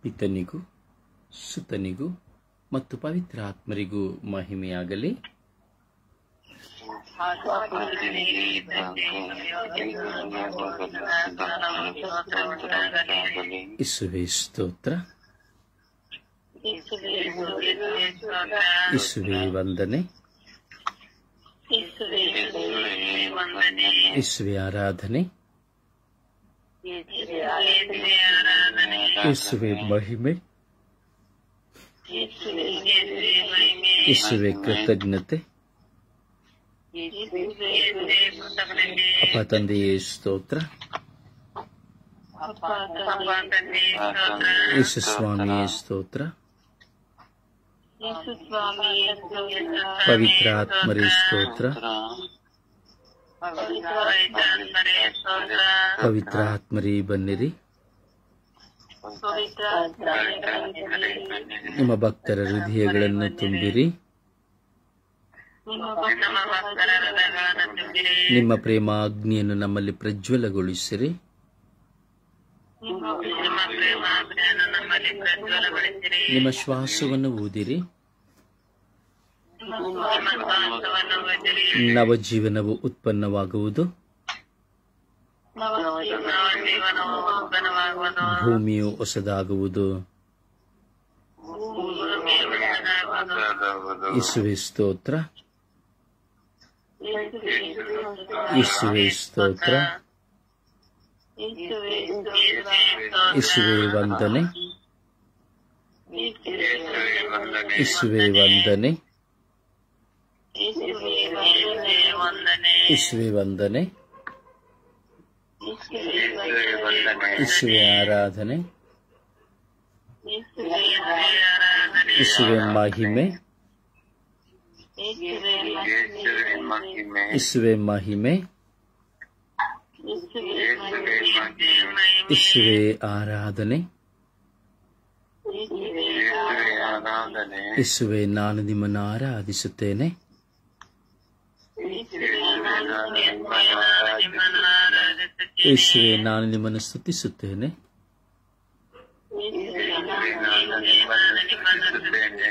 ಪಿತನಿಗೂ ಸುತನಿಗೂ ಮತ್ತು ಪವಿತ್ರಾತ್ಮರಿಗೂ ಮಹಿಮೆಯಾಗಲಿ. ಇಸುವೆ ಸ್ತೋತ್ರ, ಇಸುವೆ ವಂದನೆ, ಇಸುವೆ ಆರಾಧನೆ, ಇಸುವೆ ಮಹಿಮೆ, ಇಸುವೆ ಕೃತಜ್ಞತೆ. ಅಪ್ಪ ತಂದೆಯೇ ಸ್ತೋತ್ರ, ಯೇಸು ಸ್ವಾಮಿಯೇ ಸ್ತೋತ್ರ, ಪವಿತ್ರಾತ್ಮರೇ ಸ್ತೋತ್ರ, ಪವಿತ್ರಾತ್ಮರೇ ಬನ್ನಿರಿ. ನಿಮ್ಮ ಭಕ್ತರ ಹೃದಯಗಳನ್ನು ತುಂಬಿರಿ. ನಿಮ್ಮ ಪ್ರೇಮಾಗ್ನಿಯನ್ನು ನಮ್ಮಲ್ಲಿ ಪ್ರಜ್ವಲಗೊಳಿಸಿರಿ. ನಿಮ್ಮ ಶ್ವಾಸವನ್ನು ಊದಿರಿ. ನವಜೀವನವು ಉತ್ಪನ್ನವಾಗುವುದು. ಭೂಮಿಯು ಹೊಸದಾಗುವುದು. ಯೇಸುವೇ ಸ್ತೋತ್ರ, ಯೇಸುವೇ ಸ್ತೋತ್ರ, ಯೇಸುವೇ ವಂದನೆ, ಯೇಸುವೇ ವಂದನೆ, ಯೇಸುವೇ ವಂದನೆ, ಯೇಸುವೇ ಆರಾಧನೆ, ಯೇಸುವೇ ಮಹಿಮೆ, ಯೇಸುವೇ ಮಹಿಮೆ, ಯೇಸುವೇ ಆರಾಧನೆ, ಯೇಸುವೇ ನಾನು ನಿಮ್ಮನ್ನು ಆರಾಧಿಸುತ್ತೇನೆ. ಯೇಸುವೇ ನಾನು ನಿಮ್ಮನ್ನು ಸ್ತುತಿಸುತ್ತೇನೆ.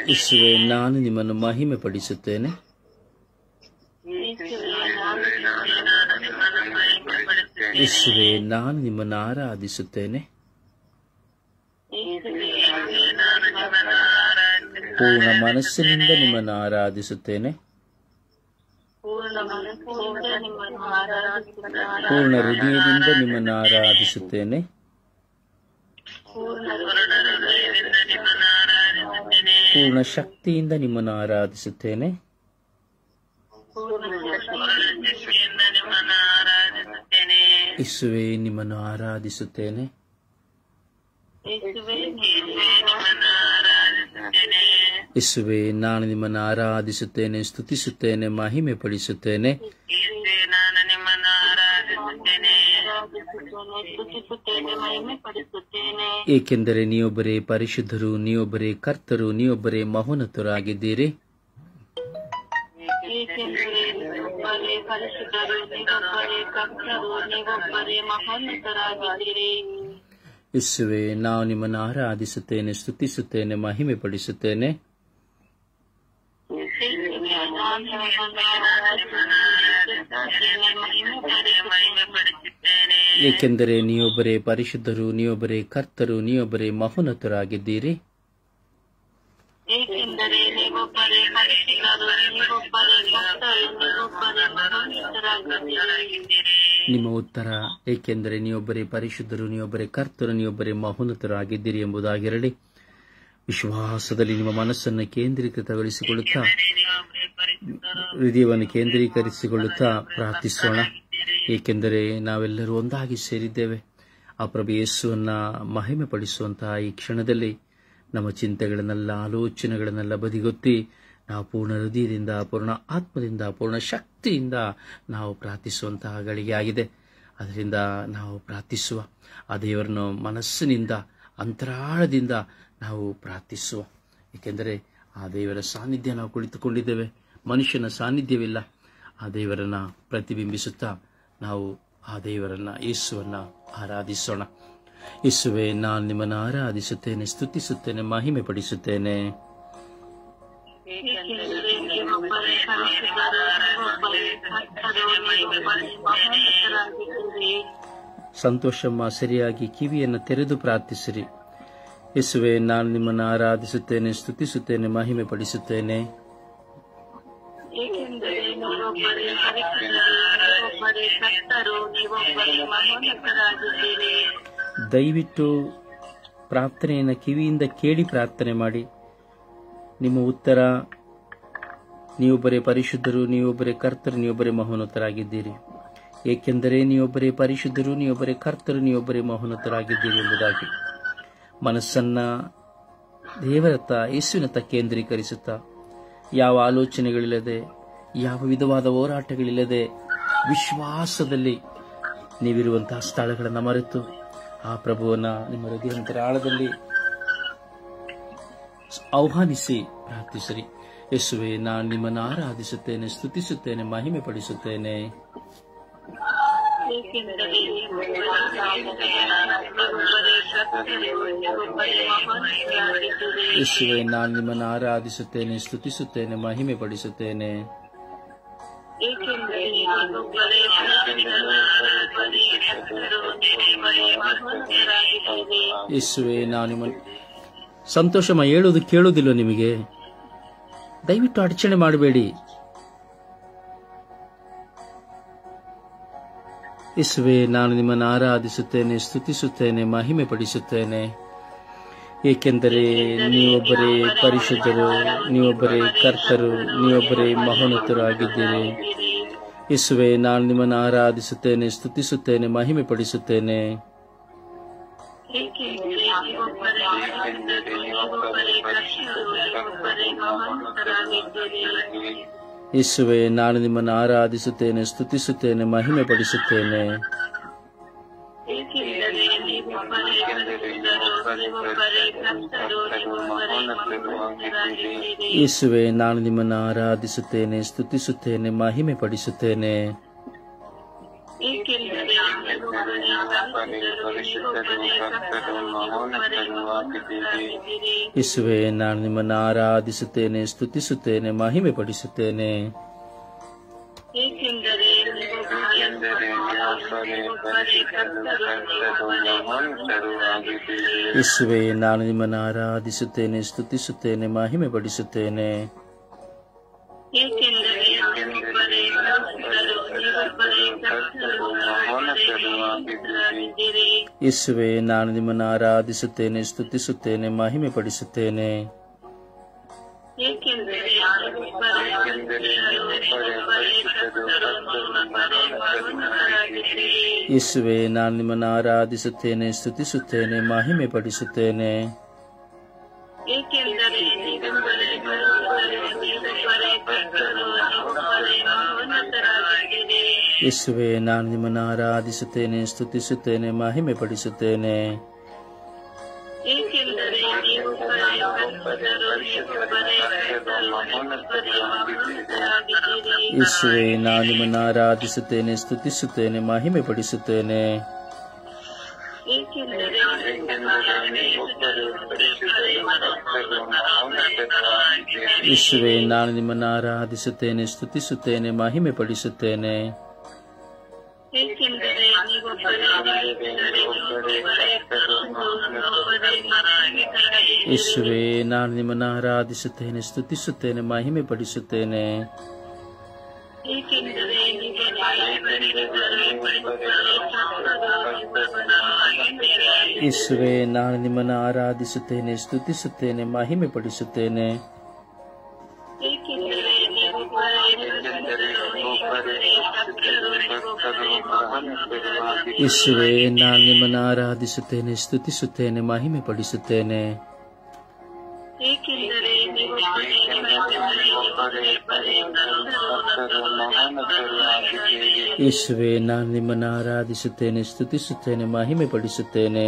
ಯೇಸುವೇ ನಾನು ನಿಮ್ಮನ್ನು ಮಹಿಮೆ ಪಡಿಸುತ್ತೇನೆ. ಯೇಸುವೇ ನಾನು ನಿಮ್ಮನ್ನು ಆರಾಧಿಸುತ್ತೇನೆ. ಪೂರ್ಣ ಮನಸ್ಸಿನಿಂದ ನಿಮ್ಮನ್ನು ಆರಾಧಿಸುತ್ತೇನೆ. ಪೂರ್ಣ ಹೃದಯದಿಂದ ನಿಮ್ಮನ್ನು ಆರಾಧಿಸುತ್ತೇನೆ. ಪೂರ್ಣ ಶಕ್ತಿಯಿಂದ ನಿಮ್ಮನ್ನು ಆರಾಧಿಸುತ್ತೇನೆ. ಯೇಸುವೇ ನಿಮ್ಮನ್ನು ಆರಾಧಿಸುತ್ತೇನೆ. ಯೇಸುವೇ ನಾನು ನಿಮ್ಮನ್ನು ಆರಾಧಿಸುತ್ತೇನೆ, ಸ್ತುತಿಸುತ್ತೇನೆ, ಮಹಿಮೆ ಪಡಿಸುತ್ತೇನೆ. ಏಕೆಂದರೆ ನೀವೊಬ್ಬರೇ ಪರಿಶುದ್ಧರು, ನೀವೊಬ್ಬರೇ ಕರ್ತರು, ನೀವೊಬ್ಬರೇ ಮಹೋನ್ನತರಾಗಿದ್ದೀರಿ. ಯೇಸುವೇ ನಾವು ನಿಮ್ಮನ್ನು ಆರಾಧಿಸುತ್ತೇನೆ, ಸ್ತುತಿಸುತ್ತೇನೆ, ಮಹಿಮೆ ಪಡಿಸುತ್ತೇನೆ. ಏಕೆಂದರೆ ನೀವೊಬ್ಬರೇ ಪರಿಶುದ್ಧರು, ನೀವೊಬ್ಬರೇ ಕರ್ತರು, ನೀವೊಬ್ಬರೇ ಮಹೋನ್ನತರಾಗಿದ್ದೀರಿ. ನಿಮ್ಮ ಉತ್ತರ ಏಕೆಂದರೆ ನೀವೊಬ್ಬರೇ ಪರಿಶುದ್ಧರು, ನೀವೊಬ್ಬರೇ ಕರ್ತರು, ನೀವೊಬ್ಬರೇ ಮಹೋನ್ನತರಾಗಿದ್ದೀರಿ ಎಂಬುದಾಗಿರಲಿ. ವಿಶ್ವಾಸದಲ್ಲಿ ನಿಮ್ಮ ಮನಸ್ಸನ್ನು ಕೇಂದ್ರೀಕೃತಗೊಳಿಸಿಕೊಳ್ಳುತ್ತಾ, ಹೃದಯವನ್ನು ಕೇಂದ್ರೀಕರಿಸಿಕೊಳ್ಳುತ್ತಾ ಪ್ರಾರ್ಥಿಸೋಣ. ಏಕೆಂದರೆ ನಾವೆಲ್ಲರೂ ಒಂದಾಗಿ ಸೇರಿದ್ದೇವೆ. ಆ ಪ್ರಭು ಯೇಸುವನ್ನ ಮಹಿಮೆ ಪಡಿಸುವಂತಹ ಈ ಕ್ಷಣದಲ್ಲಿ ನಮ್ಮ ಚಿಂತೆಗಳನ್ನೆಲ್ಲ, ಆಲೋಚನೆಗಳನ್ನೆಲ್ಲ ಬದಿಗೊತ್ತಿ ನಾವು ಪೂರ್ಣ ಹೃದಯದಿಂದ, ಪೂರ್ಣ ಆತ್ಮದಿಂದ, ಪೂರ್ಣ ಶಕ್ತಿಯಿಂದ ನಾವು ಪ್ರಾರ್ಥಿಸುವಂತಹ ಗಳಿಗೆ ಆಗಿದೆ. ಅದರಿಂದ ನಾವು ಪ್ರಾರ್ಥಿಸುವ ಆ ದೇವರನ್ನು ಮನಸ್ಸಿನಿಂದ, ಅಂತರಾಳದಿಂದ ನಾವು ಪ್ರಾರ್ಥಿಸುವ. ಏಕೆಂದರೆ ಆ ದೇವರ ಸಾನ್ನಿಧ್ಯ ನಾವು ಕುಳಿತುಕೊಂಡಿದ್ದೇವೆ. ಮನುಷ್ಯನ ಸಾನ್ನಿಧ್ಯವಿಲ್ಲ. ಆ ದೇವರನ್ನು ಪ್ರತಿಬಿಂಬಿಸುತ್ತಾ ನಾವು ಆ ದೇವರನ್ನ, ಯೇಸುವನ್ನ ಆರಾಧಿಸೋಣ. ಯೇಸುವೆ, ನಾನು ನಿಮ್ಮನ್ನು ಆರಾಧಿಸುತ್ತೇನೆ, ಸ್ತುತಿಸುತ್ತೇನೆ, ಮಹಿಮೆ ಪಡಿಸುತ್ತೇನೆ. ಸಂತೋಷಮ್ಮ, ಸರಿಯಾಗಿ ಕಿವಿಯನ್ನು ತೆರೆದು ಪ್ರಾರ್ಥಿಸಿರಿ. ಯೇಸುವೆ, ನಾನು ನಿಮ್ಮನ್ನು ಆರಾಧಿಸುತ್ತೇನೆ, ಸ್ತುತಿಸುತ್ತೇನೆ, ಮಹಿಮೆ ಪಡಿಸುತ್ತೇನೆ. ದಯವಿಟ್ಟು ಪ್ರಾರ್ಥನೆಯನ್ನು ಕಿವಿಯಿಂದ ಕೇಳಿ ಪ್ರಾರ್ಥನೆ ಮಾಡಿ. ನಿಮ್ಮ ಉತ್ತರ, ನೀವೊಬ್ಬರೇ ಪರಿಶುದ್ಧರು, ನೀವೊಬ್ಬರೇ ಕರ್ತರು, ನೀವೊಬ್ಬರೇ ಮಹೋನ್ನತರಾಗಿದ್ದೀರಿ. ಏಕೆಂದರೆ ನೀವೊಬ್ಬರೇ ಪರಿಶುದ್ಧರು, ನೀವೊಬ್ಬರೇ ಕರ್ತರು, ನೀವೊಬ್ಬರೇ ಮಹೋನ್ನತರಾಗಿದ್ದೀರಿ ಎಂಬುದಾಗಿ ಮನಸ್ಸನ್ನ ದೇವರತ್ತ, ಯೇಸುವಿನತ್ತ ಕೇಂದ್ರೀಕರಿಸುತ್ತಾ, ಯಾವ ಆಲೋಚನೆಗಳಿಲ್ಲದೆ, ಯಾವ ವಿಧವಾದ ಹೋರಾಟಗಳಿಲ್ಲದೆ, ವಿಶ್ವಾಸದಲ್ಲಿ ನೀವಿರುವಂತಹ ಸ್ಥಳಗಳನ್ನು ಮರೆತು ಆ ಪ್ರಭುವನ್ನ ನಿಮ್ಮ ಹೃದಯಾಂತರಾಳದಲ್ಲಿ ಆಹ್ವಾನಿಸಿ ಪ್ರಾರ್ಥಿಸಿರಿ. ಯೇಸುವೆ, ನಾನು ನಿಮ್ಮನ್ನು ಆರಾಧಿಸುತ್ತೇನೆ, ಸ್ತುತಿಸುತ್ತೇನೆ, ಮಹಿಮೆ ಪಡಿಸುತ್ತೇನೆ. ಯೇಸುವೆ, ನಾನು ನಿಮ್ಮನ್ನು ಆರಾಧಿಸುತ್ತೇನೆ, ಸ್ತುತಿಸುತ್ತೇನೆ, ಮಹಿಮೆ ಪಡಿಸುತ್ತೇನೆ. ಯೇಸುವೆ, ನಾನು ನಿಮ್ಮನ್ನು ಸಂತೋಷಮ ಹೇಳುವುದು ಕೇಳುವುದಿಲ್ಲ ನಿಮಗೆ? ದಯವಿಟ್ಟು ಅಡಚಣೆ ಮಾಡಬೇಡಿ. ಯೇಸುವೆ, ನಾನು ನಿಮ್ಮನ್ನು ಆರಾಧಿಸುತ್ತೇನೆ, ಸ್ತುತಿಸುತ್ತೇನೆ, ಮಹಿಮೆ ಪಡಿಸುತ್ತೇನೆ. ಏಕೆಂದರೆ ನೀವೊಬ್ಬರೇ ಪರಿಶುದ್ಧರು, ನೀವೊಬ್ಬರೇ ಕರ್ತರು, ನೀವೊಬ್ಬರೇ ಮಹೋನ್ನತರು ಆಗಿದ್ದೀರಿ. ಯೇಸುವೆ, ನಾನು ನಿಮ್ಮನ್ನು ಆರಾಧಿಸುತ್ತೇನೆ, ಸ್ತುತಿಸುತ್ತೇನೆ, ಮಹಿಮೆ ಪಡಿಸುತ್ತೇನೆ. ಯೇಸುವೆ, ನಾನು ನಿಮ್ಮನ್ನು ಆರಾಧಿಸುತ್ತೇನೆ, ಸ್ತುತಿಸುತ್ತೇನೆ, ಮಹಿಮೆ ಪಡಿಸುತ್ತೇನೆ. ಯೇಸುವೆ, ನಾನು ನಿಮ್ಮನ್ನು ಆರಾಧಿಸುತ್ತೇನೆ, ಸ್ತುತಿಸುತ್ತೇನೆ, ಮಹಿಮೆ ಪಡಿಸುತ್ತೇನೆ. ಯೇಸುವೆ, ನಾನು ನಿಮ್ಮನ್ನು ಆರಾಧಿಸುತ್ತೇನೆ, ಸ್ತುತಿಸುತ್ತೇನೆ, ಮಹಿಮೆ ಪಡಿಸುತ್ತೇನೆ. ಯೇಸುವೆ, ನಾನು ನಿಮ್ಮನ್ನು ಆರಾಧಿಸುತ್ತೇನೆ, ಸ್ತುತಿಸುತ್ತೇನೆ, ಮಹಿಮೆ ಪಡಿಸುತ್ತೇನೆ. ಯೇಸುವೆ, ನಾನು ನಿಮ್ಮನ್ನು ಆರಾಧಿಸುತ್ತೇನೆ, ಸ್ತುತಿಸುತ್ತೇನೆ, ಮಹಿಮೆ ಪಡಿಸುತ್ತೇನೆ. ಯೇಸುವೆ, ನಾನು ನಿಮ್ಮನ್ನು ಆರಾಧಿಸುತ್ತೇನೆ, ಸ್ತುತಿಸುತ್ತೇನೆ, ಮಹಿಮೆ ಪಡಿಸುತ್ತೇನೆ. ಯೇಸುವೆ, ನಾನು ನಿಮ್ಮನ್ನು ಆರಾಧಿಸುತ್ತೇನೆ, ಸ್ತುತಿಸುತ್ತೇನೆ, ಮಹಿಮೆ ಪಡಿಸುತ್ತೇನೆ. ಯೇಸುವೆ, ನಾನು ನಿಮ್ಮನ್ನು ಆರಾಧಿಸುತ್ತೇನೆ, ಸ್ತುತಿಸುತ್ತೇನೆ, ಮಹಿಮೆ ಪಡಿಸುತ್ತೇನೆ. ಯೇಸುವೆ, ನಾನು ನಿಮ್ಮನ್ನು ಆರಾಧಿಸುತ್ತೇನೆ, ಸ್ತುತಿಸುತ್ತೇನೆ, ಮಹಿಮೆ ಪಡಿಸುತ್ತೇನೆ. ಯೇಸುವೆ, ನಾನು ನಿಮ್ಮನ್ನು ಆರಾಧಿಸುತ್ತೇನೆ, ಸ್ತುತಿಸುತ್ತೇನೆ, ಮಹಿಮೆ ಪಡಿಸುತ್ತೇನೆ. ಯೇಸುವೆ, ನಾನು ನಿಮ್ಮನ್ನು ಆರಾಧಿಸುತ್ತೇನೆ, ಸ್ತುತಿಸುತ್ತೇನೆ, ಮಹಿಮೆ ಪಡಿಸುತ್ತೇನೆ. ಯೇಸುವೆ, ನಾನು ನಿಮ್ಮನ್ನು ಆರಾಧಿಸುತ್ತೇನೆ, ಸ್ತುತಿಸುತ್ತೇನೆ, ಮಹಿಮೆ ಪಡಿಸುತ್ತೇನೆ. ಯೇಸುವೆ, ನಾನು ನಿಮ್ಮನ್ನು ಆರಾಧಿಸುತ್ತೇನೆ, ಸ್ತುತಿಸುತ್ತೇನೆ, ಮಹಿಮೆ ಪಡಿಸುತ್ತೇನೆ.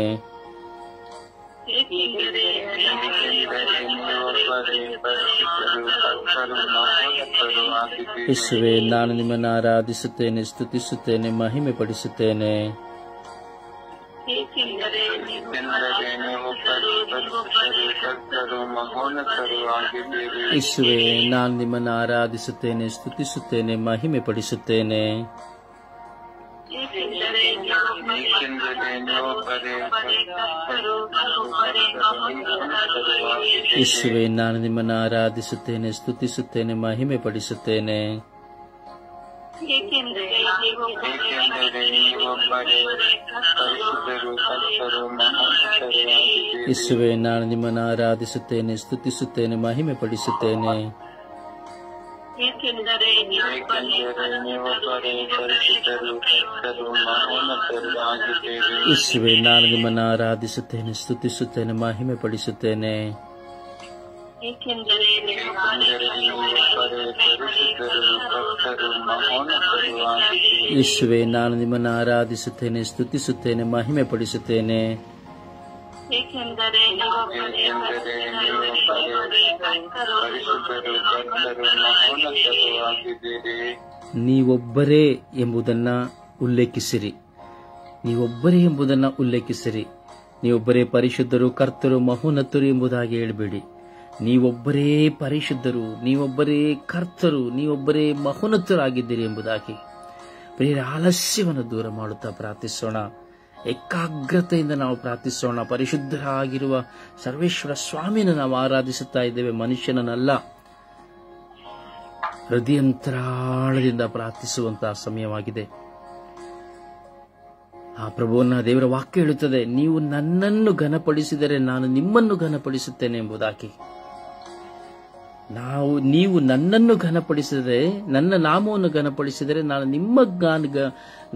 ಯೇಸುವೆ, ನಾನು ನಿಮ್ಮನ್ನು ಆರಾಧಿಸುತ್ತೇನೆ, ಸ್ತುತಿಸುತ್ತೇನೆ, ಮಹಿಮೆ ಪಡಿಸುತ್ತೇನೆ. ಏಕೆಂದರೆ ನೀವು ಪರಿಶುದ್ಧರು, ಕರ್ತರು, ಮಹೋನ್ನತರು ಆಗಿದ್ದೀರಿ. ಯೇಸುವೆ, ನಾನು ನಿಮ್ಮನ್ನು ಆರಾಧಿಸುತ್ತೇನೆ, ಸ್ತುತಿಸುತ್ತೇನೆ, ಮಹಿಮೆ ಪಡಿಸುತ್ತೇನೆ. ಏಕೆಂದರೆ ನೀವೊಬ್ಬರೇ ಕರ್ತರು, ನೀವೊಬ್ಬರೇ ಮಹೋನ್ನತರು ಆಗಿದ್ದೀರಿ. ಯೇಸುವೆ, ನಾನು ನಿಮ್ಮನ್ನು ಆರಾಧಿಸುತ್ತೇನೆ, ಸ್ತುತಿಸುತ್ತೇನೆ, ಮಹಿಮೆ ಪಡಿಸುತ್ತೇನೆ. ಏಕೆಂದರೆ ನೀವೊಬ್ಬರೇ ಪರಿಶುದ್ಧರು, ಕರ್ತರು, ಮಹೋನ್ನತರು ಆಗಿದ್ದೀರಿ. ಯೇಸುವೆ, ನಾನು ನಿಮ್ಮನ್ನು ಆರಾಧಿಸುತ್ತೇನೆ, ಸ್ತುತಿಸುತ್ತೇನೆ, ಮಹಿಮೆ ಪಡಿಸುತ್ತೇನೆ. ಏಕೆಂದರೆ ನೀವೊಬ್ಬರೇ ಪರಿಶುದ್ಧರು, ಕರ್ತರು, ಮಹೋನ್ನತರು ಆಗಿದ್ದೀರಿ. ಯೇಸುವೆ, ನಾನು ನಿಮ್ಮನ್ನು ಆರಾಧಿಸುತ್ತೇನೆ, ಸ್ತುತಿಸುತ್ತೇನೆ, ಮಹಿಮೆ ಪಡಿಸುತ್ತೇನೆ. ಏಕೆಂದರೆ ಯೇಸುವೆ, ನಾನು ನಿಮ್ಮನ್ನು ಆರಾಧಿಸುತ್ತೇನೆ, ಸ್ತುತಿಸುತ್ತೇನೆ, ಮಹಿಮೆ ಪಡಿಸುತ್ತೇನೆ. ಏಕೆಂದರೆ ನೀವೊಬ್ಬರೇ ಎಂಬುದನ್ನು ಉಲ್ಲೇಖಿಸಿರಿ. ನೀವೊಬ್ಬರೇ ಎಂಬುದನ್ನು ಉಲ್ಲೇಖಿಸಿರಿ. ನೀವೊಬ್ಬರೇ ಪರಿಶುದ್ಧರು, ಕರ್ತರು, ಮಹೋನ್ನತರು ಎಂಬುದಾಗಿ ಹೇಳಬೇಡಿ. ನೀವೊಬ್ಬರೇ ಪರಿಶುದ್ಧರು, ನೀವೊಬ್ಬರೇ ಕರ್ತರು, ನೀವೊಬ್ಬರೇ ಮಹೋನ್ನತರಾಗಿದ್ದೀರಿ ಎಂಬುದಾಗಿ ಪ್ರಿಯರ ಆಲಸ್ಯವನ್ನು ದೂರ ಮಾಡುತ್ತಾ ಪ್ರಾರ್ಥಿಸೋಣ. ಏಕಾಗ್ರತೆಯಿಂದ ನಾವು ಪ್ರಾರ್ಥಿಸೋಣ. ಪರಿಶುದ್ಧರಾಗಿರುವ ಸರ್ವೇಶ್ವರ ಸ್ವಾಮಿಯನ್ನು ನಾವು ಆರಾಧಿಸುತ್ತಾ ಇದ್ದೇವೆ, ಮನುಷ್ಯನನ್ನಲ್ಲ. ಹೃದಯಂತರಾಳದಿಂದ ಪ್ರಾರ್ಥಿಸುವಂತಹ ಸಮಯವಾಗಿದೆ. ಆ ಪ್ರಭುವನ್ನ ದೇವರ ವಾಕ್ಯ ಹೇಳುತ್ತದೆ, ನೀವು ನನ್ನನ್ನು ಘನಪಡಿಸಿದರೆ ನಾನು ನಿಮ್ಮನ್ನು ಘನಪಡಿಸುತ್ತೇನೆ ಎಂಬುದಾಗಿ. ನೀವು ನನ್ನನ್ನು ಘನಪಡಿಸಿದರೆ, ನನ್ನ ನಾಮವನ್ನು ಘನಪಡಿಸಿದರೆ ನಾನು ನಿಮ್ಮ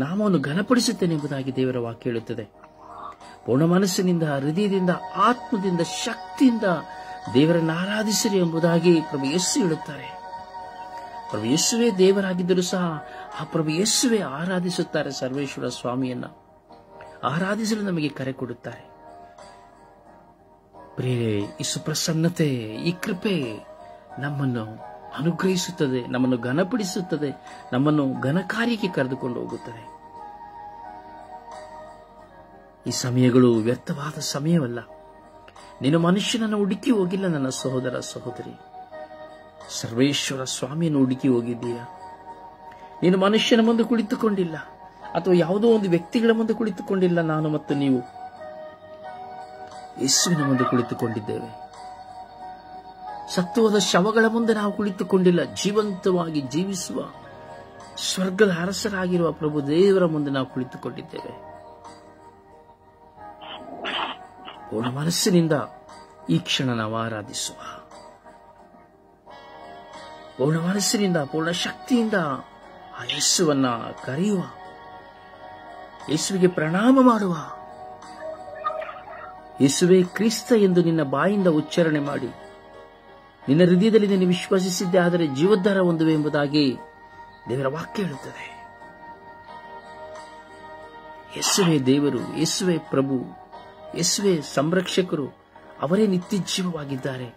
ನಾಮವನ್ನು ಘನಪಡಿಸುತ್ತೇನೆ ಎಂಬುದಾಗಿ ದೇವರ ವಾಕ್ಯ ಹೇಳುತ್ತದೆ. ಪೂರ್ಣ ಮನಸ್ಸಿನಿಂದ, ಹೃದಯದಿಂದ, ಆತ್ಮದಿಂದ, ಶಕ್ತಿಯಿಂದ ದೇವರನ್ನು ಆರಾಧಿಸಿರಿ ಎಂಬುದಾಗಿ ಪ್ರಭು ಯೇಸು ಹೇಳುತ್ತಾರೆ. ಪ್ರಭು ಯೇಸುವೇ ದೇವರಾಗಿದ್ದರೂ ಸಹ ಆ ಪ್ರಭು ಯೇಸುವೇ ಆರಾಧಿಸುತ್ತಾರೆ. ಸರ್ವೇಶ್ವರ ಸ್ವಾಮಿಯನ್ನ ಆರಾಧಿಸಲು ನಮಗೆ ಕರೆ ಕೊಡುತ್ತಾರೆ. ಪ್ರಿಯರೇ, ಈ ಸುಪ್ರಸನ್ನತೆ, ಈ ಕೃಪೆ ನಮ್ಮನ್ನು ಅನುಗ್ರಹಿಸುತ್ತದೆ, ನಮ್ಮನ್ನು ಘನಪಡಿಸುತ್ತದೆ, ನಮ್ಮನ್ನು ಘನಕಾರ್ಯಕ್ಕೆ ಕರೆದುಕೊಂಡು ಹೋಗುತ್ತದೆ. ಈ ಸಮಯಗಳು ವ್ಯರ್ಥವಾದ ಸಮಯವಲ್ಲ. ನೀನು ಮನುಷ್ಯನನ್ನು ಹುಡುಕಿ ಹೋಗಿಲ್ಲ ನನ್ನ ಸಹೋದರ ಸಹೋದರಿ. ಸರ್ವೇಶ್ವರ ಸ್ವಾಮಿಯನ್ನು ಹುಡುಕಿ ಹೋಗಿದ್ದೀಯಾ? ನೀನು ಮನುಷ್ಯನ ಮುಂದೆ ಕುಳಿತುಕೊಂಡಿಲ್ಲ, ಅಥವಾ ಯಾವುದೋ ಒಂದು ವ್ಯಕ್ತಿಗಳ ಮುಂದೆ ಕುಳಿತುಕೊಂಡಿಲ್ಲ. ನಾನು ಮತ್ತು ನೀವು ಯೇಸುವಿನ ಮುಂದೆ ಕುಳಿತುಕೊಂಡಿದ್ದೇವೆ. ಸತ್ತುವಾದ ಶವಗಳ ಮುಂದೆ ನಾವು ಕುಳಿತುಕೊಂಡಿಲ್ಲ. ಜೀವಂತವಾಗಿ ಜೀವಿಸುವ ಸ್ವರ್ಗದ ಅರಸರಾಗಿರುವ ಪ್ರಭು ದೇವರ ಮುಂದೆ ನಾವು ಕುಳಿತುಕೊಂಡಿದ್ದೇವೆ. ಪೂರ್ಣ ಮನಸ್ಸಿನಿಂದ ಈ ಕ್ಷಣ ನಾವು ಆರಾಧಿಸುವ, ಪೂರ್ಣ ಮನಸ್ಸಿನಿಂದ, ಪೂರ್ಣ ಶಕ್ತಿಯಿಂದ ಆ ಯೇಸುವನ್ನ ಕರೆಯುವ, ಯೇಸುವಿಗೆ ಪ್ರಣಾಮ ಮಾಡುವ. ಯೇಸುವೇ ಕ್ರಿಸ್ತ ಎಂದು ನಿನ್ನ ಬಾಯಿಂದ ಉಚ್ಚಾರಣೆ ಮಾಡಿ, ನಿನ್ನ ಹೃದಯದಲ್ಲಿ ನೀನು ವಿಶ್ವಾಸಿಸಿದ್ದೆ ಆದರೆ ಜೀವೋದ್ಧಾರ ಹೊಂದುವೆ ಎಂಬುದಾಗಿ ದೇವರ ವಾಕ್ಯ ಹೇಳುತ್ತದೆ. ಯೇಸುವೇ ದೇವರು, ಯೇಸುವೇ ಪ್ರಭು, ಯೇಸುವೇ ಸಂರಕ್ಷಕರು. ಅವರೇ ನಿತ್ಯ ಜೀವವಾಗಿದ್ದಾರೆ.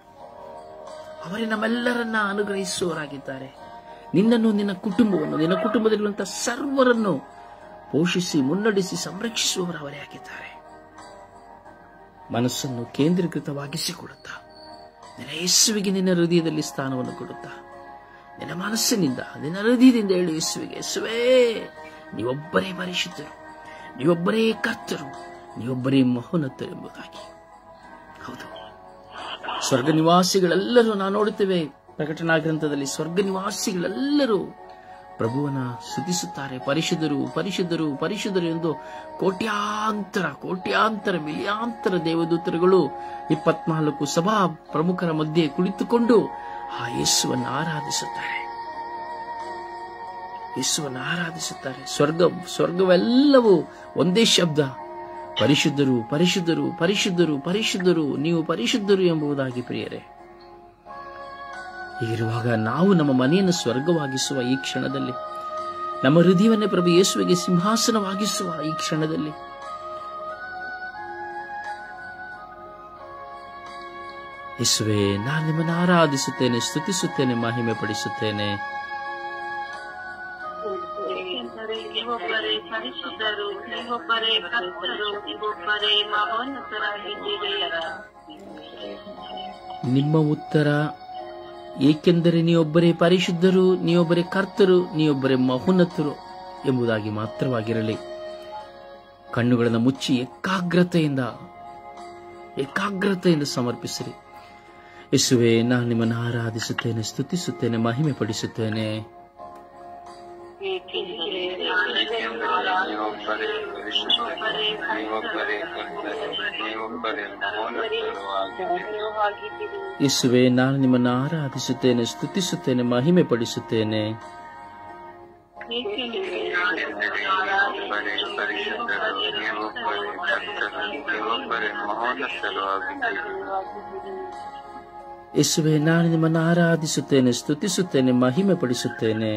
ಅವರೇ ನಮ್ಮೆಲ್ಲರನ್ನ ಅನುಗ್ರಹಿಸುವವರಾಗಿದ್ದಾರೆ. ನಿನ್ನನ್ನು, ನಿನ್ನ ಕುಟುಂಬವನ್ನು, ನಿನ್ನ ಕುಟುಂಬದಲ್ಲಿರುವಂತಹ ಸರ್ವರನ್ನು ಪೋಷಿಸಿ, ಮುನ್ನಡೆಸಿ, ಸಂರಕ್ಷಿಸುವವರು ಅವರೇ ಆಗಿದ್ದಾರೆ. ಮನಸ್ಸನ್ನು ಕೇಂದ್ರೀಕೃತವಾಗಿಸಿಕೊಡುತ್ತಾ, ನಿನ್ನ ಯೇಸುವಿಗೆ ನಿನ್ನ ಹೃದಯದಲ್ಲಿ ಸ್ಥಾನವನ್ನು ಕೊಡುತ್ತಾ, ನಿನ್ನ ಮನಸ್ಸಿನಿಂದ, ನಿನ್ನ ಹೃದಯದಿಂದ ಹೇಳು ಯೇಸುವಿಗೆ, ಯೇಸುವೇ ನೀವೊಬ್ಬರೇ ಪರಿಶುದ್ಧರು, ನೀವೊಬ್ಬರೇ ಕರ್ತರು, ನೀವೊಬ್ಬರೇ ಮಹೋನ್ನತರು ಎಂಬುದಾಗಿ. ಹೌದು, ಸ್ವರ್ಗ ನಿವಾಸಿಗಳೆಲ್ಲರೂ ನಾವು ನೋಡುತ್ತೇವೆ ಪ್ರಕಟಣಾ ಗ್ರಂಥದಲ್ಲಿ. ಸ್ವರ್ಗ ನಿವಾಸಿಗಳೆಲ್ಲರೂ ಪ್ರಭುವನ್ನ ಸ್ತುತಿಸುತ್ತಾರೆ. ಪರಿಶುದ್ಧರು, ಪರಿಶುದ್ಧರು, ಪರಿಶುದ್ಧರು ಎಂದು ಕೋಟ್ಯಾಂತರ ಮಿಲಿಯಾಂತರ ದೇವದೂತರುಗಳು 24 ಸಭಾ ಪ್ರಮುಖರ ಮಧ್ಯೆ ಕುಳಿತುಕೊಂಡು ಆ ಯೇಸುವನ್ನು ಆರಾಧಿಸುತ್ತಾರೆ. ಯೇಸುವನ್ನು ಆರಾಧಿಸುತ್ತಾರೆ. ಸ್ವರ್ಗವೆಲ್ಲವೂ ಒಂದೇ ಶಬ್ದ, ಪರಿಶುದ್ಧರು, ಪರಿಶುದ್ಧರು, ಪರಿಶುದ್ಧರು, ಪರಿಶುದ್ಧರು, ನೀವು ಪರಿಶುದ್ಧರು ಎಂಬುದಾಗಿ. ಪ್ರಿಯರೇ, ಹೀಗಿರುವಾಗ ನಾವು ನಮ್ಮ ಮನೆಯನ್ನು ಸ್ವರ್ಗವಾಗಿಸುವ ಈ ಕ್ಷಣದಲ್ಲಿ, ನಮ್ಮ ಹೃದಯವನ್ನೇ ಪ್ರಭು ಯೇಸುವಿಗೆ ಸಿಂಹಾಸನವಾಗಿಸುವ ಈ ಕ್ಷಣದಲ್ಲಿ ಯೇಸುವೇ, ನಾನು ನಿಮ್ಮನ್ನು ಆರಾಧಿಸುತ್ತೇನೆ, ಸ್ತುತಿಸುತ್ತೇನೆ, ಮಹಿಮೆ ಪಡಿಸುತ್ತೇನೆ. ಪರಿಶುದ್ಧರು, ನೀವೊಬ್ಬರೇ ಕರ್ತರು, ನೀವೊಬ್ಬರೇ ಮಹೋನ್ನತರಾಗಿದ್ದೀರಿ. ನಿಮ್ಮ ಉತ್ತರ, ಏಕೆಂದರೆ ನೀವೊಬ್ಬರೇ ಪರಿಶುದ್ಧರು, ನೀವೊಬ್ಬರೇ ಕರ್ತರು, ನೀವೊಬ್ಬರೇ ಮಹೋನ್ನತರು ಎಂಬುದಾಗಿ ಮಾತ್ರವಾಗಿರಲಿ. ಕಣ್ಣುಗಳನ್ನು ಮುಚ್ಚಿ ಏಕಾಗ್ರತೆಯಿಂದ ಸಮರ್ಪಿಸಿರಿ. ಯೇಸುವೇ, ನಾನು ನಿಮ್ಮನ್ನು ಆರಾಧಿಸುತ್ತೇನೆ, ಸ್ತುತಿಸುತ್ತೇನೆ, ಮಹಿಮೆ ಪಡಿಸುತ್ತೇನೆ. ಯೇಸುವೇ, ನಾನು ನಿಮ್ಮನ್ನು ಆರಾಧಿಸುತ್ತೇನೆ, ಸ್ತುತಿಸುತ್ತೇನೆ, ಮಹಿಮೆ ಪಡಿಸುತ್ತೇನೆ. ಯೇಸುವೇ, ನಾನು ನಿಮ್ಮನ್ನು ಆರಾಧಿಸುತ್ತೇನೆ, ಸ್ತುತಿಸುತ್ತೇನೆ, ಮಹಿಮೆ ಪಡಿಸುತ್ತೇನೆ.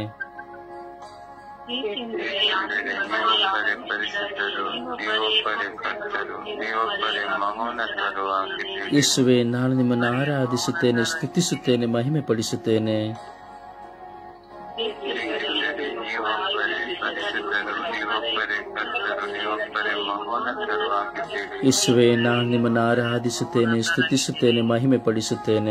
ಯೇಸುವೇ, ನಾನು ನಿಮ್ಮನ್ನು ಆರಾಧಿಸುತ್ತೇನೆ, ಸ್ತುತಿಸುತ್ತೇನೆ, ಮಹಿಮೆ ಪಡಿಸುತ್ತೇನೆ. ಯೇಸುವೇ, ನಾನು ನಿಮ್ಮನ್ನು ಆರಾಧಿಸುತ್ತೇನೆ, ಸ್ತುತಿಸುತ್ತೇನೆ, ಮಹಿಮೆ ಪಡಿಸುತ್ತೇನೆ.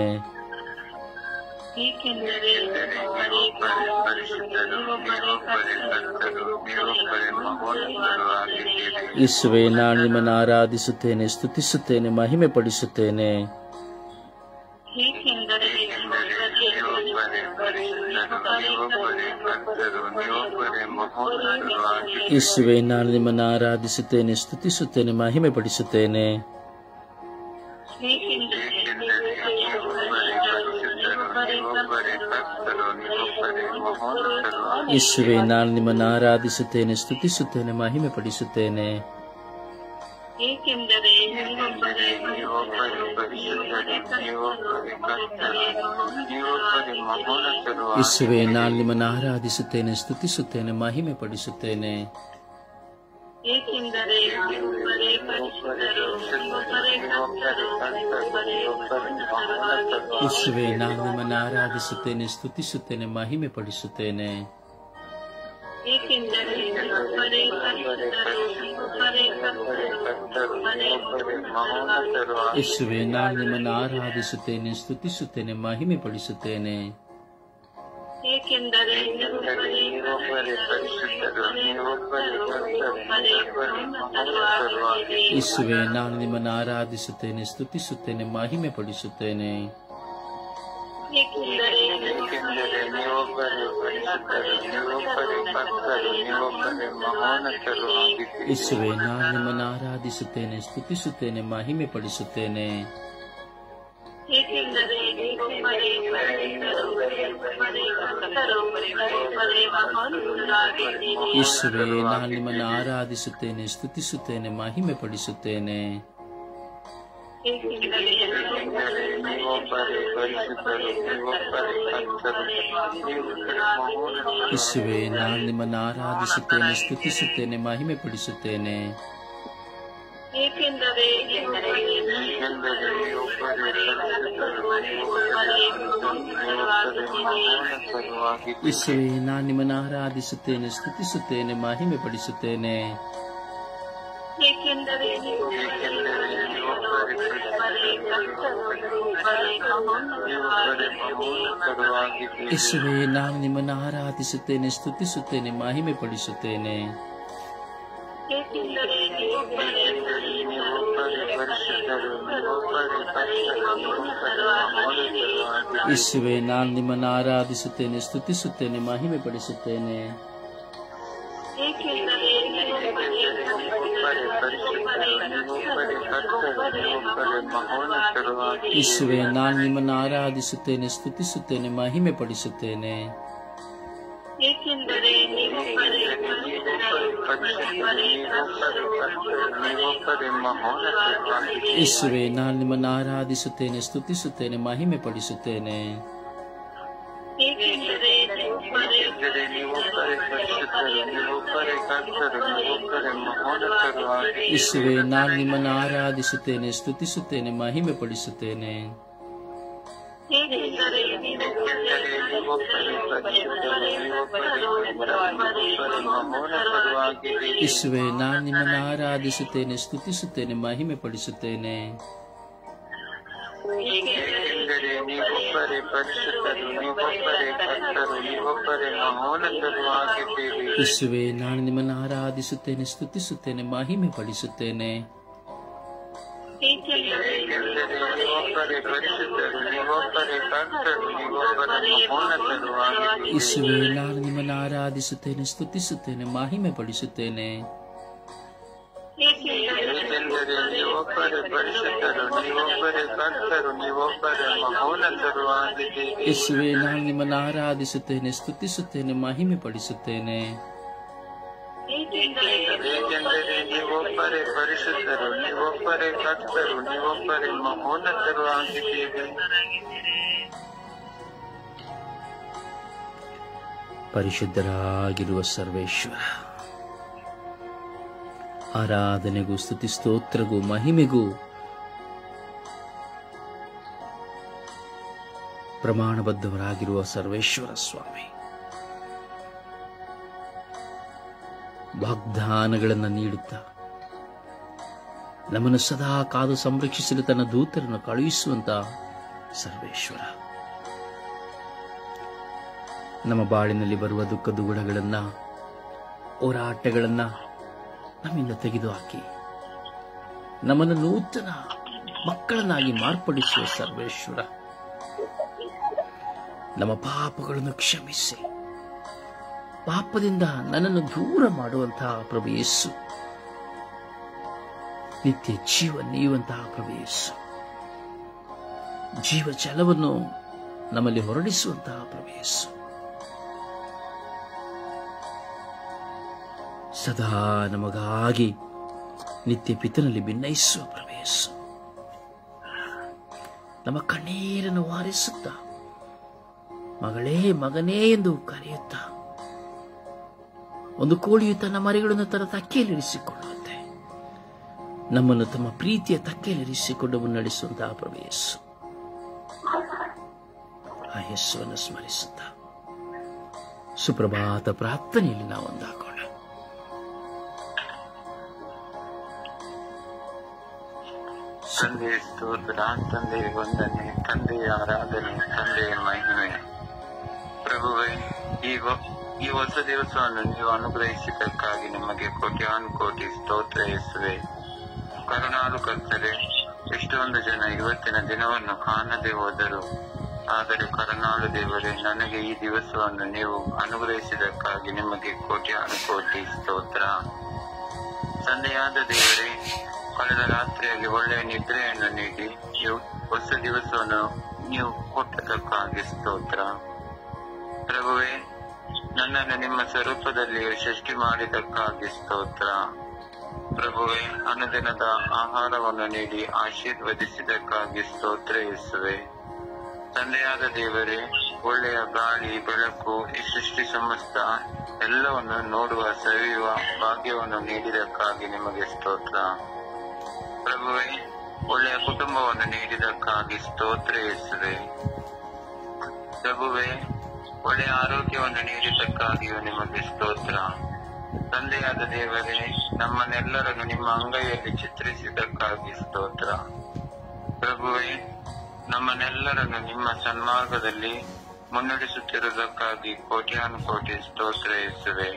ಯೇಸುವೇ, ನಾನು ನಿಮ್ಮನ್ನು ಆರಾಧಿಸುತ್ತೇನೆ, ಸ್ತುತಿಸುತ್ತೇನೆ, ಮಹಿಮೆ ಪಡಿಸುತ್ತೇನೆ. ಯೇಸುವೇ, ನಾನು ನಿಮ್ಮನ್ನು ಆರಾಧಿಸುತ್ತೇನೆ, ಸ್ತುತಿಸುತ್ತೇನೆ, ಮಹಿಮೆ ಪಡಿಸುತ್ತೇನೆ. ಯೇಸುವೇ, ನಾನು ನಿಮ್ಮನ್ನು ಆರಾಧಿಸುತ್ತೇನೆ, ಸ್ತುತಿಸುತ್ತೇನೆ, ಮಹಿಮೆ ಪಡಿಸುತ್ತೇನೆ. ಯೇಸುವೇ, ನಾನು ನಿಮ್ಮನ್ನು ಆರಾಧಿಸುತ್ತೇನೆ, ಸ್ತುತಿಸುತ್ತೇನೆ, ಮಹಿಮೆ ಪಡಿಸುತ್ತೇನೆ. ಯೇಸುವೇ, ನಾನು ನಿಮ್ಮನ್ನು ಆರಾಧಿಸುತ್ತೇನೆ, ಸ್ತುತಿಸುತ್ತೇನೆ, ಮಹಿಮೆ ಪಡಿಸುತ್ತೇನೆ. ಯೇಸುವೇ, ನಾನು ನಿಮ್ಮನ್ನು ಆರಾಧಿಸುತ್ತೇನೆ, ಸ್ತುತಿಸುತ್ತೇನೆ, ಮಹಿಮೆ ಪಡಿಸುತ್ತೇನೆ. ಯೇಸುವೇ, ನಾನು ನಿಮ್ಮನ್ನು ಆರಾಧಿಸುತ್ತೇನೆ, ಸ್ತುತಿಸುತ್ತೇನೆ, ಮಹಿಮೆ ಪಡಿಸುತ್ತೇನೆ. ಯೇಸುವೇ, ನಾನು ನಿಮ್ಮನ್ನು ಆರಾಧಿಸುತ್ತೇನೆ, ಸ್ತುತಿಸುತ್ತೇನೆ, ಮಹಿಮೆ ಪಡಿಸುತ್ತೇನೆ. ಯೇಸುವೇ, ನಾನು ನಿಮ್ಮನ್ನು ಆರಾಧಿಸುತ್ತೇನೆ, ಸ್ತುತಿಸುತ್ತೇನೆ, ಮಹಿಮೆ ಪಡಿಸುತ್ತೇನೆ. ಯೇಸುವೇ, ನಾನು ನಿಮ್ಮನ್ನು ಆರಾಧಿಸುತ್ತೇನೆ, ಸ್ತುತಿಸುತ್ತೇನೆ, ಮಹಿಮೆ ಪಡಿಸುತ್ತೇನೆ. ಯೇಸುವೇ, ನಾನು ನಿಮ್ಮನ್ನು ಆರಾಧಿಸುತ್ತೇನೆ, ಸ್ತುತಿಸುತ್ತೇನೆ, ಮಹಿಮೆ ಪಡಿಸುತ್ತೇನೆ. ಯೇಸುವೇ, ನಾನು ನಿಮ್ಮನ್ನು ಆರಾಧಿಸುತ್ತೇನೆ, ಸ್ತುತಿಸುತ್ತೇನೆ, ಮಹಿಮೆ ಪಡಿಸುತ್ತೇನೆ. ಯೇಸುವೇ, ನಾನು ನಿಮ್ಮನ್ನು ಆರಾಧಿಸುತ್ತೇನೆ, ಸ್ತುತಿಸುತ್ತೇನೆ, ಮಹಿಮೆ ಪಡಿಸುತ್ತೇನೆ. ಯೇಸುವೇ, ನಾನು ನಿಮ್ಮನ್ನು ಆರಾಧಿಸುತ್ತೇನೆ, ಸ್ತುತಿಸುತ್ತೇನೆ, ಮಹಿಮೆ ಪಡಿಸುತ್ತೇನೆ. ಯೇಸುವೇ, ನಾನು ನಿಮ್ಮನ್ನು ಆರಾಧಿಸುತ್ತೇನೆ, ಸ್ತುತಿಸುತ್ತೇನೆ, ಮಹಿಮೆ ಪಡಿಸುತ್ತೇನೆ. ಯೇಸುವೇ, ನಾನು ನಿಮ್ಮನ್ನು ಆರಾಧಿಸುತ್ತೇನೆ, ಸ್ತುತಿಸುತ್ತೇನೆ, ಮಹಿಮೆ ಪಡಿಸುತ್ತೇನೆ. ಏಕೆಂದರೆ ನೀವೊಬ್ಬರೇ ಪರಿಶುದ್ಧರು, ನೀವೊಬ್ಬರೇ ಮಹೋನ್ನತರಾಗಿದ್ದೀರಿ. ಯೇಸುವೆ, ನಾನು ನಿಮ್ಮನ್ನು ಆರಾಧಿಸುತ್ತೇನೆ, ಸ್ತುತಿಸುತ್ತೇನೆ, ಮಹಿಮೆ ಪಡಿಸುತ್ತೇನೆ. ಏಕೆಂದರೆ ನೀವೊಬ್ಬರೇ ಪರಿಶುದ್ಧರು, ನೀವೊಬ್ಬರೇ ಕರ್ತರು, ನೀವೊಬ್ಬರೇ ಮಹೋನ್ನತರು ಆಗಿದ್ದೀರಿ. ಯೇಸುವೆ, ನಾನು ನಿಮ್ಮನ್ನು ಆರಾಧಿಸುತ್ತೇನೆ, ಸ್ತುತಿಸುತ್ತೇನೆ, ಮಹಿಮೆ ಪಡಿಸುತ್ತೇನೆ. ಏಕೆಂದರೆ ನೀವೊಬ್ಬರೇ ಪರಿಶುದ್ಧರು, ನೀವೊಬ್ಬರೇ ಕರ್ತರು, ನೀವೊಬ್ಬರೇ ಮಹೋನ್ನತರು ಆಗಿದ್ದೀರಿ. ಯೇಸುವೆ, ನಾನು ನಿಮ್ಮನ್ನು ಆರಾಧಿಸುತ್ತೇನೆ, ಸ್ತುತಿಸುತ್ತೇನೆ, ಮಹಿಮೆ ಪಡಿಸುತ್ತೇನೆ. ಏಕೆಂದರೆ ನೀವೊಬ್ಬರೇ ಪರಿಶುದ್ಧರು, ನೀವೊಬ್ಬರೇ ಕರ್ತರು, ನೀವೊಬ್ಬರೇ ಮಹೋನ್ನತರು ಆಗಿದ್ದೀರಿ. ಯೇಸುವೆ, ನಾನು ನಿಮ್ಮನ್ನು ಆರಾಧಿಸುತ್ತೇನೆ, ಸ್ತುತಿಸುತ್ತೇನೆ, ಮಹಿಮೆ ಪಡಿಸುತ್ತೇನೆ. ಏಕೆಂದರೆ ನೀವೊಬ್ಬರೇ ಪರಿಶುದ್ಧರು, ನೀವೊಬ್ಬರೇ ಕರ್ತರು, ನೀವೊಬ್ಬರೇ ಮಹೋನ್ನತರು ಆಗಿದ್ದೀರಿ. ಪರಿಶುದ್ಧರಾಗಿರುವ ಸರ್ವೇಶ್ವರ, ಆರಾಧನೆಗೂ ಸ್ತುತಿ ಸ್ತೋತ್ರಗೂ ಮಹಿಮೆಗೂ ಪ್ರಮಾಣಬದ್ಧವರಾಗಿರುವ ಸರ್ವೇಶ್ವರ ಸ್ವಾಮಿ, ವಾಗ್ದಾನಗಳನ್ನು ನೀಡುತ್ತಾ ನಮ್ಮನ್ನು ಸದಾ ಕಾದು ಸಂರಕ್ಷಿಸಲು ತನ್ನ ದೂತರನ್ನು ಕಳುಹಿಸುವಂತ ಸರ್ವೇಶ್ವರ, ನಮ್ಮ ಬಾಳಿನಲ್ಲಿ ಬರುವ ದುಃಖ ದುಗುಡಗಳನ್ನ, ಹೋರಾಟಗಳನ್ನ ನಮ್ಮಿಂದ ತೆಗೆದುಹಾಕಿ ನಮ್ಮನ್ನು ನೂತನ ಮಕ್ಕಳನ್ನಾಗಿ ಮಾರ್ಪಡಿಸುವ ಸರ್ವೇಶ್ವರ, ನಮ್ಮ ಪಾಪಗಳನ್ನು ಕ್ಷಮಿಸಿ ಪಾಪದಿಂದ ನನ್ನನ್ನು ದೂರ ಮಾಡುವಂತಹ ಪ್ರಭು ಯೇಸು, ನಿತ್ಯ ಜೀವ ನೀಯುವಂತಹ ಪ್ರಭು ಯೇಸು, ಜೀವ ಜಲವನ್ನು ನಮ್ಮಲ್ಲಿ ಹೊರಡಿಸುವಂತಹ ಪ್ರಭು ಯೇಸು, ಸದಾ ನಮಗಾಗಿ ನಿತ್ಯ ಪಿತನಲ್ಲಿ ಭಿನ್ನಯಿಸುವ ಪ್ರಭು ಯೇಸು, ನಮ್ಮ ಕಣ್ಣೀರನ್ನು ವಾರಿಸುತ್ತಾ ಮಗಳೇ ಮಗನೇ ಎಂದು ಕರೆಯುತ್ತಾ ಒಂದು ಕೋಳಿಯು ತನ್ನ ಮರಿಗಳನ್ನು ತನ್ನ ತಕ್ಕೆಯಲ್ಲಿರಿಸಿಕೊಳ್ಳುವಂತೆ ನಮ್ಮನ್ನು ತಮ್ಮ ಪ್ರೀತಿಯ ತಕ್ಕೆಯಲ್ಲಿರಿಸಿಕೊಂಡು ಮುನ್ನಡೆಸುವಂತಹ ಪ್ರಭು ಯೇಸು, ಆ ಯೇಸುವನ್ನು ಸ್ಮರಿಸುತ್ತಾ ಸುಪ್ರಭಾತ ಪ್ರಾರ್ಥನೆಯಲ್ಲಿ ನಾವು ಒಂದಾಗೋಣ. ತಂದೆಯ ಸ್ತೋತ್ರ, ತಂದೆಯ ವಂದನೆ, ತಂದೆಯ ಆರಾಧನೆ, ತಂದೆಯ ಮಹಿಮೆ. ಪ್ರಭುವೇ, ಈ ಹೊಸ ದಿವಸವನ್ನು ನೀವು ಅನುಗ್ರಹಿಸಿದ್ದಕ್ಕಾಗಿ ನಿಮಗೆ ಕೋಟ್ಯಾನುಕೋಟಿ ಸ್ತೋತ್ರ ಯೇಸುವೆ. ಕರುಣಾಳು ಕರ್ತರೆ, ಎಷ್ಟೊಂದು ಜನ ಇವತ್ತಿನ ದಿನವನ್ನು ಕಾಣದೆ ಹೋದರು, ಆದರೆ ಕರುಣಾಳು ದೇವರೇ, ನನಗೆ ಈ ದಿವಸವನ್ನು ನೀವು ಅನುಗ್ರಹಿಸಿದ್ದಕ್ಕಾಗಿ ನಿಮಗೆ ಕೋಟ್ಯಾನುಕೋಟಿ ಸ್ತೋತ್ರ. ತಂದೆಯಾದ ದೇವರೇ, ಕಳೆದ ರಾತ್ರಿಯಲ್ಲಿ ಒಳ್ಳೆಯ ನಿದ್ರೆಯನ್ನು ನೀಡಿ ಹೊಸ ದಿವಸವನ್ನು ನೀವು ಕೊಟ್ಟದಕ್ಕಾಗಿ ಸ್ತೋತ್ರ. ಪ್ರಭುವೇ, ನನ್ನನ್ನು ನಿಮ್ಮ ಸ್ವರೂಪದಲ್ಲಿ ಸೃಷ್ಟಿ ಮಾಡಿದ್ದಕ್ಕಾಗಿ ಸ್ತೋತ್ರ. ಪ್ರಭುವೇ, ಅನುದಿನದ ಆಹಾರವನ್ನು ನೀಡಿ ಆಶೀರ್ವದಿಸಿದ್ದಕ್ಕಾಗಿ ಸ್ತೋತ್ರ ಯೇಸುವೆ. ತಂದೆಯಾದ ದೇವರೇ, ಒಳ್ಳೆಯ ಗಾಳಿ ಬೆಳಕು, ಈ ಸೃಷ್ಟಿ ಸಮಸ್ತ ಎಲ್ಲವನ್ನು ನೋಡುವ ಸವಿಯುವ ಭಾಗ್ಯವನ್ನು ನೀಡಿದಕ್ಕಾಗಿ ನಿಮಗೆ ಸ್ತೋತ್ರ. ಪ್ರಭುವೇ, ಒಳ್ಳೆಯ ಕುಟುಂಬವನ್ನು ನೀಡಿದಕ್ಕಾಗಿ ಸ್ತೋತ್ರ ಯೇಸುವೆ. ಪ್ರಭುವೇ, ಒಳ್ಳೆಯ ಆರೋಗ್ಯವನ್ನು ನೀಡಿದ್ದಕ್ಕಾಗಿಯೂ ನಿಮಗೆ ಸ್ತೋತ್ರ. ತಂದೆಯಾದ ದೇವರೇ, ನಮ್ಮನ್ನೆಲ್ಲರನ್ನು ನಿಮ್ಮ ಅಂಗೈಯಲ್ಲಿ ಚಿತ್ರಿಸಿದ್ದಕ್ಕಾಗಿ ಸ್ತೋತ್ರ. ಪ್ರಭುವೇ, ನಮ್ಮನ್ನೆಲ್ಲರನ್ನು ನಿಮ್ಮ ಸನ್ಮಾರ್ಗದಲ್ಲಿ ಮುನ್ನಡೆಸುತ್ತಿರುವುದಕ್ಕಾಗಿ ಕೋಟ್ಯಾನುಕೋಟಿ ಸ್ತೋತ್ರ ಯೇಸುವೆ.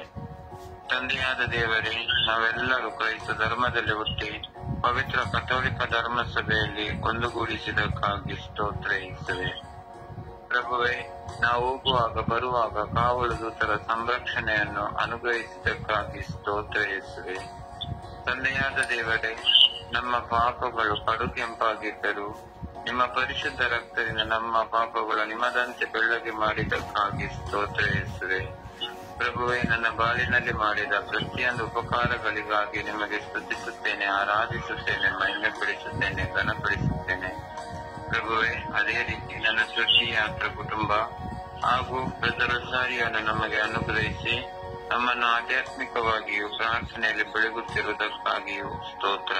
ತಂದೆಯಾದ ದೇವರೇ, ನಾವೆಲ್ಲರೂ ಕ್ರೈಸ್ತ ಧರ್ಮದಲ್ಲಿ ಹುಟ್ಟಿ ಪವಿತ್ರ ಕಥೋಲಿಕ ಧರ್ಮ ಸಭೆಯಲ್ಲಿ ಒಂದುಗೂಡಿಸಿದಕ್ಕಾಗಿ ಸ್ತೋತ್ರ ಯೇಸುವೆ. ಪ್ರಭುವೇ, ನಾವು ಹೋಗುವಾಗ ಬರುವಾಗ ಕಾವಲು ದೂತರ ಸಂರಕ್ಷಣೆಯನ್ನು ಅನುಗ್ರಹಿಸಿದ್ದಕ್ಕಾಗಿ ಸ್ತೋತ್ರ ಯೇಸುವೆ. ತಂದೆಯಾದ ದೇವರೇ, ನಮ್ಮ ಪಾಪಗಳು ಕಡು ಕೆಂಪಾಗಿದ್ದರೂ ನಿಮ್ಮ ಪರಿಶುದ್ಧ ರಕ್ತದಿಂದ ನಮ್ಮ ಪಾಪಗಳು ನಿಮ್ಮದಂತೆ ಬೆಳ್ಳಗೆ ಮಾಡಿದ್ದಕ್ಕಾಗಿ ಸ್ತೋತ್ರ ಯೇಸುವೆ. ಪ್ರಭುವೇ, ನನ್ನ ಬಾಳಿನಲ್ಲಿ ಮಾಡಿದ ಪ್ರತಿಯೊಂದು ಉಪಕಾರಗಳಿಗಾಗಿ ನಿಮಗೆ ಸ್ತುತಿಸುತ್ತೇನೆ, ಆರಾಧಿಸುತ್ತೇನೆ, ಮಹಿಮೆ ಪಡಿಸುತ್ತೇನೆ, ಘನಪಡಿಸುತ್ತೇನೆ. ಪ್ರಭುವೇ, ಅದೇ ರೀತಿ ನನ್ನ ಸೃಷ್ಟಿಯಾತ್ರ ಕುಟುಂಬ ಹಾಗೂ ಬ್ರದರಸಾರಿಯನ್ನು ನಮಗೆ ಅನುಗ್ರಹಿಸಿ ನಮ್ಮನ್ನು ಆಧ್ಯಾತ್ಮಿಕವಾಗಿಯೂ ಪ್ರಾರ್ಥನೆಯಲ್ಲಿ ಬೆಳಗುತ್ತಿರುವುದಕ್ಕಾಗಿಯೂ ಸ್ತೋತ್ರ.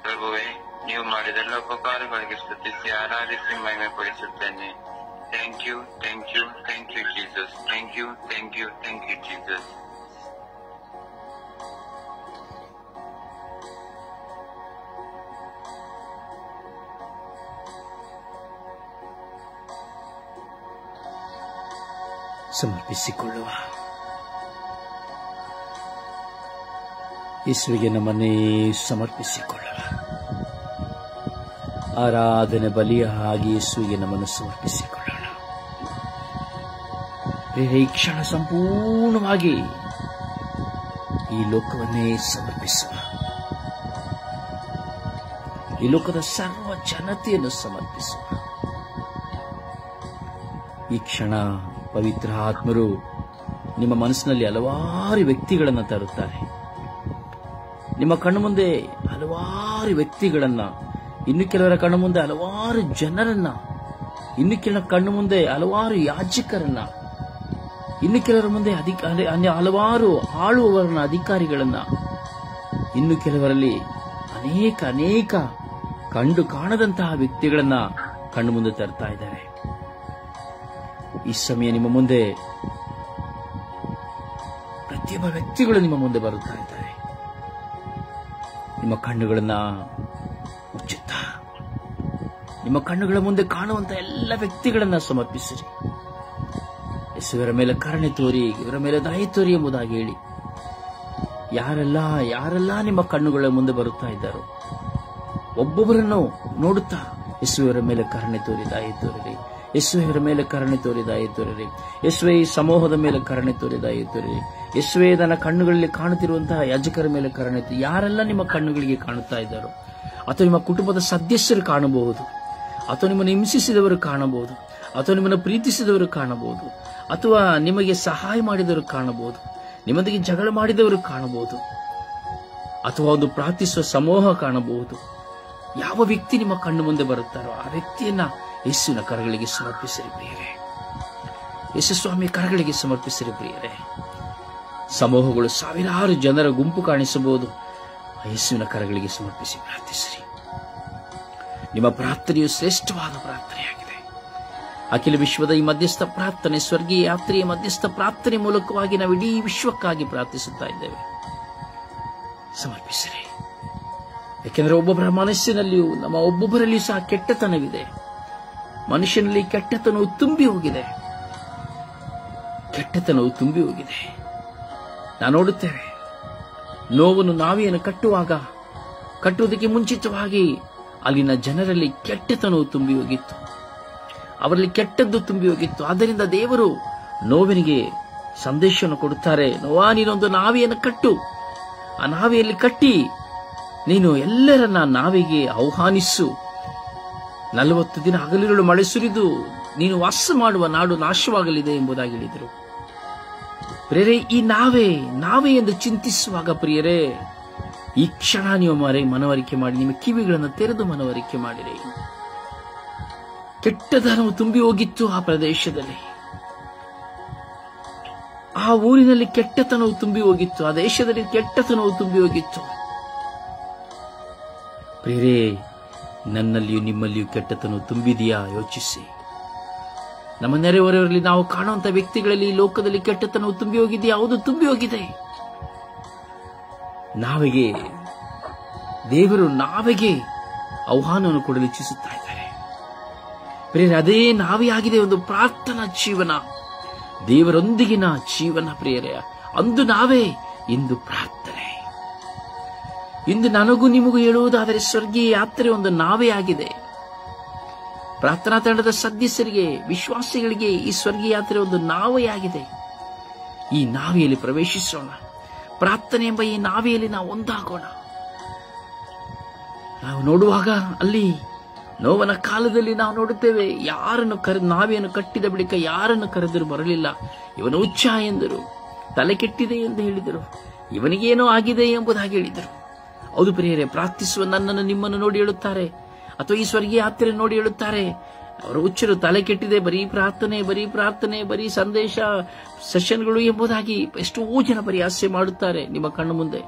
ಪ್ರಭುವೇ, ನೀವು ಮಾಡಿದೆಲ್ಲ ಉಪಕಾರಗಳಿಗೆ ಸ್ತುತಿಸಿ ಆರಾಧಿಸಿ ಮಹಿಮೆ ಪಡಿಸುತ್ತೇನೆ. Thank you, thank you, thank you Jesus. Thank you, thank you, thank you Jesus. ಸಮರ್ಪಿಸಿಕೊಳ್ಳುವ. ಯೇಸುವಿಗೆ ನಮ್ಮನ್ನೇ ಸಮರ್ಪಿಸಿಕೊಳ್ಳುವ. ಆರಾಧನೆ ಬಲಿಯ ಹಾಗೆ ಯೇಸುವಿಗೆ ನಮ್ಮನ್ನು ಸಮರ್ಪಿಸಿಕೊಳ್ಳೋಣ. ಈ ಕ್ಷಣ ಸಂಪೂರ್ಣವಾಗಿ ಈ ಲೋಕವನ್ನೇ ಸಮರ್ಪಿಸುವ. ಈ ಲೋಕದ ಸರ್ವ ಜನತೆಯನ್ನು ಸಮರ್ಪಿಸುವ. ಈ ಕ್ಷಣ ಪವಿತ್ರ ಆತ್ಮರು ನಿಮ್ಮ ಮನಸ್ಸಿನಲ್ಲಿ ಹಲವಾರು ವ್ಯಕ್ತಿಗಳನ್ನು ತರುತ್ತಾರೆ. ನಿಮ್ಮ ಕಣ್ಣು ಮುಂದೆ ಹಲವಾರು ವ್ಯಕ್ತಿಗಳನ್ನ, ಇನ್ನು ಕೆಲವರ ಕಣ್ಣು ಮುಂದೆ ಹಲವಾರು ಜನರನ್ನ, ಇನ್ನು ಕೆಲವರ ಕಣ್ಣು ಮುಂದೆ ಹಲವಾರು ಯಾಜಕರನ್ನ, ಇನ್ನು ಕೆಲವರ ಮುಂದೆ ಹಲವಾರು ಆಳುವವರನ್ನ, ಅಧಿಕಾರಿಗಳನ್ನ, ಇನ್ನು ಕೆಲವರಲ್ಲಿ ಅನೇಕ ಕಂಡು ಕಾಣದಂತಹ ವ್ಯಕ್ತಿಗಳನ್ನ ಕಣ್ಣು ಮುಂದೆ ತರ್ತಾ ಇದ್ದಾರೆ. ಈ ಸಮಯ ನಿಮ್ಮ ಮುಂದೆ ಪ್ರತಿಯೊಬ್ಬ ವ್ಯಕ್ತಿಗಳು ನಿಮ್ಮ ಮುಂದೆ ಬರುತ್ತಾ ಇದ್ದಾರೆ. ನಿಮ್ಮ ಕಣ್ಣುಗಳನ್ನ ಮುಚ್ಚುತ್ತಾ ನಿಮ್ಮ ಕಣ್ಣುಗಳ ಮುಂದೆ ಕಾಣುವಂತಹ ಎಲ್ಲ ವ್ಯಕ್ತಿಗಳನ್ನ ಸಮರ್ಪಿಸಿರಿ. ಯೇಸುವರ ಮೇಲೆ ಕರುಣೆ ತೋರಿ, ಇವರ ಮೇಲೆ ದಯೆ ತೋರಿ ಎಂಬುದಾಗಿ ಹೇಳಿ. ಯಾರೆಲ್ಲ ನಿಮ್ಮ ಕಣ್ಣುಗಳ ಮುಂದೆ ಬರುತ್ತಾ ಇದ್ದಾರೋ ಒಬ್ಬೊಬ್ಬರನ್ನು ನೋಡುತ್ತಾ ಯೇಸುವರ ಮೇಲೆ ಕರುಣೆ ತೋರಿ, ದಯೆ ತೋರಿರಿ. ಯೇಸುವರ ಮೇಲೆ ಕರುಣೆ ತೋರಿ, ದಯೆ ತೋರಿರಿ. ಯೇಸುವೆ ಈ ಸಮೂಹದ ಮೇಲೆ ಕರುಣೆ ತೋರಿ, ದಯೆ ತೋರಿರಿ. ಯೇಸುವೆ ನನ್ನ ಕಣ್ಣುಗಳಲ್ಲಿ ಕಾಣುತ್ತಿರುವಂತಹ ಯಾಜಕರ ಮೇಲೆ ಕರುಣೆ ತೋರಿ. ಯಾರೆಲ್ಲ ನಿಮ್ಮ ಕಣ್ಣುಗಳಿಗೆ ಕಾಣುತ್ತಾ ಇದ್ದಾರೋ, ಅಥವಾ ನಿಮ್ಮ ಕುಟುಂಬದ ಸದಸ್ಯರು ಕಾಣಬಹುದು, ಅಥವಾ ನಿಮ್ಮನ್ನು ಹಿಂಸಿಸಿದವರು ಕಾಣಬಹುದು, ಅಥವಾ ನಿಮ್ಮನ್ನು ಪ್ರೀತಿಸಿದವರು ಕಾಣಬಹುದು, ಅಥವಾ ನಿಮಗೆ ಸಹಾಯ ಮಾಡಿದವರು ಕಾಣಬಹುದು, ನಿಮ್ಮೊಂದಿಗೆ ಜಗಳ ಮಾಡಿದವರು ಕಾಣಬಹುದು, ಅಥವಾ ಒಂದು ಪ್ರಾರ್ಥಿಸುವ ಸಮೂಹ ಕಾಣಬಹುದು. ಯಾವ ವ್ಯಕ್ತಿ ನಿಮ್ಮ ಕಣ್ಣು ಮುಂದೆ ಬರುತ್ತಾರೋ ಆ ವ್ಯಕ್ತಿಯನ್ನ ಯೇಸುವಿನ ಕರಗಳಿಗೆ ಸಮರ್ಪಿಸಿರಿ ಪ್ರಿಯರೇ. ಯೇಸು ಸ್ವಾಮಿ ಕರಗಳಿಗೆ ಸಮರ್ಪಿಸಿರಿ ಪ್ರಿಯರೇ. ಸಮೂಹಗಳು ಸಾವಿರಾರು ಜನರ ಗುಂಪು ಕಾಣಿಸಬಹುದು. ಯೇಸುವಿನ ಕರಗಳಿಗೆ ಸಮರ್ಪಿಸಿ ಪ್ರಾರ್ಥಿಸಿರಿ. ನಿಮ್ಮ ಪ್ರಾರ್ಥನೆಯು ಶ್ರೇಷ್ಠವಾದ ಪ್ರಾರ್ಥನೆಯಾಗಿದೆ. ಅಖಿಲ ವಿಶ್ವದ ಈ ಮಧ್ಯಸ್ಥ ಪ್ರಾರ್ಥನೆ, ಸ್ವರ್ಗೀಯ ಯಾತ್ರೆಯ ಮಧ್ಯಸ್ಥ ಪ್ರಾರ್ಥನೆ ಮೂಲಕವಾಗಿ ನಾವು ಇಡೀ ವಿಶ್ವಕ್ಕಾಗಿ ಪ್ರಾರ್ಥಿಸುತ್ತಾ ಇದ್ದೇವೆ. ಸಮರ್ಪಿಸಿರಿ. ಯಾಕೆಂದರೆ ಒಬ್ಬೊಬ್ಬರ ಮನಸ್ಸಿನಲ್ಲಿಯೂ, ನಮ್ಮ ಒಬ್ಬೊಬ್ಬರಲ್ಲಿಯೂ ಸಹ ಕೆಟ್ಟತನವಿದೆ. ಮನುಷ್ಯನಲ್ಲಿ ಕೆಟ್ಟತನವು ತುಂಬಿ ಹೋಗಿದೆ. ಕೆಟ್ಟತನವು ತುಂಬಿ ಹೋಗಿದೆ. ನಾವು ನೋಡುತ್ತೇವೆ, ನೋವನ್ನು ನಾವಿಯನ್ನು ಕಟ್ಟುವುದಕ್ಕೆ ಮುಂಚಿತವಾಗಿ ಅಲ್ಲಿನ ಜನರಲ್ಲಿ ಕೆಟ್ಟತನವು ತುಂಬಿ ಹೋಗಿತ್ತು. ಅವರಲ್ಲಿ ಕೆಟ್ಟದ್ದು ತುಂಬಿ ಹೋಗಿತ್ತು. ಆದ್ದರಿಂದ ದೇವರು ನೋವಿನಿಗೆ ಸಂದೇಶವನ್ನು ಕೊಡುತ್ತಾರೆ. ನೋವಾ, ನೀನೊಂದು ನಾವಿಯನ್ನು ಕಟ್ಟು. ಆ ನಾವಿಯಲ್ಲಿ ಕಟ್ಟಿ ನೀನು ಎಲ್ಲರನ್ನ ನಾವಿಗೆ ಆಹ್ವಾನಿಸು. 40 ದಿನ ಹಗಲಿರುಳು ಮಳೆ ಸುರಿದು ನೀನು ವಾಸ ಮಾಡುವ ನಾಡು ನಾಶವಾಗಲಿದೆ ಎಂಬುದಾಗಿ ಹೇಳಿದರು. ಪ್ರಿಯರೇ, ಈ ನಾವೇ ಎಂದು ಚಿಂತಿಸುವಾಗ ಪ್ರಿಯರೇ, ಈ ಕ್ಷಣ ನೀವು ಮನವರಿಕೆ ಮಾಡಿ, ನಿಮ್ಮ ಕಿವಿಗಳನ್ನು ತೆರೆದು ಮನವರಿಕೆ ಮಾಡಿರಿ. ಕೆಟ್ಟತನವು ತುಂಬಿ ಹೋಗಿತ್ತು ಆ ಪ್ರದೇಶದಲ್ಲಿ. ಆ ಊರಿನಲ್ಲಿ ಕೆಟ್ಟತನವು ತುಂಬಿ ಹೋಗಿತ್ತು. ಆ ದೇಶದಲ್ಲಿ ಕೆಟ್ಟತನವು ತುಂಬಿ ಹೋಗಿತ್ತು. ಪ್ರಿಯರೇ, ನನ್ನಲ್ಲಿಯೂ ನಿಮ್ಮಲ್ಲಿಯೂ ಕೆಟ್ಟತನವು ತುಂಬಿದೆಯಾ ಯೋಚಿಸಿ. ನಮ್ಮ ನೆರೆಹೊರೆಯವರಲ್ಲಿ ನಾವು ಕಾಣುವಂತಹ ವ್ಯಕ್ತಿಗಳಲ್ಲಿ ಈ ಲೋಕದಲ್ಲಿ ಕೆಟ್ಟತನವು ತುಂಬಿ ಹೋಗಿದೆಯಾ? ಹೌದು, ತುಂಬಿ ಹೋಗಿದೆ. ದೇವರು ನಾವೆಗೆ ಆಹ್ವಾನವನ್ನು ಕೊಡಲು ಇಚ್ಛಿಸುತ್ತಾ ಇದ್ದಾರೆ. ಪ್ರಿಯರೇ, ಅದೇ ನಾವೇ ಆಗಿದೆ ಒಂದು ಪ್ರಾರ್ಥನಾ ಜೀವನ, ದೇವರೊಂದಿಗಿನ ಜೀವನ. ಪ್ರಿಯರೇ, ಅಂದು ನಾವೇ, ಇಂದು ಪ್ರಾರ್ಥನೆ. ಇಂದು ನನಗೂ ನಿಮಗೂ ಹೇಳುವುದಾದರೆ ಸ್ವರ್ಗೀಯ ಯಾತ್ರೆ ಒಂದು ನಾವೇ ಆಗಿದೆ. ಪ್ರಾರ್ಥನಾ ತಂಡದ ಸದಸ್ಯರಿಗೆ, ವಿಶ್ವಾಸಿಗಳಿಗೆ ಈ ಸ್ವರ್ಗೀಯ ಯಾತ್ರೆ ಒಂದು ನಾವೇ ಆಗಿದೆ. ಈ ನಾವೆಯಲ್ಲಿ ಪ್ರವೇಶಿಸೋಣ. ಪ್ರಾರ್ಥನೆ ಎಂಬ ಈ ನಾವೆಯಲ್ಲಿ ನಾವು ಒಂದಾಗೋಣ. ನಾವು ನೋಡುವಾಗ ಅಲ್ಲಿ ನೋವನ ಕಾಲದಲ್ಲಿ ನಾವು ನೋಡುತ್ತೇವೆ, ನಾವೆಯನ್ನು ಕಟ್ಟಿದ ಬಳಿಕ ಯಾರನ್ನು ಕರೆದರೂ ಬರಲಿಲ್ಲ. ಇವನು ಹುಚ್ಚ ಎಂದರು, ತಲೆ ಕೆಟ್ಟಿದೆ ಎಂದು ಹೇಳಿದರು, ಇವನಿಗೇನೋ ಆಗಿದೆ ಎಂಬುದಾಗಿ ಹೇಳಿದರು. ಹೌದು ಪ್ರಿಯರೇ, ಪ್ರಾರ್ಥಿಸುವ ನನ್ನನ್ನು ನಿಮ್ಮನ್ನು ನೋಡಿ ಹೇಳುತ್ತಾರೆ, ಅಥವಾ ಈ ಸ್ವರ್ಗೀಯ ಯಾತ್ರೆ ನೋಡಿ ಹೇಳುತ್ತಾರೆ, ಅವರ ಹುಚ್ಚರು ತಲೆ ಕೆಟ್ಟಿದೆ, ಬರೀ ಪ್ರಾರ್ಥನೆ, ಬರೀ ಸಂದೇಶ ಸೆಷನ್ಗಳು ಎಂಬುದಾಗಿ ಎಷ್ಟೋ ಜನ ಪರಿಹಾಸ್ಯ ಮಾಡುತ್ತಾರೆ ನಿಮ್ಮ ಕಣ್ಣು ಮುಂದೆ.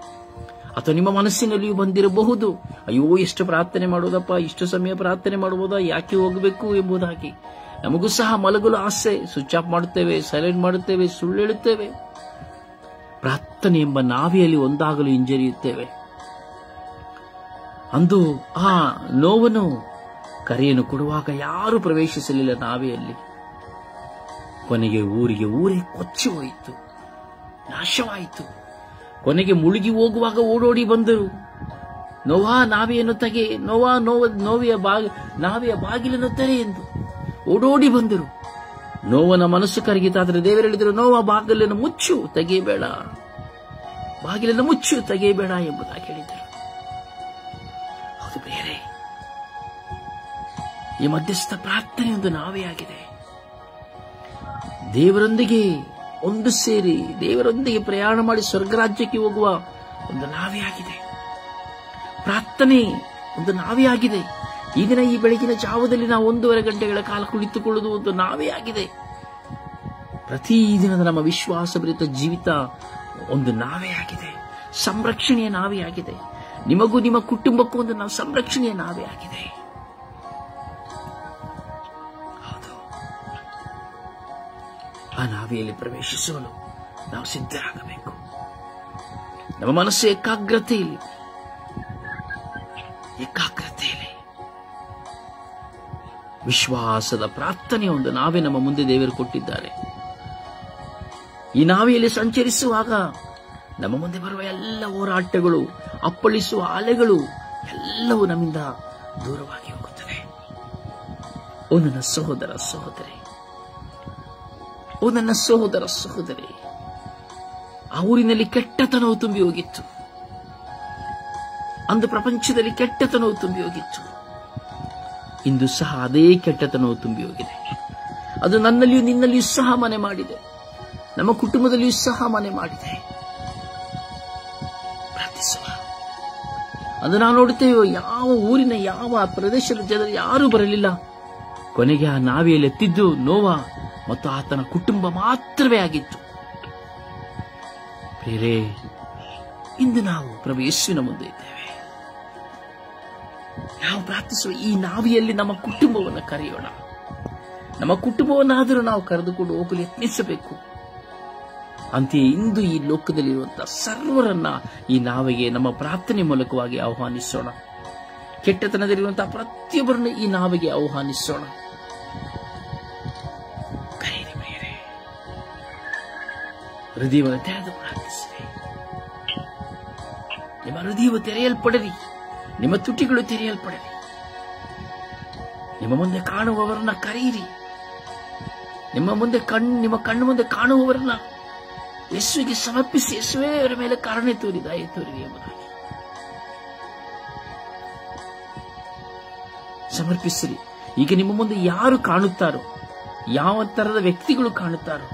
ಅಥವಾ ನಿಮ್ಮ ಮನಸ್ಸಿನಲ್ಲಿಯೂ ಬಂದಿರಬಹುದು, ಅಯ್ಯೋ ಎಷ್ಟು ಪ್ರಾರ್ಥನೆ ಮಾಡೋದಪ್ಪ, ಇಷ್ಟು ಸಮಯ ಪ್ರಾರ್ಥನೆ ಮಾಡಬಹುದಾ, ಯಾಕೆ ಹೋಗಬೇಕು ಎಂಬುದಾಗಿ. ನಮಗೂ ಸಹ ಮಲಗಲು ಆಸೆ, ಸ್ವಿಚ್ ಆಫ್ ಮಾಡುತ್ತೇವೆ, ಸೈಲೆಂಟ್ ಮಾಡುತ್ತೇವೆ, ಸುಳ್ಳು ಹೇಳುತ್ತೇವೆ. ಪ್ರಾರ್ಥನೆ ಎಂಬ ನಾವೆಯಲ್ಲಿ ಒಂದಾಗಲು ಹಿಂಜರಿಯುತ್ತೇವೆ. ಅಂದು ಆ ನೋವನ್ನು ಕರೆಯನ್ನು ಕೊಡುವಾಗ ಯಾರು ಪ್ರವೇಶಿಸಲಿಲ್ಲ ನಾವೆಯಲ್ಲಿ. ಕೊನೆಗೆ ಊರೇ ಕೊಚ್ಚಿ ಹೋಯಿತು, ನಾಶವಾಯಿತು. ಕೊನೆಗೆ ಮುಳುಗಿ ಹೋಗುವಾಗ ಓಡೋಡಿ ಬಂದರು. ನೋವಾ ನಾವೆಯನ್ನು ತೆಗೆ, ನಾವೆಯ ಬಾಗಿಲನ್ನು ತೆರೆ ಎಂದು ಓಡೋಡಿ ಬಂದರು. ನೋವನ ಮನಸ್ಸು ಕರಗಿತಾದ್ರೆ ದೇವರು ಹೇಳಿದರು, ನೋವ ಬಾಗಿಲನ್ನು ಮುಚ್ಚು, ತೆಗೆಯಬೇಡ, ಬಾಗಿಲನ್ನು ಮುಚ್ಚು, ತೆಗೆಯಬೇಡ ಎಂಬುದಾಗಿ ಹೇಳಿದರು. ಅದು ಬೇರೆ. ಈ ಮಧ್ಯಸ್ಥ ಪ್ರಾರ್ಥನೆಯೊಂದು ನಾವೇ ಆಗಿದೆ. ದೇವರೊಂದಿಗೆ ಒಂದು ಸೇರಿ ದೇವರೊಂದಿಗೆ ಪ್ರಯಾಣ ಮಾಡಿ ಸ್ವರ್ಗರಾಜ್ಯಕ್ಕೆ ಹೋಗುವ ಒಂದು ನಾವೇ ಆಗಿದೆ. ಪ್ರಾರ್ಥನೆ ಒಂದು ನಾವೇ ಆಗಿದೆ. ಈ ದಿನ ಈ ಬೆಳಗಿನ ಜಾವದಲ್ಲಿ ನಾವು 1.5 ಗಂಟೆಗಳ ಕಾಲ ಕುಳಿತುಕೊಳ್ಳುವುದು ಒಂದು ನಾವೇ ಆಗಿದೆ. ಪ್ರತಿದಿನದ ನಮ್ಮ ವಿಶ್ವಾಸಭರಿತ ಜೀವಿತ ಒಂದು ನಾವೇ ಆಗಿದೆ. ಸಂರಕ್ಷಣೆಯ ನಾವೇ ಆಗಿದೆ. ನಿಮಗೂ ನಿಮ್ಮ ಕುಟುಂಬಕ್ಕೂ ಒಂದು ಸಂರಕ್ಷಣೆಯ ನಾವೇ ಆಗಿದೆ. ಹೌದು, ಆ ನಾವೆಯಲ್ಲಿ ಪ್ರವೇಶಿಸಲು ನಾವು ಸಿದ್ಧರಾಗಬೇಕು. ನಮ್ಮ ಮನಸ್ಸು ಏಕಾಗ್ರತೆಯಲ್ಲಿ ವಿಶ್ವಾಸದ ಪ್ರಾರ್ಥನೆಯ ಒಂದು ನಾವೇ ನಮ್ಮ ಮುಂದೆ ದೇವರು ಕೊಟ್ಟಿದ್ದಾರೆ. ಈ ನಾವೆಯಲ್ಲಿ ಸಂಚರಿಸುವಾಗ ನಮ್ಮ ಮುಂದೆ ಬರುವ ಎಲ್ಲ ಹೋರಾಟಗಳು, ಅಪ್ಪಳಿಸುವ ಅಲೆಗಳು ಎಲ್ಲವೂ ನಮ್ಮಿಂದ ದೂರವಾಗಿ ಹೋಗುತ್ತವೆ. ಓ ನನ್ನ ಸಹೋದರ ಸಹೋದರಿ, ಓ ನನ್ನ ಸಹೋದರ ಸಹೋದರಿ, ಆ ಊರಿನಲ್ಲಿ ಕೆಟ್ಟತನವು ತುಂಬಿ ಹೋಗಿತ್ತು. ಅಂದು ಪ್ರಪಂಚದಲ್ಲಿ ಕೆಟ್ಟತನವು ತುಂಬಿ ಹೋಗಿತ್ತು. ಇಂದು ಸಹ ಅದೇ ಕೆಟ್ಟತನವು ತುಂಬಿ ಹೋಗಿದೆ. ಅದು ನನ್ನಲ್ಲಿಯೂ ನಿನ್ನಲ್ಲಿಯೂ ಸಹ ಮನೆ ಮಾಡಿದೆ, ನಮ್ಮ ಕುಟುಂಬದಲ್ಲಿಯೂ ಸಹ ಮನೆ ಮಾಡಿದೆ. ಪ್ರಾರ್ಥಿಸುವ. ಅದು ನಾವು ನೋಡುತ್ತೇವೆ, ಯಾವ ಊರಿನ ಯಾವ ಪ್ರದೇಶದ ಜನರು ಯಾರೂ ಬರಲಿಲ್ಲ. ಕೊನೆಗೆ ಆ ನಾವೆಯಲ್ಲಿ ಎತ್ತಿದ್ದು ನೋವ ಮತ್ತು ಆತನ ಕುಟುಂಬ ಮಾತ್ರವೇ ಆಗಿತ್ತು. ಪ್ರಿಯರೇ, ಇಂದು ನಾವು ಪ್ರಭು ಯೇಸುವಿನ ಮುಂದೆ ಇದ್ದೇವೆ. ನಾವು ಪ್ರಾರ್ಥಿಸುವ ಈ ನಾವಿಯಲ್ಲಿ ನಮ್ಮ ಕುಟುಂಬವನ್ನು ಕರೆಯೋಣ. ನಮ್ಮ ಕುಟುಂಬವನ್ನಾದರೂ ನಾವು ಕರೆದುಕೊಂಡು ಹೋಗಲು ಯತ್ನಿಸಬೇಕು. ಅಂತೆಯೇ ಇಂದು ಈ ಲೋಕದಲ್ಲಿರುವಂತಹ ಸರ್ವರನ್ನ ಈ ನಾವೆಗೆ ನಮ್ಮ ಪ್ರಾರ್ಥನೆ ಮೂಲಕವಾಗಿ ಆಹ್ವಾನಿಸೋಣ. ಕೆಟ್ಟತನದಲ್ಲಿರುವಂತಹ ಪ್ರತಿಯೊಬ್ಬರನ್ನು ಈ ನಾವೆಗೆ ಆಹ್ವಾನಿಸೋಣ. ಕರೆಯಿರಿ ಪ್ರಿಯರೇ, ಹೃದಯವನ್ನು ತೆರೆದು ಪ್ರಾರ್ಥಿಸಿರಿ. ನಿಮ್ಮ ಹೃದಯವು ತೆರೆಯಲ್ಪಡಲಿ, ನಿಮ್ಮ ತುಟಿಗಳು ತೆರೆಯಲ್ಪಡಲಿ. ನಿಮ್ಮ ಮುಂದೆ ಕಾಣುವವರನ್ನ ಕರೆಯಿರಿ. ನಿಮ್ಮ ಕಣ್ಣು ಮುಂದೆ ಕಾಣುವವರನ್ನ ಯೇಸುವಿಗೆ ಸಮರ್ಪಿಸಿ, ಯೇಸುವೇ ಅವರ ಮೇಲೆ ಕರುಣೆ ತೋರಿ, ದಯೆ ತೋರಿ ಎಂಬುದಾಗಿ ಸಮರ್ಪಿಸಿರಿ. ಈಗ ನಿಮ್ಮ ಮುಂದೆ ಯಾರು ಕಾಣುತ್ತಾರೋ, ಯಾವ ತರದ ವ್ಯಕ್ತಿಗಳು ಕಾಣುತ್ತಾರೋ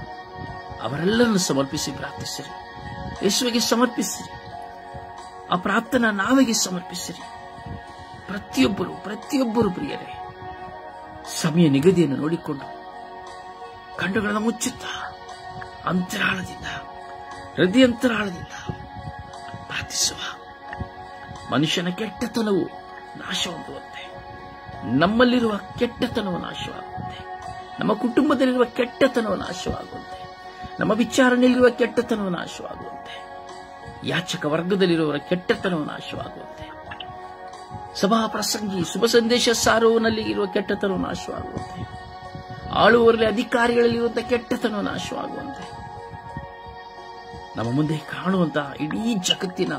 ಅವರೆಲ್ಲರನ್ನು ಸಮರ್ಪಿಸಿ ಪ್ರಾರ್ಥಿಸಿರಿ. ಯೇಸುವಿಗೆ ಸಮರ್ಪಿಸಿರಿ. ಆ ಪ್ರಾರ್ಥನಾ ನಾವೆಗೆ ಸಮರ್ಪಿಸಿರಿ. ಪ್ರತಿಯೊಬ್ಬರು ಪ್ರಿಯರೇ, ಸಮಯ ನಿಗದಿಯನ್ನು ನೋಡಿಕೊಂಡು ಕಣ್ಣುಗಳನ್ನು ಮುಚ್ಚುತ್ತಾ ಹೃದಯಾಂತರಾಳದಿಂದ ಪ್ರಾರ್ಥಿಸುವ. ಮನುಷ್ಯನ ಕೆಟ್ಟತನವು ನಾಶವಾಗುವಂತೆ, ನಮ್ಮಲ್ಲಿರುವ ಕೆಟ್ಟತನವು ನಾಶವಾಗುವಂತೆ, ನಮ್ಮ ಕುಟುಂಬದಲ್ಲಿರುವ ಕೆಟ್ಟತನವು ನಾಶವಾಗುವಂತೆ, ನಮ್ಮ ವಿಚಾರಣೆಯಲ್ಲಿರುವ ಕೆಟ್ಟತನವು ನಾಶವಾಗುವಂತೆ, ಯಾಚಕ ವರ್ಗದಲ್ಲಿರುವವರ ಕೆಟ್ಟತನವು ನಾಶವಾಗುವಂತೆ, ಸಭಾ ಪ್ರಸಂಗಿ ಶುಭ ಸಂದೇಶ ಸಾರುವನಲ್ಲಿ ಇರುವ ಕೆಟ್ಟತನವು ನಾಶವಾಗುವಂತೆ, ಆಳುವವರಲ್ಲಿ ಅಧಿಕಾರಿಗಳಲ್ಲಿರುವಂತಹ ಕೆಟ್ಟತನವು ನಾಶವಾಗುವಂತೆ, ನಮ್ಮ ಮುಂದೆ ಕಾಣುವಂತಹ ಇಡೀ ಜಗತ್ತಿನ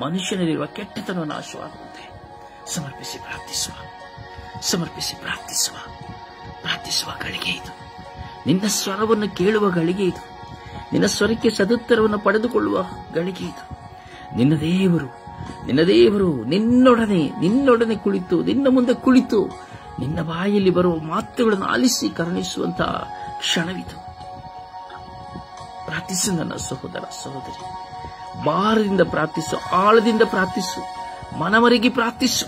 ಮನುಷ್ಯನಲ್ಲಿರುವ ಕೆಟ್ಟತನವು ನಾಶವಾಗುವಂತೆ ಸಮರ್ಪಿಸಿ ಪ್ರಾರ್ಥಿಸುವ ಗಳಿಗೆ ಇದು. ನಿನ್ನ ಸ್ವರವನ್ನು ಕೇಳುವ ಗಳಿಗೆ ಇದು. ನಿನ್ನ ಸ್ವರಕ್ಕೆ ಸದುತ್ತರವನ್ನು ಪಡೆದುಕೊಳ್ಳುವ ಗಳಿಗೆ ಇದು. ನಿನ್ನ ದೇವರು ನಿನ್ನೊಡನೆ ಕುಳಿತು, ನಿನ್ನ ಮುಂದೆ ಕುಳಿತು, ನಿನ್ನ ಬಾಯಲ್ಲಿ ಬರುವ ಮಾತುಗಳನ್ನು ಆಲಿಸಿ ಕರುಣಿಸುವಂತಹ ಕ್ಷಣವಿದು. ಪ್ರಾರ್ಥಿಸು ನನ್ನ ಸಹೋದರ ಸಹೋದರಿ, ಭಾರದಿಂದ ಪ್ರಾರ್ಥಿಸು, ಆಳದಿಂದ ಪ್ರಾರ್ಥಿಸು, ಮನವರಿಗೆ ಪ್ರಾರ್ಥಿಸು.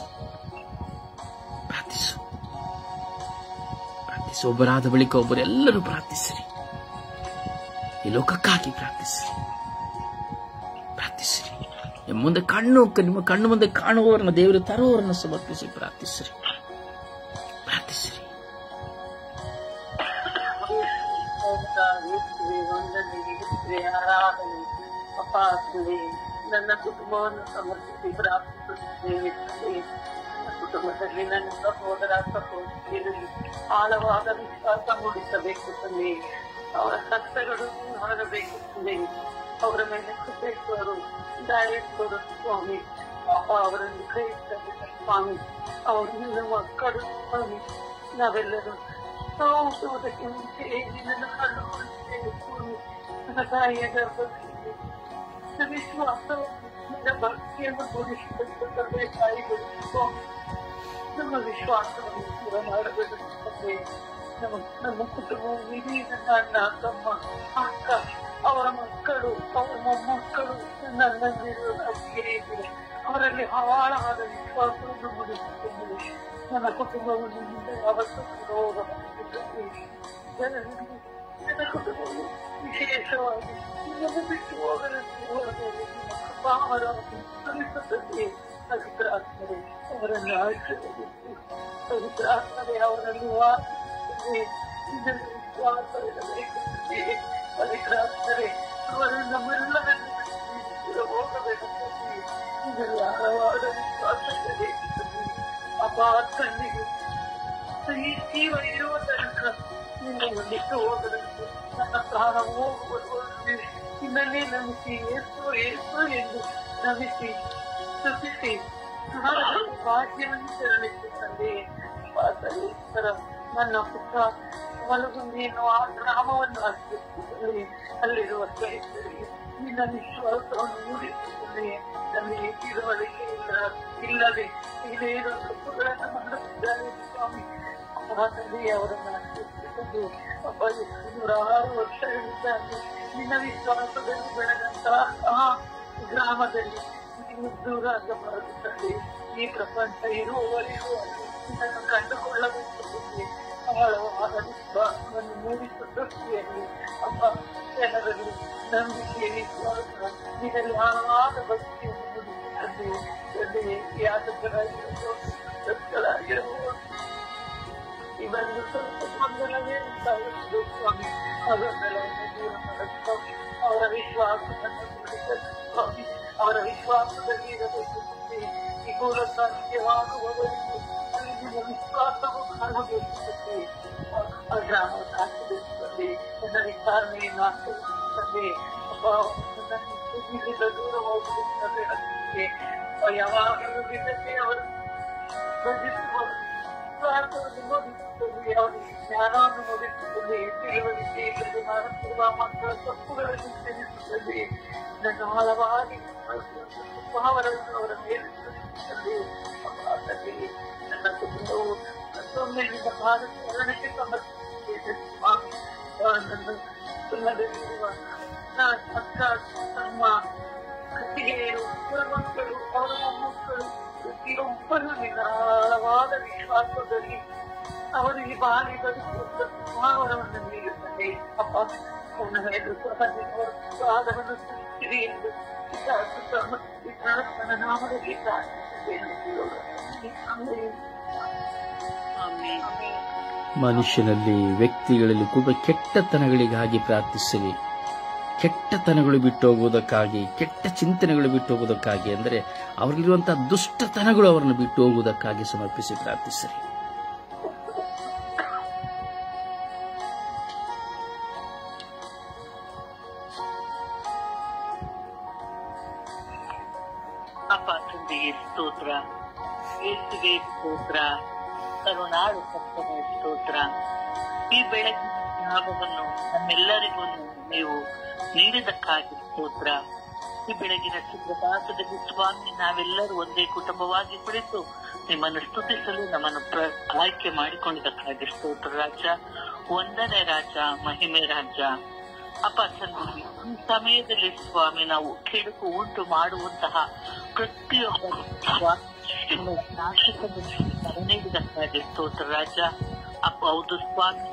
ಒಬ್ಬರಾದ ಬಳಿಕ ಒಬ್ಬರೆಲ್ಲರೂ ಪ್ರಾರ್ಥಿಸಿರಿ. ಈ ಲೋಕಕ್ಕಾಗಿ ಪ್ರಾರ್ಥಿಸಿರಿ. ನಿಮ್ಮ ಕಣ್ಣು ಮುಂದೆ ಕಾಣುವವರನ್ನ ದೇವರು ತರುವವರನ್ನ ಸಮರ್ಪಿಸಿ ಪ್ರಾರ್ಥಿಸಿರಿ. ನನ್ನ ಕುಟುಂಬವನ್ನು ಸಮರ್ಪಿಸಿ ಪ್ರಾರ್ಥಿಸುತ್ತೇವೆ. ಕುಟುಂಬದಲ್ಲಿ ನನ್ನ ಸಹೋದರ ಸಹೋದರಿಯರಲ್ಲಿ ಆಳವಾದ ವಿಶ್ವಾಸ ಮೂಡಿಸಬೇಕು ತಂದೆ. ಅವರ ಕಷ್ಟಗಳು ಹೊರಗಬೇಕು ತಂದೆ. ಅವರ ಮೇಲೆ ಕೃಪೆಗಳು ದಯವಿಟ್ಟು ಸ್ವಾಮಿ. ಅವರನ್ನು ಗ್ರಹಿಸಬೇಕು ಸ್ವಾಮಿ. ಅವರು ನಿನ್ನ ಮಕ್ಕಳು ಸ್ವಾಮಿ. ನಾವೆಲ್ಲರೂ ಹುಟ್ಟುವುದಕ್ಕೆ ಮುಂಚೆ ನಿನ್ನನ್ನು ಕಂಡುಕೊಳ್ಳುತ್ತೇವೆ ಸ್ವಾಮಿ. ನನ್ನ ತಾಯಿಯ ಗರ್ಭದಲ್ಲಿ ವಿಶ್ವಾಸವನ್ನು ನಿನ್ನ ಭಕ್ತಿಯನ್ನು ಮೂಡಿಸಬೇಕು ತಂದೆ. ತಾಯಿಗಳು ಸ್ವಾಮಿ, ನಮ್ಮ ವಿಶ್ವಾಸವನ್ನು ಪೂರ ಮಾಡಬೇಕು ತಂದೆ. ನಮ್ಮ ಕುಟುಂಬವು ಇಡೀ ನನ್ನ ಅಣ್ಣ ತಮ್ಮ ಅಕ್ಕ ಅವರ ಮಕ್ಕಳು ಅವರ ಮೊಮ್ಮಕ್ಕಳು ನನ್ನಲ್ಲಿರುವ ಹಿರಿಯರು ಅವರಲ್ಲಿ ಆಳವಾದ ವಿಶ್ವಾಸವನ್ನು ಮೂಡಿಸುತ್ತೇನೆ. ನನ್ನ ಕುಟುಂಬವನ್ನು ಮುಂದೆ ಯಾವತ್ತೂ ಹೋಗಬಹುದು. ನನ್ನ ಕುಟುಂಬವು ವಿಶೇಷವಾಗಿ ನಿನ್ನನ್ನು ಬಿಟ್ಟು ಹೋಗಲು ಭಾವರವನ್ನು ಸಲ್ಲಿಸುತ್ತದೆ. ಪವಿತ್ರಾತ್ಮರೇ ಅವರನ್ನು ಆಶೀರ್ವದಿಸಿ. ಪವಿತ್ರಾತ್ಮರೇ ಅವರಲ್ಲಿ ವಾಸಿಸುತ್ತದೆ. ಇದನ್ನು ವಿಶ್ವಾಸವಿರಬೇಕು. ಪವಿತ್ರಾತ್ಮರೇ ಅವರು ನಮ್ಮೆಲ್ಲರನ್ನು ಹೋಗಬೇಕಾಗುತ್ತದೆ. ಇದರಲ್ಲಿ ಆಳವಾದ ವಿಶ್ವಾಸಕ್ಕೆ ಬೇಕಿರುತ್ತದೆ. ಕಣ್ಣಿಗೆ ಈ ಜೀವ ಇರುವ ತನಕ ನಿನ್ನನ್ನು ಬಿಟ್ಟು ಹೋಗಬೇಕು. ನನ್ನ ಪ್ರಾಣ ಹೋಗುವುದು ನಿನ್ನನ್ನೇ ನಂಬಿಸಿ ಏಸು ಎಂದು ನಂಬಿಸಿ ಸ್ತುತಿಸಿ ಭಾಗ್ಯವನ್ನು ತೆರಳಿಸಿ ತಂದೆ. ನನ್ನ ಪುತ್ರ ಮಲಗುಂದಿಯನ್ನು ಆ ಗ್ರಾಮವನ್ನು ಆಚರಿಸುತ್ತಲೇ ಅಲ್ಲಿರುವ ಸ್ನೇಹಿತರಿಗೆ ನಿನ್ನ ವಿಶ್ವಾಸವನ್ನು ಮೂಡಿಸುತ್ತದೆ. ನಮಗೆ ತಿಳುವಳಿಕೆ ಇಲ್ಲದೆ ಇದೇನು ತಪ್ಪುಗಳನ್ನು ಮಾಡುತ್ತಿದ್ದಾರೆ ಸ್ವಾಮಿ. ತಂದೆ ಅವರನ್ನು ಆಚರಿಸುತ್ತದೆ. 106 ವರ್ಷಗಳಿಂದ ನಿನ್ನ ವಿಶ್ವಾಸದಲ್ಲಿ ಬೆಳೆದಂತಹ ಆ ಗ್ರಾಮದಲ್ಲಿ ನೀವು ದೂರಾಗ ಬರುತ್ತದೆ. ಈ ಪ್ರಪಂಚ ಇರುವವರೆಗೂ ಇದನ್ನು ಕಂಡುಕೊಳ್ಳಬೇಕು. ಆಳವಾದ ವಿಶ್ವಾಸವನ್ನು ಮೂಡಿಸುತ್ತಿಯಲ್ಲಿ ಜನರಲ್ಲಿ ನಂಬಿಕೆ ವಿಶ್ವಾಸ ಇದರಲ್ಲಿ ಆಳವಾದ ಭಕ್ತಿಯನ್ನು ಮೂಡಿಸುತ್ತದೆ. ಯಾತಕರಾಗಿರಬಹುದು ಇವನ್ನು ಸ್ವಲ್ಪ ಗೊಂದಲವೇ ಉಂಟಾಗುತ್ತದೆ ಸ್ವಾಮಿ. ಆ ಗೊಂದಲವನ್ನು ದೂರ ಮಾಡುತ್ತಾರೆ. ಅವರ ವಿಶ್ವಾಸವನ್ನು ಮೂಡಿಸಲು ಸ್ವಾಮಿ. ಅವರ ವಿಶ್ವಾಸದಲ್ಲಿ ಇರಬೇಕು. ಈ ಮೂಲಸಾಧ್ಯವಾಗುವವರೆಗೂ ಅಲ್ಲಿ ನಿಮ್ಮ ವಿಶ್ವಾಸವು ಕಾಣಬೇಕಿರುತ್ತದೆ. ಆ ಗ್ರಾಮವನ್ನು ಆಚರಿಸುತ್ತದೆ. ನನ್ನ ವಿಚಾರಣೆಯನ್ನು ಆಚರಿಸುತ್ತದೆ. ಇಲ್ಲಿಂದ ದೂರ ಹೋಗುತ್ತದೆ. ಯಾವಾಗಲೂ ಬಿದ್ದಕ್ಕೆ ಅವರು ಬಂಧಿಸುವ ಸ್ವಾರ್ಥವನ್ನು ಮೂಡಿಸುತ್ತದೆ. ಅವರಿಗೆ ಜ್ಞಾನವನ್ನು ಮೂಡಿಸುತ್ತದೆ. ತಿಳುವಳಿಕೆ ಇಲ್ಲದೆ ಮಾಡುತ್ತಿರುವ ಮಕ್ಕಳ ತಪ್ಪುಗಳನ್ನು ತಿಳಿಸುತ್ತದೆ. ನನ್ನ ಆಳವಾಗಿ ಭಾವವನ್ನು ಅವರ ಮೇಲೆ ಸುರಿಸುತ್ತದೆ. ನನ್ನ ಕುಟುಂಬವು ಮತ್ತೊಮ್ಮೆ ನಿನ್ನ ಭಾರತ ಶರಣಕ್ಕೆ ಸಮರ್ಪಿಸುತ್ತೇವೆ ಸ್ವಾಮಿ. ನನ್ನ ಕುಲದಲ್ಲಿರುವ ಅಕ್ಕ ತಮ್ಮ ಕಟ್ಟಿಗೆಯರು ಮಕ್ಕಳು ಅವರ ಮೊಮ್ಮಕ್ಕಳು ಪ್ರತಿಯೊಬ್ಬರು ನಿನ್ನ ಆಳವಾದ ವಿಶ್ವಾಸದಲ್ಲಿ ಅವರಿಗೆ ಬಾರಿ ಬದುಕುವ ಭಾವವನ್ನು ನೀಡುತ್ತದೆ. ಅಪ್ಪ ಅವನ ಮೇಲೆ ಸ್ವಾದವನ್ನು ಸೃಷ್ಟಿಸಿರಿ ಎಂದು ನನ್ನ ನಾಮದಲ್ಲಿ ಪ್ರಾರ್ಥಿಸುತ್ತೇನೆ. ಮನುಷ್ಯನಲ್ಲಿ ವ್ಯಕ್ತಿಗಳಲ್ಲಿ ಕೂಡ ಕೆಟ್ಟತನಗಳಿಗಾಗಿ ಪ್ರಾರ್ಥಿಸಿರಿ. ಕೆಟ್ಟತನಗಳು ಬಿಟ್ಟು ಹೋಗುವುದಕ್ಕಾಗಿ, ಕೆಟ್ಟ ಚಿಂತನೆಗಳು ಬಿಟ್ಟು ಹೋಗುವುದಕ್ಕಾಗಿ, ಅಂದರೆ ಅವರಲ್ಲಿರುವಂತಹ ದುಷ್ಟತನಗಳು ಅವರನ್ನು ಬಿಟ್ಟು ಹೋಗುವುದಕ್ಕಾಗಿ ಸಮರ್ಪಿಸಿ ಪ್ರಾರ್ಥಿಸಿರಿ. ಅಪ್ಪ ತಂದೆಗೆ ಸ್ತೋತ್ರ, ಯೇಸುವೆ ಸ್ತೋತ್ರ, ಕರುಣಾಳು ಕರ್ತನೇ ಸ್ತೋತ್ರ. ಈ ಬೆಳಗಿನ ಜ್ಞಾನವನ್ನು ನಮ್ಮೆಲ್ಲರಿಗೂ ನೀವು ನೀಡಿದಕ್ಕಾಗಿ ಸ್ತೋತ್ರ. ಈ ಬೆಳಗಿನ ಸುಪ್ರಭಾತದಲ್ಲಿ ಸ್ವಾಮಿ ನಾವೆಲ್ಲರೂ ಒಂದೇ ಕುಟುಂಬವಾಗಿ ಕುಳಿತು ನಿಮ್ಮನ್ನು ಸ್ತುತಿಸಲು ನಮ್ಮನ್ನು ಆಯ್ಕೆ ಮಾಡಿಕೊಂಡಿದ್ದಕ್ಕಾಗಿ ಸ್ತೋತ್ರ ರಾಜ. ಒಂದನೇ ರಾಜ, ಮಹಿಮೆ ರಾಜ. ಅಪ್ಪ ತಂದೆ, ಈ ಸಮಯದಲ್ಲಿ ಸ್ವಾಮಿ ನಾವು ಕೆಡುಕು ಉಂಟು ಮಾಡುವಂತಹ ಪ್ರತಿಯೊಬ್ಬ ನಾಶಕದಲ್ಲಿ ನೀಡಿದಕ್ಕಾಗಿ ಸ್ತೋತ್ರ ರಾಜ. ಅಪ್ಪ ಹೌದು ಸ್ವಾಮಿ,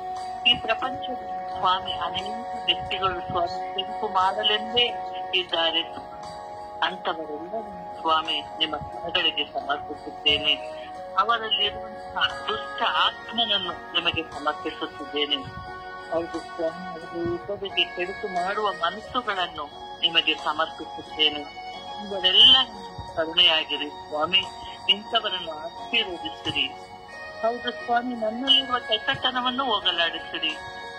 ಈ ಪ್ರಪಂಚದ ಸ್ವಾಮಿ ಅನೇಕ ವ್ಯಕ್ತಿಗಳು ಸ್ವಾಮಿ ಕೆಂಪು ಮಾಡಲೆಂದೇ ಇದ್ದಾರೆ. ಅಂತವರೆಲ್ಲರೂ ಸ್ವಾಮಿ ನಿಮ್ಮ ಕರಗಳಿಗೆ ಸಮರ್ಪಿಸುತ್ತೇನೆ. ಅವರಲ್ಲಿರುವಂತಹ ದುಷ್ಟ ಆತ್ಮನನ್ನು ನಿಮಗೆ ಸಮರ್ಪಿಸುತ್ತಿದ್ದೇನೆ. ಹೌದು ಸ್ವಾಮಿ, ಅವರ ಇಬ್ಬರಿಗೆ ಕೆಡುಕು ಮಾಡುವ ಮನಸ್ಸುಗಳನ್ನು ನಿಮಗೆ ಸಮರ್ಪಿಸುತ್ತೇನೆ. ಇವರೆಲ್ಲ ಕರುಣೆಯಾಗಿರಿ ಸ್ವಾಮಿ, ಇಂಥವರನ್ನು ಆಶೀರ್ವದಿಸಿರಿ. ಹೌದು ಸ್ವಾಮಿ, ನನ್ನಲ್ಲಿರುವ ಕೆಟ್ಟತನವನ್ನು ಹೋಗಲಾಡಿಸಿರಿ.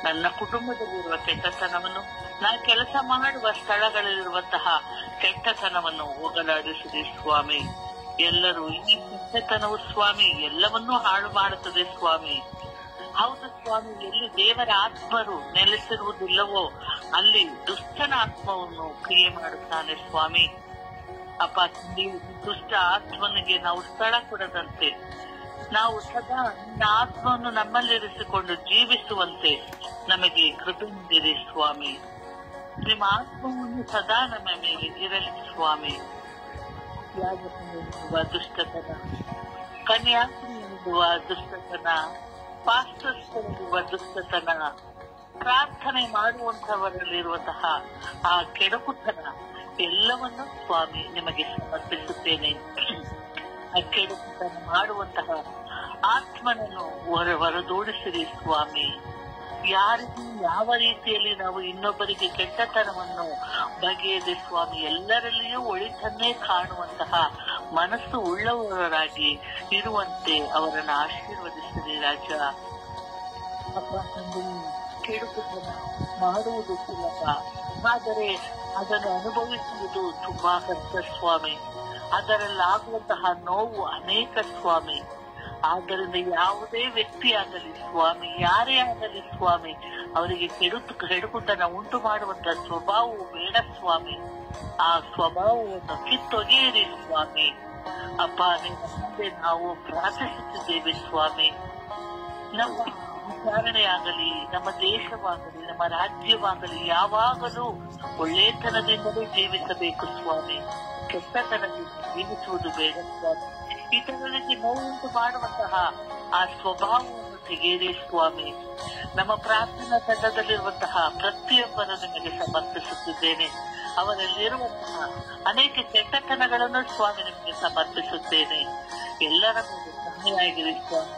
ನನ್ನ ಕುಟುಂಬದಲ್ಲಿರುವ ಕೆಟ್ಟತನವನ್ನು, ನಾ ಕೆಲಸ ಮಾಡುವ ಸ್ಥಳಗಳಲ್ಲಿರುವಂತಹ ಕೆಟ್ಟತನವನ್ನು ಹೋಗಲಾಡಿಸಿರಿ ಸ್ವಾಮಿ. ಎಲ್ಲರೂ ಈ ಕೆಟ್ಟತನವು ಸ್ವಾಮಿ ಎಲ್ಲವನ್ನೂ ಹಾಳು ಮಾಡುತ್ತದೆ ಸ್ವಾಮಿ. ಹೌದು ಸ್ವಾಮಿ, ಎಲ್ಲಿ ದೇವರ ಆತ್ಮರು ನೆಲೆಸಿರುವುದಿಲ್ಲವೋ ಅಲ್ಲಿ ದುಷ್ಟನ ಆತ್ಮವನ್ನು ಕ್ರಿಯೆ ಮಾಡುತ್ತಾನೆ ಸ್ವಾಮಿ. ಅಪ್ಪ, ದುಷ್ಟ ಆತ್ಮನಿಗೆ ನಾವು ಸ್ಥಳ ಕೊಡದಂತೆ, ನಾವು ಸದಾ ನಿನ್ನ ಆತ್ಮವನ್ನು ನಮ್ಮಲ್ಲಿರಿಸಿಕೊಂಡು ಜೀವಿಸುವಂತೆ ನಮಗೆ ಕೃಪೆ ನೀಡಿರಿ ಸ್ವಾಮಿ. ನಿಮ್ಮ ಆತ್ಮವನ್ನು ಸದಾ ನಮ್ಮ ಮೇಲೆ ಇರಲಿ ಸ್ವಾಮಿ. ಯಾಜಕನೆನ್ನುವ ದುಷ್ಟತನ, ಕನ್ಯಾಸ್ತ್ರೀ ಎನ್ನುವ ದುಷ್ಟತನ, ಪಾಸ್ಟರ್ಸ್ಗಳಿರುವ ದುಷ್ಟತನ, ಪ್ರಾರ್ಥನೆ ಮಾಡುವಂತವರಲ್ಲಿರುವಂತಹ ಆ ಕೆಡುಕುತನ ಎಲ್ಲವನ್ನು ಸ್ವಾಮಿ ನಿಮಗೆ ಸಮರ್ಪಿಸುತ್ತೇನೆ. ಆ ಕೆಡುಕುತನ ಮಾಡುವಂತಹ ಆತ್ಮನನ್ನು ಹೊರದೂಡಿಸಿರಿ ಸ್ವಾಮಿ. ಯಾರಿಗೂ ಯಾವ ರೀತಿಯಲ್ಲಿ ನಾವು ಇನ್ನೊಬ್ಬರಿಗೆ ಕೆಟ್ಟತನವನ್ನು ಬಗೆಯದೆ ಸ್ವಾಮಿ ಎಲ್ಲರಲ್ಲಿಯೂ ಒಳಿತನ್ನೇ ಕಾಣುವಂತಹ ಮನಸ್ಸು ಉಳ್ಳವರಾಗಿ ಇರುವಂತೆ ಅವರನ್ನು ಆಶೀರ್ವದಿಸಿರಿ ರಾಜ. ಅಪ್ಪ ತಂದೆ, ಕೆಡುಕುತನ ಮಾಡುವುದು ಸುಲಭ, ಆದರೆ ಅದನ್ನು ಅನುಭವಿಸುವುದು ತುಂಬಾ ಕಷ್ಟ ಸ್ವಾಮಿ. ಅದರಲ್ಲಾಗುವಂತಹ ನೋವು ಅನೇಕ ಸ್ವಾಮಿ. ಆದ್ದರಿಂದ ಯಾವುದೇ ವ್ಯಕ್ತಿ ಆಗಲಿ ಸ್ವಾಮಿ, ಯಾರೇ ಆಗಲಿ ಸ್ವಾಮಿ, ಅವರಿಗೆ ಕೆಡುಕುತನ ಉಂಟು ಮಾಡುವಂತಹ ಸ್ವಭಾವವು ಬೇಡ ಸ್ವಾಮಿ. ಆ ಸ್ವಭಾವವನ್ನು ಕಿತ್ತೊಗೆಯಿರಿ ಸ್ವಾಮಿ. ಅಪ್ಪ, ನಿಮ್ಮ ಮುಂದೆ ನಾವು ಪ್ರಾರ್ಥಿಸುತ್ತಿದ್ದೇವೆ ಸ್ವಾಮಿ. ನಮ್ಮ ವಿಚಾರಣೆಯಾಗಲಿ, ನಮ್ಮ ದೇಶವಾಗಲಿ, ನಮ್ಮ ರಾಜ್ಯವಾಗಲಿ ಯಾವಾಗಲೂ ಒಳ್ಳೆತನದಿಂದಲೇ ಜೀವಿಸಬೇಕು ಸ್ವಾಮಿ. ಕೆಟ್ಟತನದಿಂದ ಜೀವಿಸುವುದು ಬೇಡ ಸ್ವಾಮಿ. ಇತರರಿಗೆ ನೋವುಂಟು ಮಾಡುವಂತಹ ಆ ಸ್ವಭಾವವನ್ನು ತೆಗೆಯಿರಿ ಸ್ವಾಮಿ. ನಮ್ಮ ಪ್ರಾರ್ಥನಾ ತಂಡದಲ್ಲಿರುವಂತಹ ಪ್ರತಿಯೊಬ್ಬರನ್ನು ನಿಮಗೆ ಸಮರ್ಪಿಸುತ್ತಿದ್ದೇನೆ. ಅವರಲ್ಲಿರುವಂತಹ ಅನೇಕ ಕೆಟ್ಟತನಗಳನ್ನು ಸ್ವಾಮಿ ನಿಮಗೆ ಸಮರ್ಪಿಸುತ್ತೇನೆ. ಎಲ್ಲರ ಮೇಲೆ ಕರುಣೆಯಾಗಿರಿ ಸ್ವಾಮಿ.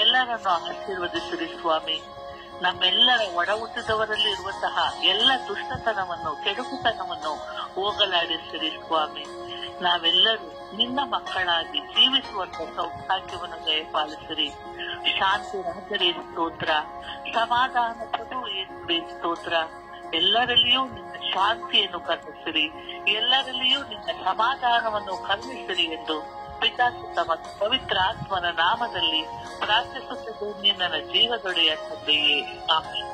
ಎಲ್ಲರನ್ನು ಆಶೀರ್ವದಿಸಿರಿ ಸ್ವಾಮಿ. ನಮ್ಮೆಲ್ಲರ ಒಡ ಹುಟ್ಟಿದವರಲ್ಲಿ ಇರುವಂತಹ ಎಲ್ಲ ದುಷ್ಟತನವನ್ನು, ಕೆಡುಕುತನವನ್ನು ಹೋಗಲಾಡಿಸಿರಿ ಸ್ವಾಮಿ. ನಾವೆಲ್ಲರೂ ನಿನ್ನ ಮಕ್ಕಳಾಗಿ ಜೀವಿಸುವಂತ ಸೌಭಾಗ್ಯವನ್ನು ದಯಪಾಲಿಸಿರಿ. ಶಾಂತಿ ರಾಜರೇ ಸ್ತೋತ್ರ, ಸಮಾಧಾನ ಪ್ರಭು ಯೇಸುವೇ ಸ್ತೋತ್ರ. ಎಲ್ಲರಲ್ಲಿಯೂ ನಿನ್ನ ಶಾಂತಿಯನ್ನು ಕರುಣಿಸಿರಿ, ಎಲ್ಲರಲ್ಲಿಯೂ ನಿನ್ನ ಸಮಾಧಾನವನ್ನು ಕರುಣಿಸಿರಿ ಎಂದು ಪಿತಾಸುತ್ತ ಮತ್ತು ಪವಿತ್ರ ಆತ್ಮನ ನಾಮದಲ್ಲಿ ಪ್ರಾರ್ಥಿಸುತ್ತಿದ್ದೇನೆ ನನ್ನ ಜೀವದೊಡೆಯ ತಂದೆಯೇ, ಆಮೆನ್.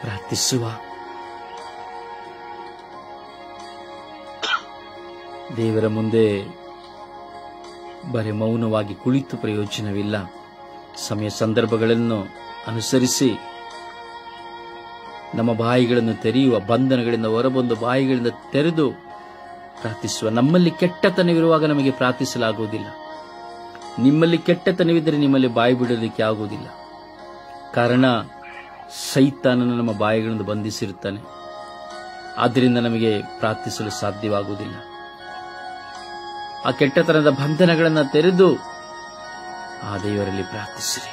ಪ್ರಾರ್ಥಿಸುವ. ದೇವರ ಮುಂದೆ ಬರೀ ಮೌನವಾಗಿ ಕುಳಿತು ಪ್ರಯೋಜನವಿಲ್ಲ. ಸಮಯ ಸಂದರ್ಭಗಳನ್ನು ಅನುಸರಿಸಿ ನಮ್ಮ ಬಾಯಿಗಳನ್ನು ತೆರೆಯುವ, ಬಂಧನಗಳಿಂದ ಹೊರಬಂದು ಬಾಯಿಗಳಿಂದ ತೆರೆದು ಪ್ರಾರ್ಥಿಸುವ. ನಮ್ಮಲ್ಲಿ ಕೆಟ್ಟತನವಿರುವಾಗ ನಮಗೆ ಪ್ರಾರ್ಥಿಸಲಾಗುವುದಿಲ್ಲ. ನಿಮ್ಮಲ್ಲಿ ಕೆಟ್ಟತನವಿದ್ದರೆ ನಿಮ್ಮಲ್ಲಿ ಬಾಯಿ ಬಿಡೋದಕ್ಕೆ ಆಗುವುದಿಲ್ಲ. ಕಾರಣ ಸೈತಾನನು ನಮ್ಮ ಬಾಯಿಗಳನ್ನು ಬಂಧಿಸಿರುತ್ತಾನೆ. ಆದ್ದರಿಂದ ನಮಗೆ ಪ್ರಾರ್ಥಿಸಲು ಸಾಧ್ಯವಾಗುವುದಿಲ್ಲ. ಆ ಕೆಟ್ಟತನದ ಬಂಧನಗಳನ್ನು ತೆರೆದು ಆ ದೇವರಲ್ಲಿ ಪ್ರಾರ್ಥಿಸಿರಿ.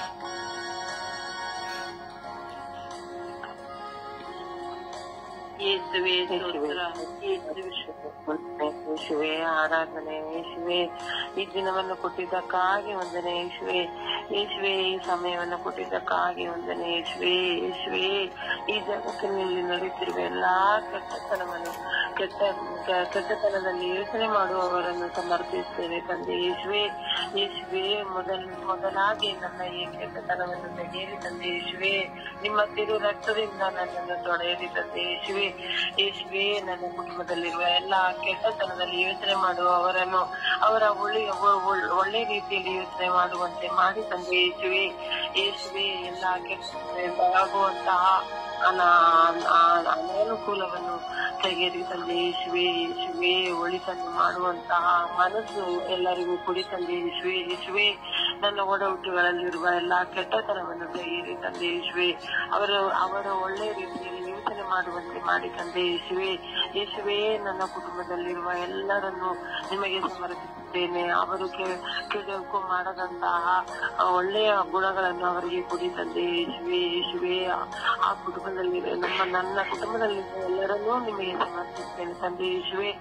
ಯೇಸುವೇ ಸ್ತೋತ್ರ, ಯೇಸುವೇ ಸ್ತೋತ್ರ, ಯೇಸುವೆ, ಆರಾಧನೆ ಯೇಸುವೆ. ಈ ದಿನವನ್ನು ಕೊಟ್ಟಿದ್ದಕ್ಕಾಗಿ ವಂದನೆ ಯೇಸುವೆ. ಯೇಸುವೆ, ಈ ಸಮಯವನ್ನು ಕೊಟ್ಟಿದ್ದಕ್ಕಾಗಿ ವಂದನೆ ಯೇಸುವೆ. ಯೇಸುವೆ, ಈ ಜಗತ್ತಿನಲ್ಲಿ ನಡೆಯುತ್ತಿರುವ ಎಲ್ಲಾ ಕೆಟ್ಟತನದಲ್ಲಿ ಯೋಚನೆ ಮಾಡುವವರನ್ನು ಸಮರ್ಪಿಸುತ್ತೇವೆ ತಂದೆ ಯೇಸುವೆ. ಯೇಸುವೆ, ಮೊದಲಾಗಿ ನನ್ನ ಈ ಕೆಟ್ಟತನವನ್ನು ತೆಗೆಯಲಿ ತಂದೆ ಯೇಸುವೆ. ನಿಮ್ಮ ತಿರು ರಕ್ತದಿಂದ ನನ್ನನ್ನು ತೊಳೆಯಲಿ ತಂದೆ ಯೇಸುವೆ. ಯೇಸುವೆ, ನನ್ನ ಕುಟುಂಬದಲ್ಲಿರುವ ಎಲ್ಲಾ ಕೆಟ್ಟತನದಲ್ಲಿ ಯೋಚನೆ ಮಾಡುವವರನ್ನು ಅವರ ಒಳ್ಳೆ ರೀತಿಯಲ್ಲಿ ಯೋಚನೆ ಮಾಡುವಂತೆ ಮಾಡಿ ತಂದೆ ಯೇಸುವೆ. ಯೇಸುವೆ, ಎಲ್ಲಾ ಕೆಟ್ಟದಿಂದ ಆಗುವಂತಹ ಅನಾನುಕೂಲವನ್ನು ತೆಗೆಯಲಿ ತಂದೆ ಯೇಸುವೆ. ಯೇಸುವೆ, ಒಳಿತನ್ನು ಮಾಡುವಂತಹ ಮನಸ್ಸು ಎಲ್ಲರಿಗೂ ಕೊಡಿ ತಂದೆ ಯೇಸುವೆ. ಯೇಸುವೆ, ನನ್ನ ಒಡಹುಟ್ಟಿಗಳಲ್ಲಿರುವ ಎಲ್ಲಾ ಕೆಟ್ಟತನವನ್ನು ತೆಗೆಯಲಿ ತಂದೆ ಯೇಸುವೆ. ಅವರ ಒಳ್ಳೆ ರೀತಿಯಲ್ಲಿ ಯೋಚನೆ ಮಾಡುವಂತೆ ಮಾಡಿ ತಂದೆ ಯೇಸುವೆ. ಯೇಸುವೆ, ನನ್ನ ಕುಟುಂಬದಲ್ಲಿರುವ ಎಲ್ಲರನ್ನು ನಿಮಗೆ ಸಮರ್ಪಿಸುತ್ತೇನೆ. ಅವರು ಕೆಡುಕು ಮಾಡದಂತಹ ಒಳ್ಳೆಯ ಗುಣಗಳನ್ನು ಅವರಿಗೆ ಕೊಡಿ ತಂದೆ ಯೇಸುವೆ. ಯೇಸುವೆ, ಆ ಕುಟುಂಬದಲ್ಲಿ ನನ್ನ ಕುಟುಂಬದಲ್ಲಿರುವ ಎಲ್ಲರನ್ನೂ ನಿಮಗೆ ಸಮರ್ಪಿಸುತ್ತೇನೆ ತಂದೆ ಯೇಸುವೆ.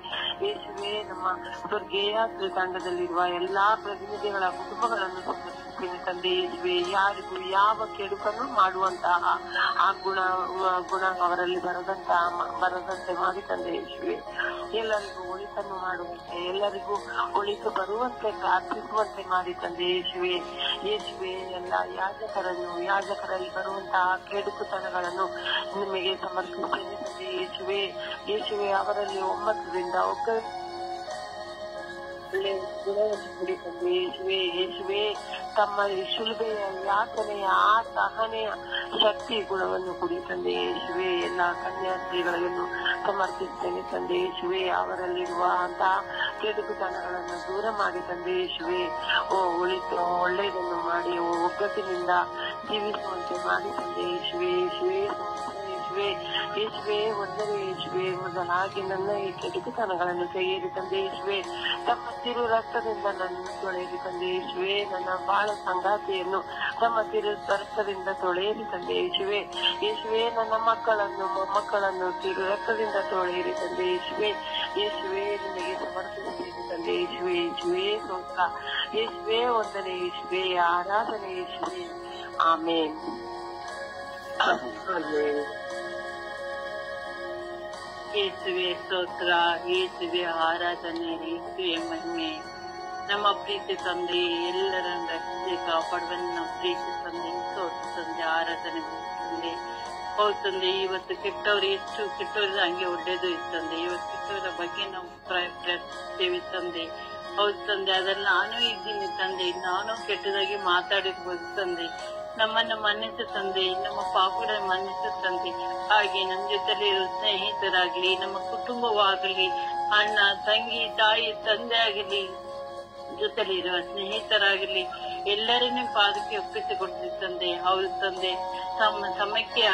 ಯೇಸುವೆ, ನಮ್ಮ ಸ್ವರ್ಗೀಯ ತಂಡದಲ್ಲಿರುವ ಎಲ್ಲಾ ಪ್ರತಿನಿಧಿಗಳ ಕುಟುಂಬಗಳನ್ನು ಸಮರ್ಪಿಸುತ್ತೇನೆ ತಂದೆ ಯೇಸುವೆ. ಯಾರಿಗೂ ಯಾವ ಕೆಡುಕನ್ನು ಮಾಡುವಂತಹ ಆ ಗುಣ ಅವರಲ್ಲಿ ಬರದಂತೆ ಮಾಡಿ ತಂದೆ ಯೇಸುವೆ. ಎಲ್ಲರಿಗೂ ಒಳಿತನ್ನು ಮಾಡುವಂತೆ, ಎಲ್ಲರಿಗೂ ಒಳಿತು ಬರುವಂತೆ ಪ್ರಾರ್ಥಿಸುವಂತೆ ಮಾಡಿ ತಂದೆ ಯೇಸುವೆ. ಯೇಸುವೆ, ಎಲ್ಲ ಯಾಜಕರಲ್ಲಿ ಬರುವಂತಹ ಕೆಡುಕುತನಗಳನ್ನು ನಿಮಗೆ ಸಮರ್ಪಿಸುತ್ತೇನೆ ತಂದೆ ಯೇಸುವೆ. ಯೇಸುವೆ, ಅವರಲ್ಲಿ ಒಮ್ಮತದಿಂದ ಗುಣವನ್ನು ಕೊಡಿ ತಂದೆ ಯೇಸುವೆ. ಯೇಸುವೆ, ತಮ್ಮ ಶಿಲುಬೆಯ ಯಾತನೆಯ ಆ ಸಹನೆಯ ಶಕ್ತಿ ಗುಣವನ್ನು ಕೊಡಿ ತಂದೆ ಯೇಸುವೆ. ಎಲ್ಲಾ ಕನ್ಯಾಸ್ತ್ರೀಗಳನ್ನು ಸಮರ್ಪಿಸುತ್ತೇನೆ ತಂದೆ ಯೇಸುವೆ. ಅವರಲ್ಲಿರುವ ಅಂತಹ ಕೆಡುಕುತನಗಳನ್ನು ದೂರ ಮಾಡಿ ತಂದೆ ಯೇಸುವೆ. ಒಳ್ಳೆಯದನ್ನು ಮಾಡಿ ಒಗ್ಗಟ್ಟಿನಿಂದ ಜೀವಿಸುವಂತೆ ಮಾಡಿ ತಂದೆ ಯೇಸುವೆ. ಯೇಸುವೆ, ಒಂದನೇ ಯೇಸುವೆ, ಮೊದಲಾಗಿ ನನ್ನ ಈ ಕೆಡುಕುತನಗಳನ್ನು ತೆಗೆಯಲಿ ತಂದೆ ಯೇಸುವೆ. ತಮ್ಮ ತಿರು ರಕ್ತದಿಂದ ನನ್ನನ್ನು ತೊಳೆಯಲಿ ತಂದೆ ಯೇಸುವೆ. ನನ್ನ ಬಾಳ ಸಂಗಾತಿಯನ್ನು ತಮ್ಮ ತಿರು ರಕ್ತದಿಂದ ತೊಳೆಯಲಿ ತಂದೆ ಯೇಸುವೆ. ಯೇಸುವೆ, ನನ್ನ ಮಕ್ಕಳನ್ನು ಮೊಮ್ಮಕ್ಕಳನ್ನು ತಿರು ರಕ್ತದಿಂದ ತೊಳೆಯಲಿ ತಂದೆ ಯೇಸುವೆ. ಯೇಸುವೆ, ನಿಮಗೆ ಸಮರ್ಪಿಸುತ್ತೇನೆ ತಂದೆ ಯೇಸುವೆ. ಯೇಸುವೆ, ಸ್ತೋತ್ರ ಯೇಸುವೆ. ಒಂದನೇ ಯೇಸುವೆ, ಆರಾಧನೆ ಯೇಸುವೆ. ಆಮೇನ್. ಯೇಸುವೆ ಸ್ತೋತ್ರ, ಯೇಸುವೆ ಆರಾಧನೆ, ಯೇಸುವೆ ಮಹಿಮೆ. ನಮ್ಮ ಪ್ರೀತಿ ತಂದೆ, ಎಲ್ಲರನ್ನು ರಕ್ಷಿಸಿ ಕಾಪಾಡುವ ನಮ್ಮ ಪ್ರೀತಿ ತಂದೆ, ಸ್ತೋತ್ರ ತಂದೆ, ಆರಾಧನೆ ತಂದೆ. ಹೌದು ತಂದೆ, ಇವತ್ತು ಕೆಟ್ಟವರು ಎಷ್ಟು ಕೆಟ್ಟವ್ರಿಗೆ ಹಂಗೆ ಒಳ್ಳೇದು ಇತ್ತಂದೆ. ಇವತ್ತು ಕೆಟ್ಟವರ ಬಗ್ಗೆ ನಾವು ಪ್ರಯತ್ನಿಸ್ತೇವೆ ತಂದೆ. ಹೌದು ತಂದೆ, ಅದ್ರಲ್ಲಿ ನಾನು ಇದ್ದೀನಿ ತಂದೆ. ನಾನು ಕೆಟ್ಟದಾಗಿ ಮಾತಾಡಿರ್ಬೋದು ತಂದೆ. ನಮ್ಮನ್ನ ಮನ್ನಿಸು ತಂದೆ, ನಮ್ಮ ಪಾಪಗಳನ್ನು ಮನ್ನಿಸು ತಂದೆ. ಹಾಗೆ ನಮ್ಮ ಜೊತೆಲಿ ಸ್ನೇಹಿತರಾಗ್ಲಿ, ನಮ್ಮ ಕುಟುಂಬವಾಗಲಿ, ಅಣ್ಣ ತಂಗಿ ತಾಯಿ ತಂದೆ ಆಗಲಿ, ಜೊತೆಲಿರುವ ಸ್ನೇಹಿತರಾಗಲಿ, ಎಲ್ಲರನ್ನೂ ಪಾದಕ್ಕೆ ಒಪ್ಪಿಸಿಕೊಡ್ತೀವಿ ತಂದೆ. ಹೌದು ತಂದೆ, ಸಮಯಕ್ಕೆ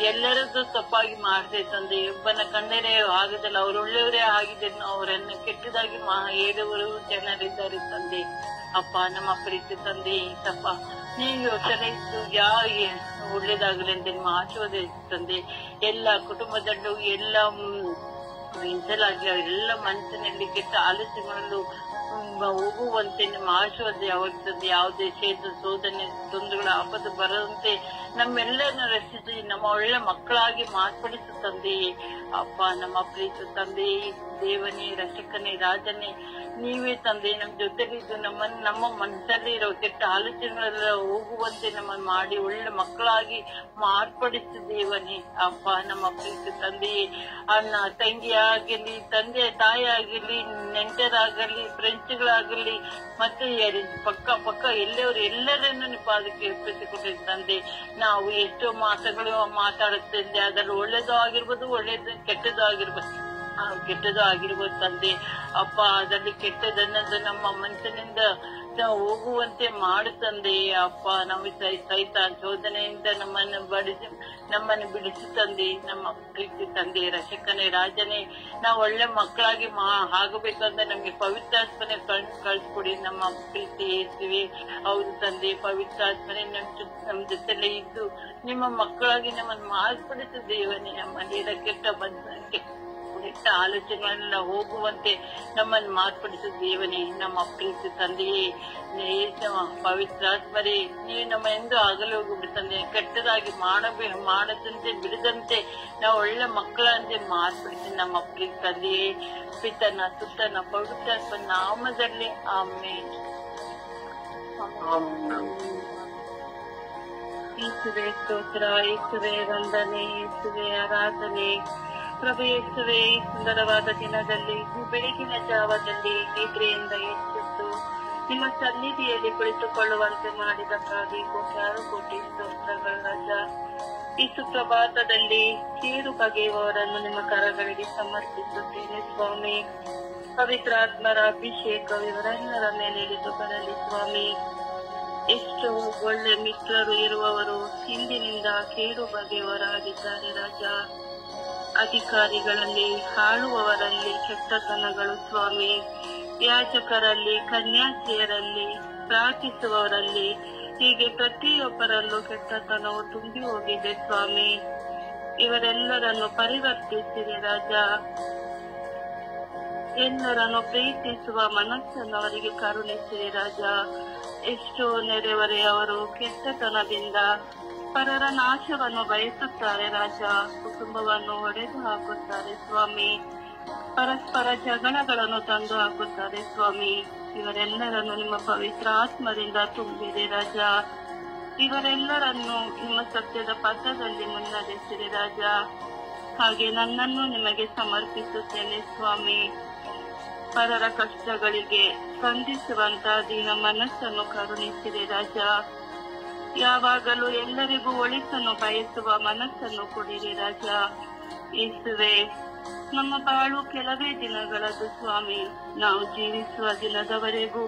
ಎಲ್ಲರದ್ದು ತಪ್ಪಾಗಿ ಮಾಡ್ತೇವೆ ತಂದೆ. ಒಬ್ಬನ ಕಣ್ಣರೇ ಆಗದಲ್ಲ, ಅವ್ರು ಒಳ್ಳೆಯವರೇ ಆಗಿದ್ದ ಅವರನ್ನು ಕೆಟ್ಟದಾಗಿ ಹೇಳುವರು ಜನರಿದ್ದಾರೆ ತಂದೆ. ಅಪ್ಪ, ನಮ್ಮ ಪ್ರೀತಿ ತಂದೆ, ತಪ್ಪ ನೀವು ಯೋಚನೆ ಇದ್ದು ಯಾರಿಗೆ ಒಳ್ಳೇದಾಗಲಿ ಅಂತ ನಿಮ್ಮ ಆಶೀರ್ವಾದ ತಂದೆ. ಎಲ್ಲ ಕುಟುಂಬದಲ್ಲೂ ಎಲ್ಲ ಮೀಸಲಾಗಲಿ, ಎಲ್ಲ ಮನಸ್ಸಿನಲ್ಲಿ ಕೆಟ್ಟ ಆಲೋಚನೆಗಳು ಹೋಗುವಂತೆ ನಿಮ್ಮ ಆಶೀರ್ವಾದ ಯಾವಾಗ್ತದೆ. ಯಾವುದೇ ಶೋಧನೆ ತೊಂದರೆಗಳ ಆಪತ್ತು ಬರದಂತೆ ನಮ್ಮೆಲ್ಲರನ್ನು ರಕ್ಷಿಸಿ ನಮ್ಮ ಒಳ್ಳೆ ಮಕ್ಕಳಾಗಿ ಮಾರ್ಪಡಿಸು ತಂದೆಯೇ. ಅಪ್ಪ, ನಮ್ಮ ಪ್ರೀತಿ ತಂದೆ, ದೇವನೇ, ರಕ್ಷಕನೇ, ರಾಜನೇ ನೀವೇ ತಂದೆ. ನಮ್ಮ ಜೊತೆಲಿದ್ದು ನಮ್ಮ ಮನಸ್ಸಲ್ಲಿ ಇರೋ ಕೆಟ್ಟ ಆಲೋಚನೆಗಳೆಲ್ಲ ಹೋಗುವಂತೆ ನಮ್ಮನ್ನು ಮಾಡಿ ಒಳ್ಳೆ ಮಕ್ಕಳಾಗಿ ಮಾರ್ಪಡಿಸು ದೇವನೇ. ಅಪ್ಪ, ನಮ್ಮ ಪ್ರೀತಿ ತಂದೆಯೇ, ಅಣ್ಣ ತಂಗಿ ಆಗಲಿ, ತಂದೆ ತಾಯಿ ಆಗಲಿ, ನೆಂಟರಾಗಲಿ, ಫ್ರೆಂಡ್ಸ್ಗಳಾಗಲಿ, ಮತ್ತೆ ಪಕ್ಕ ಎಲ್ಲವರು ಎಲ್ಲರನ್ನು ಪಾದಕ್ಕೆ ಒಪ್ಪಿಸಿಕೊಟ್ಟಿದ್ದ ತಂದೆ. ನಾವು ಎಷ್ಟೋ ಮಾತುಗಳು ಮಾತಾಡುತ್ತಂದೆ, ಅದರಲ್ಲಿ ಒಳ್ಳೇದು ಆಗಿರ್ಬೋದು, ಒಳ್ಳೇದು ಕೆಟ್ಟದ್ದು ಆಗಿರ್ಬೋದು ತಂದೆ. ಅಪ್ಪ, ಅದರಲ್ಲಿ ಕೆಟ್ಟದನ್ನದು ನಮ್ಮ ಮನಸ್ಸಿನಿಂದ ಹೋಗುವಂತೆ ಮಾಡು ತಂದೆ. ಅಪ್ಪ, ನಾವು ಸೈತಾನ್ ಶೋಧನೆಯಿಂದ ನಮ್ಮನ್ನು ಬಿಡಿಸಿ ತಂದೆ. ನಮ್ಮ ಪ್ರೀತಿ ತಂದೆ, ರಕ್ಷಕನೇ, ರಾಜನೇ, ನಾವು ಒಳ್ಳೆ ಮಕ್ಕಳಾಗಿ ಆಗಬೇಕಂದ್ರೆ ನಮ್ಗೆ ಪವಿತ್ರಾತ್ಮನೆ ಕಳಿಸ್ಕೊಡಿ. ನಮ್ಮ ಪ್ರೀತಿ ಯೇಸುವೆ. ಹೌದು ತಂದೆ, ಪವಿತ್ರಾತ್ಮನೆ ನಮ್ಮ ಜೊತೆಲೆ ಇದ್ದು ನಿಮ್ಮ ಮಕ್ಕಳಾಗಿ ನಮ್ಮನ್ನು ಮಾರ್ಪಡಿಸು ದೇವನೇ. ನಮ್ಮ ಕೆಟ್ಟ ಕೆಟ್ಟ ಆಲೋಚನೆಗಳೆಲ್ಲ ಹೋಗುವಂತೆ ನಮ್ಮನ್ನು ಮಾರ್ಪಡಿಸುವ ದೇವನೇ, ನಮ್ಮ ಪ್ರೀತಿ ತಂದೆಯೇ, ಪವಿತ್ರಾತ್ಮರೇ, ನೀವು ನಮ್ಮ ಎಂದು ಆಗಲು ಹೋಗಿ ತಂದೆ, ಕೆಟ್ಟದಾಗಿ ಮಾಡದಂತೆ ಬಿಡದಂತೆ ನಾವು ಒಳ್ಳೆ ಮಕ್ಕಳಂತೆ ಮಾರ್ಪಡಿಸಿ ನಮ್ಮ ಪ್ರೀತಿ ತಂದೆಯೇ, ಪಿತನ ಸುತ್ತನ ಪವಿತ್ರಾತ್ಮ ನಾಮದಲ್ಲಿ ಆಮೇಲೆ. ಯೇಸುವೆ ಸ್ತೋತ್ರ, ಯೇಸುವೆ ವಂದನೆ, ಯೇಸುವೆ ಆರಾಧನೆ. ಪ್ರಭು ಯೇಸುವೆ, ಈ ಸುಂದರವಾದ ದಿನದಲ್ಲಿ, ಈ ಬೆಳಗಿನ ಜಾವದಲ್ಲಿ ನಿದ್ರೆಯಿಂದ ಎಚ್ಚೆತ್ತು ನಿಮ್ಮ ಸನ್ನಿಧಿಯಲ್ಲಿ ಕುಳಿತುಕೊಳ್ಳುವಂತೆ ಮಾಡಿದಕ್ಕಾಗಿ ಕೋಟ್ಯಾರು ಕೋಟಿ ಸ್ತೋತ್ರಗಳ ರಾಜ. ಈ ಸುಪ್ರಭಾತದಲ್ಲಿ ಕೇಡು ಬಗೆಯುವವರನ್ನು ನಿಮ್ಮ ಕರಗಳಿಗೆ ಸಮರ್ಪಿಸುತ್ತೇನೆ ಸ್ವಾಮಿ. ಪವಿತ್ರಾತ್ಮರ ಅಭಿಷೇಕ ಇವರೆಲ್ಲರ ಮೇಲೆ ಇಳಿದು ಬರಲಿ ಸ್ವಾಮಿ. ಎಷ್ಟು ಒಳ್ಳೆ ಮಿತ್ರರು ಇರುವವರು ಹಿಂದಿನಿಂದ ಕೇಡು ಬಗೆಯವರಾಗಿದ್ದಾರೆ ರಾಜ. ಅಧಿಕಾರಿಗಳಲ್ಲಿ, ಆಳುವವರಲ್ಲಿ ಕೆಟ್ಟತನಗಳು ಸ್ವಾಮಿ, ಯಾಜಕರಲ್ಲಿ, ಕನ್ಯಾಸ್ತ್ರೀಯರಲ್ಲಿ, ಪ್ರಾರ್ಥಿಸುವವರಲ್ಲಿ, ಹೀಗೆ ಪ್ರತಿಯೊಬ್ಬರಲ್ಲೂ ಕೆಟ್ಟತನವು ತುಂಬಿ ಹೋಗಿದೆ ಸ್ವಾಮಿ. ಇವರೆಲ್ಲರನ್ನು ಪರಿವರ್ತಿಸಿದೆ ರಾಜ. ಎಲ್ಲರನ್ನು ಪ್ರೀತಿಸುವ ಮನಸ್ಸನ್ನು ಅವರಿಗೆ ಕರುಣಿಸಿದೆ ರಾಜ. ಎಷ್ಟೋ ನೆರೆಹೊರೆಯವರು ಕೆಟ್ಟತನದಿಂದ ಪರರ ನಾಶವನ್ನು ಬಯಸುತ್ತಾರೆ ರಾಜ. ಕುಟುಂಬವನ್ನು ಒಡೆದು ಹಾಕುತ್ತಾರೆ ಸ್ವಾಮಿ. ಪರಸ್ಪರ ಜಗಳಗಳನ್ನು ತಂದು ಹಾಕುತ್ತಾರೆ ಸ್ವಾಮಿ. ಇವರೆಲ್ಲರನ್ನು ನಿಮ್ಮ ಪವಿತ್ರ ಆತ್ಮದಿಂದ ತುಂಬಿದೆ ರಾಜ. ಇವರೆಲ್ಲರನ್ನು ನಿಮ್ಮ ಸತ್ಯದ ಪಥದಲ್ಲಿ ಮುನ್ನಡೆಸಿದೆ ರಾಜ. ಹಾಗೆ ನನ್ನನ್ನು ನಿಮಗೆ ಸಮರ್ಪಿಸುತ್ತೇನೆ ಸ್ವಾಮಿ. ಪರರ ಕಷ್ಟಗಳಿಗೆ ಸ್ಪಂದಿಸುವಂತ ದೀನ ಮನಸ್ಸನ್ನು ಕರುಣಿಸಿದೆ ರಾಜ. ಯಾವಾಗಲೂ ಎಲ್ಲರಿಗೂ ಒಳಿತನ್ನು ಬಯಸುವ ಮನಸ್ಸನ್ನು ಕೊಡಿರಿ ರಾಜ. ಯೇಸುವೆ, ನಮ್ಮ ಬಾಳು ಕೆಲವೇ ದಿನಗಳದು ಸ್ವಾಮಿ. ನಾವು ಜೀವಿಸುವ ದಿನದವರೆಗೂ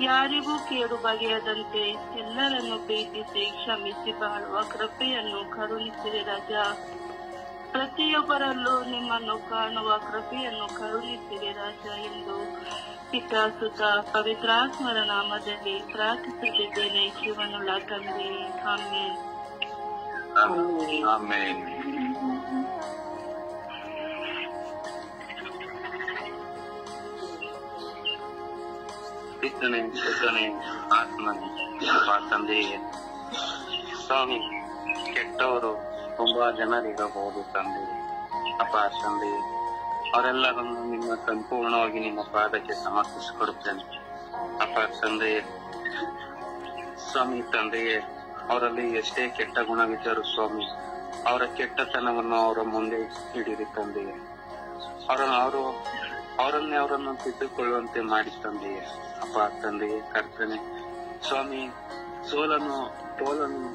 ಯಾರಿಗೂ ಕೇಡು ಬಗೆಯದಂತೆ ಎಲ್ಲರನ್ನು ಪ್ರೀತಿಸಿ ಕ್ಷಮಿಸಿ ಬಾಳುವ ಕೃಪೆಯನ್ನು ಕರುಣಿಸಿರಿ ರಾಜ. ಪ್ರತಿಯೊಬ್ಬರಲ್ಲೂ ನಿಮ್ಮನ್ನು ಕಾಣುವ ಕೃಪೆಯನ್ನು ಕರುಣಿಸಿರಿ ರಾಜ ಎಂದು ಪಿತಾ ಸುತ ಪವಿತ್ರಾತ್ಮರ ನಾಮದಲ್ಲಿ ಪ್ರಾರ್ಥಿಸುತ್ತಿದ್ದೇನೆ ಜೀವನುಳ್ಳ ತಂದೆ. ಆಮೆನ್. ಆಮೆನ್. ಪಿತನೇ, ಸುತನೇ, ಆತ್ಮನೇ, ತಂದೆಯೇ, ಸ್ವಾಮಿ, ಕೆಟ್ಟವರು ತುಂಬಾ ಜನರಿರಬಹುದು ತಂದೆ. ಅಪ್ಪ ತಂದೆ, ಅವರೆಲ್ಲರನ್ನು ನಿಮ್ಮ ಸಂಪೂರ್ಣವಾಗಿ ನಿಮ್ಮ ಪಾದಕ್ಕೆ ಸಮರ್ಪಿಸಿಕೊಡುತ್ತೇನೆ. ಅಪ್ಪ ತಂದೆಯೇ, ಸ್ವಾಮಿ ತಂದೆಯೇ, ಅವರಲ್ಲಿ ಎಷ್ಟೇ ಕೆಟ್ಟ ಗುಣವಿದ್ದರೂ ಸ್ವಾಮಿ, ಅವರ ಕೆಟ್ಟತನವನ್ನು ಅವರ ಮುಂದೆ ಇಡಿರಿ ತಂದೆಯೇ. ಅವರನ್ನು ತಿದ್ದುಕೊಳ್ಳುವಂತೆ ಮಾಡಿ ತಂದೆಯೇ. ಅಪ್ಪ ತಂದೆಯೇ, ಕರ್ತನೆ ಸ್ವಾಮಿ, ಪೋಲನ್ನು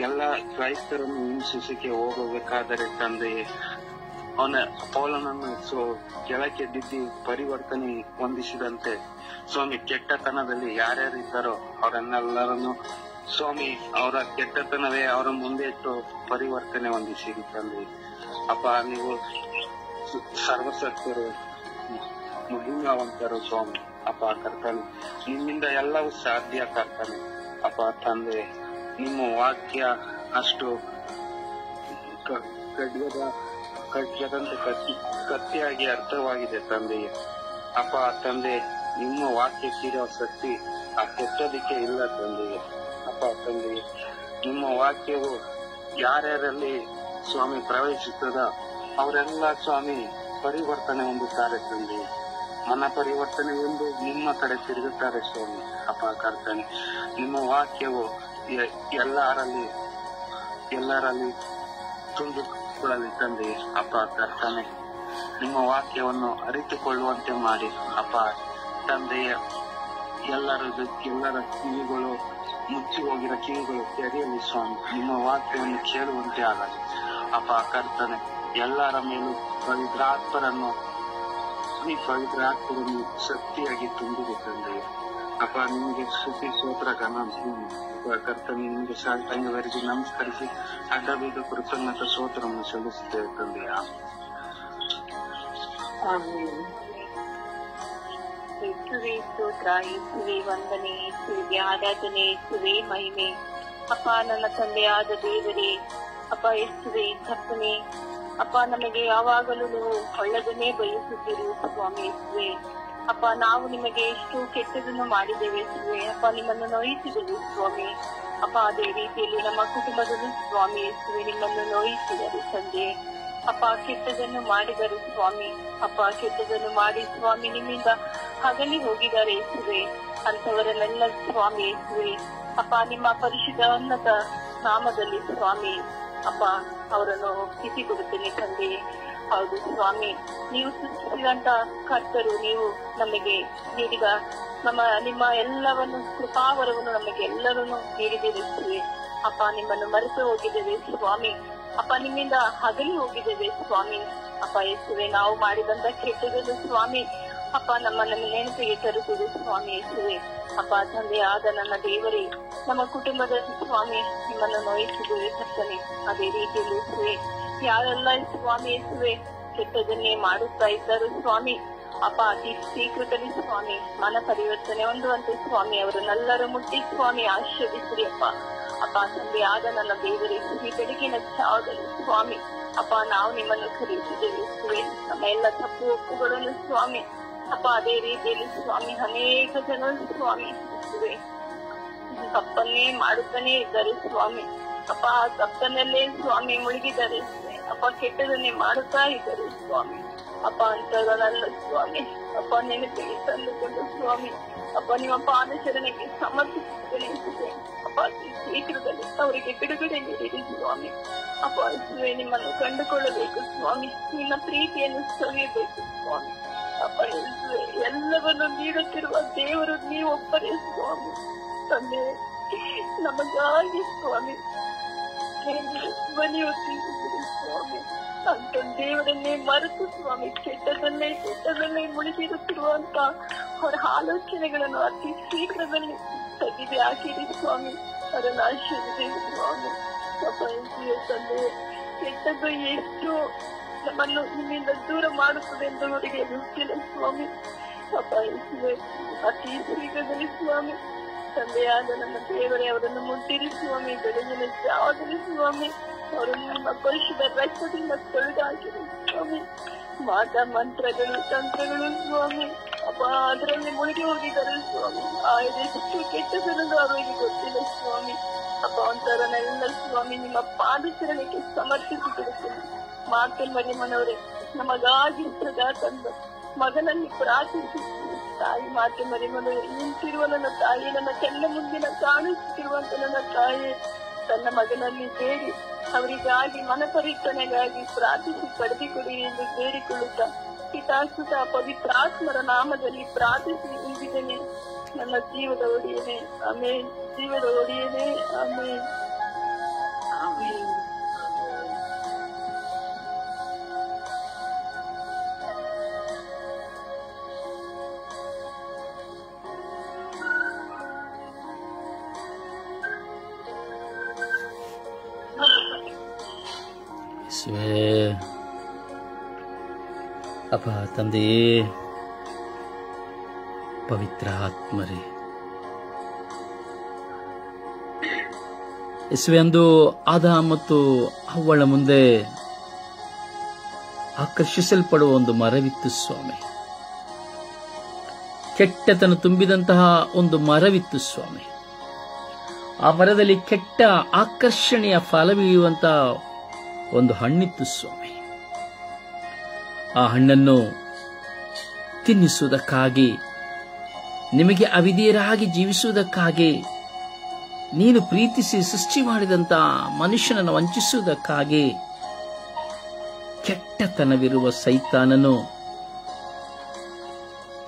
ಎಲ್ಲ ಕ್ರೈಸ್ತರನ್ನು ಹಿಂಸಿಸಿಕೆ ಹೋಗಬೇಕಾದರೆ ತಂದೆಯೇ, ಪೌಲನನ್ನು ಕೆಳಕ್ಕೆ ಬಿದ್ದು ಪರಿವರ್ತನೆ ಹೊಂದಿಸಿದಂತೆ ಸ್ವಾಮಿ, ಕೆಟ್ಟತನದಲ್ಲಿ ಯಾರ್ಯಾರಿದ್ದಾರೋ ಅವರನ್ನೆಲ್ಲರನ್ನು ಸ್ವಾಮಿ, ಅವರ ಕೆಟ್ಟತನವೇ ಅವರ ಮುಂದೆ ಇಟ್ಟು ಪರಿವರ್ತನೆ ಹೊಂದಿಸಿರಿ ತಂದೆ. ಅಪ್ಪ, ನೀವು ಸರ್ವಸತ್ಯರು, ಮಹಿಮಾವಂತರು ಸ್ವಾಮಿ. ಅಪ್ಪ ಕರ್ತನೆ, ನಿಮ್ಮಿಂದ ಎಲ್ಲವೂ ಸಾಧ್ಯ ಕರ್ತನೆ. ಅಪ್ಪ ತಂದೆ, ನಿಮ್ಮ ವಾಕ್ಯ ಅಷ್ಟು ಖಡ್ಗದಂತೆ ಕತ್ತಿಯಾಗಿ ಅರ್ಥವಾಗಿದೆ ತಂದೆಯೇ. ಅಪ್ಪ ತಂದೆ, ನಿಮ್ಮ ವಾಕ್ಯಕ್ಕಿರೋ ಶಕ್ತಿ ಆ ಕೆಟ್ಟೋದಿಕ್ಕೆ ಇಲ್ಲ ತಂದೆಯೇ. ಅಪ್ಪ ತಂದೆಯೇ, ನಿಮ್ಮ ವಾಕ್ಯವು ಯಾರ್ಯಾರಲ್ಲಿ ಸ್ವಾಮಿ ಪ್ರವೇಶಿಸ್ತದ ಅವರೆಲ್ಲ ಸ್ವಾಮಿ ಪರಿವರ್ತನೆ ಹೊಂದುತ್ತಾರೆ ತಂದೆಯೇ. ಮನ ಪರಿವರ್ತನೆ ಎಂದು ನಿಮ್ಮ ಕಡೆ ತಿರುಗುತ್ತಾರೆ ಸ್ವಾಮಿ. ಅಪ್ಪ ಕರ್ತನೆ, ನಿಮ್ಮ ವಾಕ್ಯವು ಎಲ್ಲರಲ್ಲಿ ತುಂಬಿಕೊಳ್ಳಲಿ ತಂದೆ. ಅಪ್ಪ ಕರ್ತನೆ, ನಿಮ್ಮ ವಾಕ್ಯವನ್ನು ಅರಿತುಕೊಳ್ಳುವಂತೆ ಮಾಡಿ. ಅಪ್ಪ ತಂದೆಯ ಎಲ್ಲರ ಕಿವಿಗಳು ಮುಚ್ಚಿ ಹೋಗಿರೋ ಕಿವಿಗಳು ತೆರೆಯಲಿ ಸ್ವಾಮಿ. ನಿಮ್ಮ ವಾಕ್ಯವನ್ನು ಕೇಳುವಂತೆ ಆಗಲಿ. ಅಪ್ಪ ಕರ್ತನೆ, ಎಲ್ಲರ ಮೇಲೂ ಪವಿತ್ರಾತ್ಮರನ್ನು ಶಕ್ತಿಯಾಗಿ ತುಂಬಿದೆ ತಂದೆಯೇ. ಅಪ್ಪ, ನಿಮಗೆ ಸ್ತುತಿ ಸ್ತೋತ್ರ ಘನ ಕರ್ತನೆ, ನಿಮಗೆ ಸಾಷ್ಟಾಂಗವರೆಗೆ ನಮಸ್ಕರಿಸಿ ಅಡ್ಡಬಿದ್ದು ಕೃತಜ್ಞತಾ ಸ್ತೋತ್ರವನ್ನು ಸಲ್ಲಿಸುತ್ತೇವೆ ತಂದೆಯ. ಯೇಸುವೆ ಸ್ತೋತ್ರ, ಯೇಸುವೆ ವಂದನೆ, ಯೇಸುವಿಗೆ ಆರಾಧನೆ, ಯೇಸುವೆ ಮಹಿಮೆ. ಅಪ್ಪ ನನ್ನ ತಂದೆಯಾದ ದೇವರೇ, ಅಪ್ಪ ಯೇಸುವೆ ಕರ್ತನೆ, ಅಪ್ಪ ನಮಗೆ ಯಾವಾಗಲೂ ನೀವು ಒಳ್ಳೆದನ್ನೇ ಬಯಸುತ್ತೀರಿ ಸ್ವಾಮಿ ಯೇಸುವೆ. ಅಪ್ಪ ನಾವು ನಿಮಗೆ ಎಷ್ಟು ಕೆಟ್ಟದನ್ನು ಮಾಡಿದ್ದೇವೆ ಯೇಸುವೆ. ಅಪ್ಪ ನಿಮ್ಮನ್ನು ನೋಯಿಸಿದ್ದೇವೆ ಸ್ವಾಮಿ. ಅಪ್ಪ ಅದೇ ರೀತಿಯಲ್ಲಿ ನಮ್ಮ ಕುಟುಂಬದಲ್ಲೂ ಸ್ವಾಮಿ ಯೇಸುವೆ ನಿಮ್ಮನ್ನು ನೋಯಿಸಿದರು ತಂದೆ. ಅಪ್ಪ ಕೆಟ್ಟದನ್ನು ಮಾಡಿದರು ಸ್ವಾಮಿ. ಅಪ್ಪ ಕೆಟ್ಟದನ್ನು ಮಾಡಿ ಸ್ವಾಮಿ ನಿಮ್ಮಿಂದ ಅಗಲಿ ಹೋಗಿದ್ದಾರೆ ಯೇಸುವೆ. ಅಂತವರನ್ನೆಲ್ಲ ಸ್ವಾಮಿ ಯೇಸುವೆ ಅಪ್ಪ ನಿಮ್ಮ ಪರಿಶುದ್ಧ ಉನ್ನತ ನಾಮದಲ್ಲಿ ಸ್ವಾಮಿ ಅಪ್ಪ ಅವರನ್ನು ಸ್ಥಿತಿ ಕೊಡುತ್ತೇನೆ ತಂದೆ. ಹೌದು ಸ್ವಾಮಿ, ನೀವು ಸೃಷ್ಟಿಸಿದಂತ ಕರ್ತರು, ನೀವು ನಮಗೆ ನೀಡಿದ ನಿಮ್ಮ ಎಲ್ಲವನ್ನು ಕೃಪಾವರವನ್ನು ನಮಗೆ ಎಲ್ಲರನ್ನು ನೀಡಿದ್ದೇವೆ ಅಪ್ಪ. ನಿಮ್ಮನ್ನು ಮರೆತು ಹೋಗಿದ್ದೇವೆ ಸ್ವಾಮಿ. ಅಪ್ಪ ನಿಮ್ಮಿಂದ ಅಗಲಿ ಹೋಗಿದ್ದೇವೆ ಸ್ವಾಮಿ. ಅಪ್ಪ ಯೇಸುವೆ ನಾವು ಮಾಡಿದಂತ ಕೆಟ್ಟದ್ದು ಸ್ವಾಮಿ ಅಪ್ಪ ನಮ್ಮನ್ನು ನೆನಪಿಗೆ ತರುತ್ತದೆ ಸ್ವಾಮಿ ಯೇಸುವೆ. ಅಪ್ಪ ತಂದೆಯಾದ ನನ್ನ ದೇವರೇ, ನಮ್ಮ ಕುಟುಂಬದ ಸ್ವಾಮಿ ನಿಮ್ಮನ್ನು ನೋಯಿಸಿದ್ದೇವೆ ಕರ್ತನೆ. ಅದೇ ರೀತಿಯಲ್ಲಿ ಯೇಸುವೆ ಯಾರೆಲ್ಲ ಸ್ವಾಮಿ ಯೇಸುವೆ ಕೆಟ್ಟದನ್ನೇ ಮಾಡುತ್ತಾ ಇದ್ದರು ಸ್ವಾಮಿ ಅಪ್ಪ ಅತಿ ಶೀಘ್ರದಲ್ಲಿ ಸ್ವಾಮಿ ಮನ ಪರಿವರ್ತನೆ ಹೊಂದುವಂತೆ ಸ್ವಾಮಿ ಅವರನ್ನೆಲ್ಲರೂ ಮುಟ್ಟಿ ಸ್ವಾಮಿ ಆಶೀರ್ವದಿಸಿರಿ ಅಪ್ಪ. ಅಪ್ಪ ತಂದೆಯಾದ ನನ್ನ ದೇವರೇ, ಈ ಬೆಳಗಿನ ಜಾವದಲ್ಲಿ ಸ್ವಾಮಿ ಅಪ್ಪ ನಾವು ನಿಮ್ಮನ್ನು ಕರೆಯುತ್ತಿದ್ದೇವೆ. ನಮ್ಮ ಎಲ್ಲ ತಪ್ಪು ಒಪ್ಪುಗಳನ್ನು ಸ್ವಾಮಿ ಅಪ್ಪ ಅದೇ ರೀತಿಯಲ್ಲಿ ಸ್ವಾಮಿ ಅನೇಕ ಜನರು ಸ್ವಾಮಿ ತಪ್ಪನ್ನೇ ಮಾಡುತ್ತಾನೆ ಇದ್ದಾರೆ ಸ್ವಾಮಿ ಅಪ್ಪ. ಆ ತಪ್ಪನಲ್ಲೇ ಸ್ವಾಮಿ ಮುಳುಗಿದ್ದಾರೆ ಅಪ್ಪ. ಕೆಟ್ಟದನ್ನೇ ಮಾಡುತ್ತಾ ಇದ್ದಾರೆ ಸ್ವಾಮಿ ಅಪ್ಪ. ಅಂತವರಲ್ಲ ಸ್ವಾಮಿ ಅಪ್ಪ ನೆನಪಿಗೆ ತಂದುಕೊಂಡು ಸ್ವಾಮಿ ಅಪ್ಪ ನಿಮ್ಮ ಪಾದಚರಣೆಗೆ ಸಮರ್ಪಿಸುತ್ತೇನೆ ಅಪ್ಪ. ಶೀಘ್ರದಲ್ಲಿ ಅವರಿಗೆ ಬಿಡುಗಡೆ ನೀಡಿರಿ ಸ್ವಾಮಿ ಅಪ್ಪ. ನಿಮ್ಮನ್ನು ಕಂಡುಕೊಳ್ಳಬೇಕು ಸ್ವಾಮಿ. ನಿನ್ನ ಪ್ರೀತಿಯನ್ನು ಸವಿಯಬೇಕು ಸ್ವಾಮಿ ಅಪ್ಪ. ಎಲ್ಲವನ್ನು ನೀಡುತ್ತಿರುವ ದೇವರು ನೀವೊಬ್ಬರೇ ಸ್ವಾಮಿ ತಂದೆ. ನಮಗಾಗಿ ಸ್ವಾಮಿ ಧ್ವನಿಯುತ್ತಿದ್ದೀರಿ ಸ್ವಾಮಿ. ಅಂತ ದೇವರನ್ನೇ ಮರೆತು ಸ್ವಾಮಿ ಕೆಟ್ಟದಲ್ಲೇ ಮುಳುಗಿರುತ್ತಿರುವಂತ ಅವರ ಆಲೋಚನೆಗಳನ್ನು ಅತಿ ಶೀಘ್ರದಲ್ಲಿ ತೆಗೆದು ಹಾಕಿರಿ ಸ್ವಾಮಿ. ಅವರನ್ನು ಆಶೀರ್ವದಿಸಿ ಸ್ವಾಮಿ ಅಪ್ಪ. ತಂದೆ ಕೆಟ್ಟದ್ದು ಎಷ್ಟು ನಮ್ಮನ್ನು ನಿಮ್ಮಿಂದ ದೂರ ಮಾಡುತ್ತದೆ ಎಂದು ಅವರಿಗೆ ಗೊತ್ತಿಲ್ಲ ಸ್ವಾಮಿ ಅಪ್ಪ. ಅತಿ ಶೀಘ್ರದಲ್ಲಿ ಸ್ವಾಮಿ ತಂದೆಯಾದ ನನ್ನ ದೇವರೇ ಅವರನ್ನು ಮುಟ್ಟಿರಿ ಸ್ವಾಮಿ. ಬೆಳಗಿನ ಜಾವದಲ್ಲಿ ಸ್ವಾಮಿ ಅವರನ್ನು ನಿಮ್ಮ ಪರಿಶುದ್ಧ ರಕ್ತದಿಂದ ತೊಳೆದು ಹಾಕಿರಿ ಸ್ವಾಮಿ. ಮಾಟ ಮಂತ್ರಗಳು ತಂತ್ರಗಳು ಸ್ವಾಮಿ ಅಪ್ಪ ಅದರಲ್ಲಿ ಮುಳುಗಿ ಹೋಗಿದ್ದಾರೆ ಸ್ವಾಮಿ. ಎಷ್ಟು ಕೆಟ್ಟದನ್ನು ಅವರಿಗೆ ಗೊತ್ತಿಲ್ಲ ಸ್ವಾಮಿ ಅಪ್ಪ. ಅಂತವರನ್ನೆಲ್ಲ ಸ್ವಾಮಿ ನಿಮ್ಮ ಪಾದಚರಣೆಗೆ ಸಮರ್ಪಿಸಿಕೊಡುತ್ತೇನೆ. ಮಾರ್ಕಲ್ ಮರಿಯಮ್ಮನವರೇ, ನಮಗಾಗಿ ಸದಾ ತಂದ ಮಗನಲ್ಲಿ ಪ್ರಾರ್ಥಿಸಿ ತಾಯಿ ಮಾತೆ ಮರಿಯಮ್ಮನವರೇ, ನಿಂತಿರುವ ನನ್ನ ತಾಯಿ, ನನ್ನ ಕಣ್ಣ ಮುಂದಿನ ಕಾಣಿಸುತ್ತಿರುವಂತ ನನ್ನ ತಾಯಿ ತನ್ನ ಮಗನಲ್ಲಿ ಸೇರಿ ಅವರಿಗಾಗಿ ಮನಪರಿಚನೆಗಾಗಿ ಪ್ರಾರ್ಥಿಸಿ ಪಡೆದುಕೊಡಿ ಎಂದು ಬೇಡಿಕೊಳ್ಳುತ್ತಾ ಪಿತಾಸುತ ಪವಿತ್ರಾತ್ಮರ ನಾಮದಲ್ಲಿ ಪ್ರಾರ್ಥಿಸಿ ಇಂದಿದ್ದೇನೆ ನನ್ನ ಜೀವದ ಒಡೆಯನೇ. ಆಮೇಲೆ ಜೀವದ ಒಡೆಯನೇ. ಆಮೇಲೆ ಅಪ್ಪ ತಂದೆಯೇ, ಪವಿತ್ರ ಆತ್ಮರೇ, ಯೇಸುವೆ ಅಂದು ಆದಾಮ ಮತ್ತು ಹವ್ವಳ ಮುಂದೆ ಆಕರ್ಷಿಸಲ್ಪಡುವ ಒಂದು ಮರವಿತ್ತು ಸ್ವಾಮಿ. ಕೆಟ್ಟತನ ತುಂಬಿದಂತಹ ಒಂದು ಮರವಿತ್ತು ಸ್ವಾಮಿ. ಆ ಮರದಲ್ಲಿ ಕೆಟ್ಟ ಆಕರ್ಷಣೆಯ ಫಲವೀಯುವಂತ ಒಂದು ಹಣ್ಣಿತ್ತು ಸ್ವಾಮಿ. ಆ ಹಣ್ಣನ್ನು ತಿನ್ನಿಸುವುದಕ್ಕಾಗಿ, ನಿಮಗೆ ಅವಿಧೇಯರಾಗಿ ಜೀವಿಸುವುದಕ್ಕಾಗಿ, ನೀನು ಪ್ರೀತಿಸಿ ಸೃಷ್ಟಿ ಮಾಡಿದಂತ ಮನುಷ್ಯನನ್ನು ವಂಚಿಸುವುದಕ್ಕಾಗಿ ಕೆಟ್ಟತನವಿರುವ ಸೈತಾನನು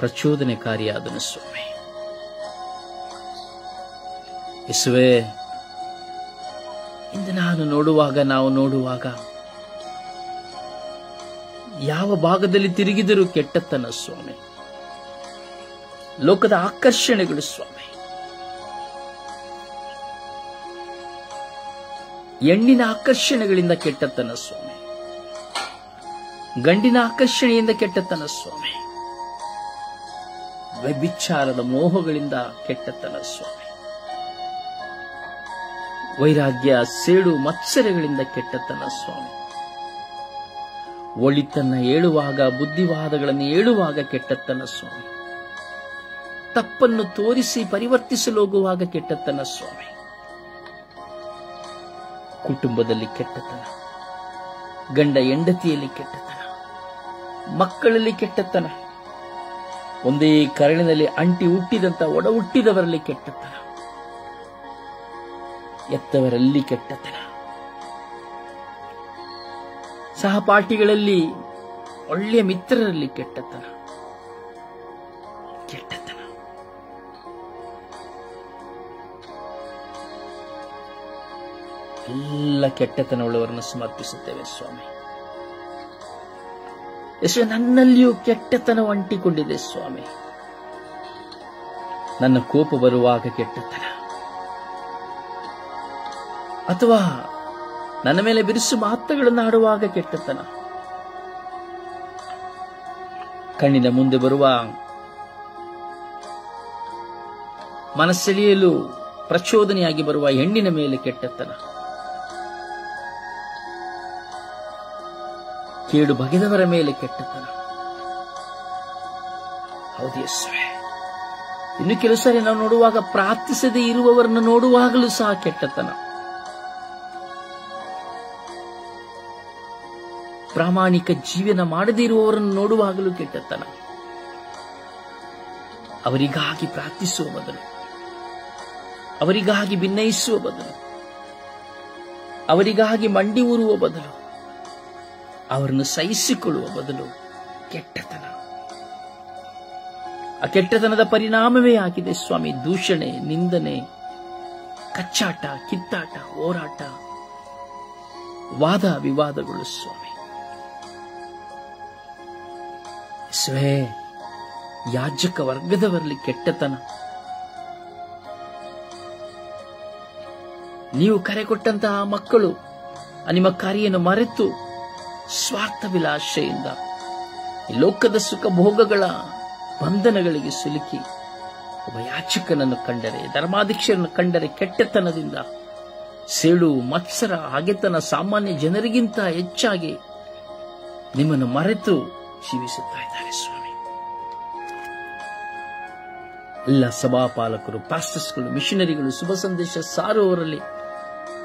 ಪ್ರಚೋದನೆಕಾರಿಯಾದನು ಸ್ವಾಮಿ. ಯೇಸುವೇ, ಇಂದು ನಾವು ನೋಡುವಾಗ ಯಾವ ಭಾಗದಲ್ಲಿ ತಿರುಗಿದರೂ ಕೆಟ್ಟತನ ಸ್ವಾಮಿ, ಲೋಕದ ಆಕರ್ಷಣೆಗಳು ಸ್ವಾಮಿ, ಹೆಣ್ಣಿನ ಆಕರ್ಷಣೆಗಳಿಂದ ಕೆಟ್ಟತನ ಸ್ವಾಮಿ, ಗಂಡಿನ ಆಕರ್ಷಣೆಯಿಂದ ಕೆಟ್ಟತನ ಸ್ವಾಮಿ, ವ್ಯಭಿಚಾರದ ಮೋಹಗಳಿಂದ ಕೆಟ್ಟತನ ಸ್ವಾಮಿ, ವೈರಾಗ್ಯ ಸೇಡು ಮತ್ಸರಗಳಿಂದ ಕೆಟ್ಟತನ ಸ್ವಾಮಿ, ಒಳಿತನ್ನ ಹೇಳುವಾಗ, ಬುದ್ಧಿವಾದಗಳನ್ನು ಹೇಳುವಾಗ ಕೆಟ್ಟತನ ಸ್ವಾಮಿ. ತಪ್ಪನ್ನು ತೋರಿಸಿ ಪರಿವರ್ತಿಸಲು ಹೋಗುವಾಗ ಕೆಟ್ಟತನ ಸ್ವಾಮಿ. ಕುಟುಂಬದಲ್ಲಿ ಕೆಟ್ಟತನ, ಗಂಡ ಹೆಂಡತಿಯಲ್ಲಿ ಕೆಟ್ಟತನ, ಮಕ್ಕಳಲ್ಲಿ ಕೆಟ್ಟತನ, ಒಂದೇ ಕರಳಿನಲ್ಲಿ ಅಂಟಿ ಹುಟ್ಟಿದಂತ ಒಡ ಹುಟ್ಟಿದವರಲ್ಲಿ ಕೆಟ್ಟತನ, ಎತ್ತವರಲ್ಲಿ ಕೆಟ್ಟತನ, ಸಹಪಾಠಿಗಳಲ್ಲಿ, ಒಳ್ಳೆಯ ಮಿತ್ರರಲ್ಲಿ ಕೆಟ್ಟತನ, ಕೆಟ್ಟತನ. ಎಲ್ಲ ಕೆಟ್ಟತನವುಳ್ಳವರನ್ನು ಸಮರ್ಪಿಸುತ್ತೇವೆ ಸ್ವಾಮಿ. ಯೇಸುವೆ, ನನ್ನಲ್ಲಿಯೂ ಕೆಟ್ಟತನ ಅಂಟಿಕೊಂಡಿದೆ ಸ್ವಾಮಿ. ನನ್ನ ಕೋಪ ಬರುವಾಗ ಕೆಟ್ಟತನ, ಅಥವಾ ನನ್ನ ಮೇಲೆ ಬಿರುಸು ಮಾತುಗಳನ್ನು ಆಡುವಾಗ ಕೆಟ್ಟತನ, ಕಣ್ಣಿನ ಮುಂದೆ ಬರುವ ಮನಸ್ಸೆಳೆಯಲು ಪ್ರಚೋದನೆಯಾಗಿ ಬರುವ ಹೆಣ್ಣಿನ ಮೇಲೆ ಕೆಟ್ಟತನ, ಕೇಡು ಬಗೆದವರ ಮೇಲೆ ಕೆಟ್ಟತನ. ಹೌದು ಯೇಸುವೆ, ಇನ್ನು ಕೆಲವು ಸಾರಿ ನಾವು ನೋಡುವಾಗ ಪ್ರಾರ್ಥಿಸದೇ ಇರುವವರನ್ನು ನೋಡುವಾಗಲೂ ಸಹ ಕೆಟ್ಟತನ, ಪ್ರಾಮಾಣಿಕ ಜೀವನ ಮಾಡದೇ ಇರುವವರನ್ನು ನೋಡುವಾಗಲೂ ಕೆಟ್ಟತನ, ಅವರಿಗಾಗಿ ಪ್ರಾರ್ಥಿಸುವ ಬದಲು, ಅವರಿಗಾಗಿ ಭಿನ್ನಯಿಸುವ ಬದಲು, ಅವರಿಗಾಗಿ ಮಂಡಿ ಊರುವ ಬದಲು, ಅವರನ್ನು ಸಹಿಸಿಕೊಳ್ಳುವ ಬದಲು ಕೆಟ್ಟತನ. ಆ ಕೆಟ್ಟತನದ ಪರಿಣಾಮವೇ ಆಗಿದೆ ಸ್ವಾಮಿ ದೂಷಣೆ, ನಿಂದನೆ, ಕಚ್ಚಾಟ, ಕಿತ್ತಾಟ, ಹೋರಾಟ, ವಾದ ವಿವಾದಗಳು ಸ್ವಾಮಿ. ಯಾಜಕ ವರ್ಗದವರಲ್ಲಿ ಕೆಟ್ಟತನ, ನೀವು ಕರೆ ಕೊಟ್ಟಂತಹ ಮಕ್ಕಳು ನಿಮ್ಮ ಕಾರ್ಯವನ್ನು ಮರೆತು ಸ್ವಾರ್ಥವಿಲಾಶೆಯಿಂದ ಈ ಲೋಕದ ಸುಖ ಭೋಗಗಳ ಬಂಧನಗಳಿಗೆ ಸಿಲುಕಿ ಒಬ್ಬ ಯಾಚಕನನ್ನು ಕಂಡರೆ, ಧರ್ಮಾಧ್ಯಕ್ಷರನ್ನು ಕಂಡರೆ ಕೆಟ್ಟತನದಿಂದ ಸೇಡು, ಮತ್ಸರ, ಹಗೆತನ ಸಾಮಾನ್ಯ ಜನರಿಗಿಂತ ಹೆಚ್ಚಾಗಿ ನಿಮ್ಮನ್ನು ಮರೆತು ಜೀವಿಸುತ್ತಾ ಇದ್ದಾರೆ ಸ್ವಾಮಿ. ಎಲ್ಲ ಸಭಾಪಾಲಕರು, ಪಾಸ್ಟರ್ಸ್ಗಳು, ಮಿಷನರಿಗಳು, ಶುಭ ಸಂದೇಶ ಸಾರುವವರಲ್ಲಿ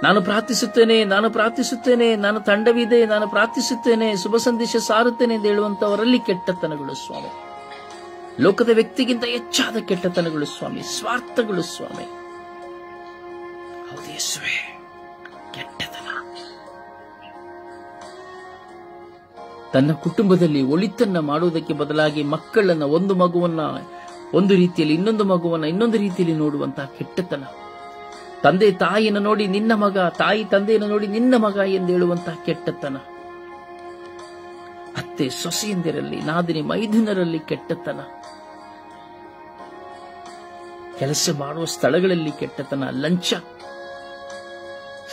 ನಾನು ಪ್ರಾರ್ಥಿಸುತ್ತೇನೆ, ನಾನು ಪ್ರಾರ್ಥಿಸುತ್ತೇನೆ, ನಾನು ತಂಡವಿದೆ, ನಾನು ಪ್ರಾರ್ಥಿಸುತ್ತೇನೆ, ಶುಭ ಸಂದೇಶ ಸಾರುತ್ತೇನೆ ಎಂದು ಹೇಳುವಂತವರಲ್ಲಿ ಕೆಟ್ಟತನಗಳು ಸ್ವಾಮಿ. ಲೋಕದ ವ್ಯಕ್ತಿಗಿಂತ ಹೆಚ್ಚಾದ ಕೆಟ್ಟತನಗಳು ಸ್ವಾಮಿ, ಸ್ವಾರ್ಥಗಳು ಸ್ವಾಮಿ. ಹೌದು ಯೇಸುವೆ, ಕೆಟ್ಟತನ. ತನ್ನ ಕುಟುಂಬದಲ್ಲಿ ಒಳಿತನ್ನ ಮಾಡುವುದಕ್ಕೆ ಬದಲಾಗಿ ಮಕ್ಕಳನ್ನ, ಒಂದು ಮಗುವನ್ನ ಒಂದು ರೀತಿಯಲ್ಲಿ, ಇನ್ನೊಂದು ಮಗುವನ್ನ ಇನ್ನೊಂದು ರೀತಿಯಲ್ಲಿ ನೋಡುವಂತಹ ಕೆಟ್ಟತನ. ತಂದೆ ತಾಯಿಯನ್ನು ನೋಡಿ ನಿನ್ನ ಮಗ, ತಾಯಿ ತಂದೆಯನ್ನು ನೋಡಿ ನಿನ್ನ ಮಗ ಎಂದು ಹೇಳುವಂತಹ ಕೆಟ್ಟತನ. ಅತ್ತೆ ಸೊಸೆಯಂದಿರಲ್ಲಿ, ನಾದಿನಿ ಮೈದುನರಲ್ಲಿ ಕೆಟ್ಟತನ. ಕೆಲಸ ಮಾಡುವ ಸ್ಥಳಗಳಲ್ಲಿ ಕೆಟ್ಟತನ, ಲಂಚ,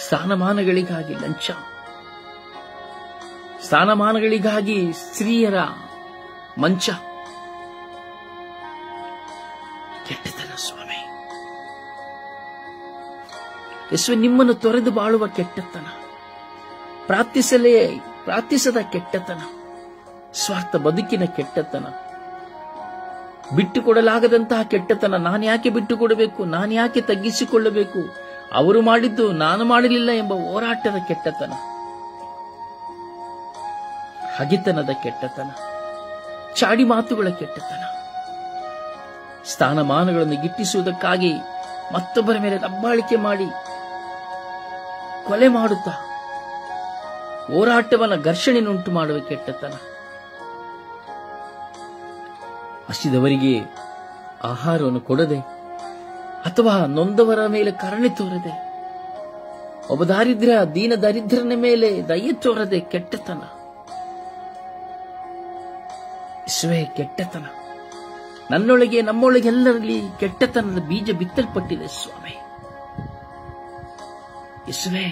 ಸ್ಥಾನಮಾನಗಳಿಗಾಗಿ ಲಂಚ, ಸ್ಥಾನಮಾನಗಳಿಗಾಗಿ ಸ್ತ್ರೀಯರ ಮಂಚ, ಕೆಟ್ಟತನ ಸ್ವಾಮಿ. ಯೇಸುವೆ, ನಿಮ್ಮನ್ನು ತೊರೆದು ಬಾಳುವ ಕೆಟ್ಟತನ, ಪ್ರಾರ್ಥಿಸದ ಕೆಟ್ಟತನ, ಸ್ವಾರ್ಥ ಬದುಕಿನ ಕೆಟ್ಟತನ, ಬಿಟ್ಟುಕೊಡಲಾಗದಂತಹ ಕೆಟ್ಟತನ. ನಾನು ಯಾಕೆ ಬಿಟ್ಟುಕೊಡಬೇಕು, ನಾನು ಯಾಕೆ ತಗ್ಗಿಸಿಕೊಳ್ಳಬೇಕು, ಅವರು ಮಾಡಿದ್ದು ನಾನು ಮಾಡಲಿಲ್ಲ ಎಂಬ ಹೋರಾಟದ ಕೆಟ್ಟತನ, ಹಗೆತನದ ಕೆಟ್ಟತನ, ಚಾಡಿ ಮಾತುಗಳ ಕೆಟ್ಟತನ, ಸ್ಥಾನಮಾನಗಳನ್ನು ಗಿಟ್ಟಿಸುವುದಕ್ಕಾಗಿ ಮತ್ತೊಬ್ಬರ ಮೇಲೆ ದಬ್ಬಾಳಿಕೆ ಮಾಡಿ ಕೊಲೆ ಮಾಡುತ್ತಾ ಹೋರಾಟವನ್ನು, ಘರ್ಷಣೆಯನ್ನುಂಟು ಮಾಡುವ ಕೆಟ್ಟತನ, ಹಸಿದವರಿಗೆ ಆಹಾರವನ್ನು ಕೊಡದೆ ಅಥವಾ ನೊಂದವರ ಮೇಲೆ ಕರುಣೆ ತೋರದೆ, ಒಬ್ಬ ದೀನ ದರಿದ್ರನ ಮೇಲೆ ದಯೆ ತೋರದೆ ಕೆಟ್ಟತನ. ಇಸುವೆ, ಕೆಟ್ಟತನ ನನ್ನೊಳಗೆ, ನಮ್ಮೊಳಗೆ ಎಲ್ಲರಲ್ಲಿ ಕೆಟ್ಟತನದ ಬೀಜ ಬಿತ್ತಲ್ಪಟ್ಟಿದೆ ಸ್ವಾಮಿ. ಇಸುವೆ,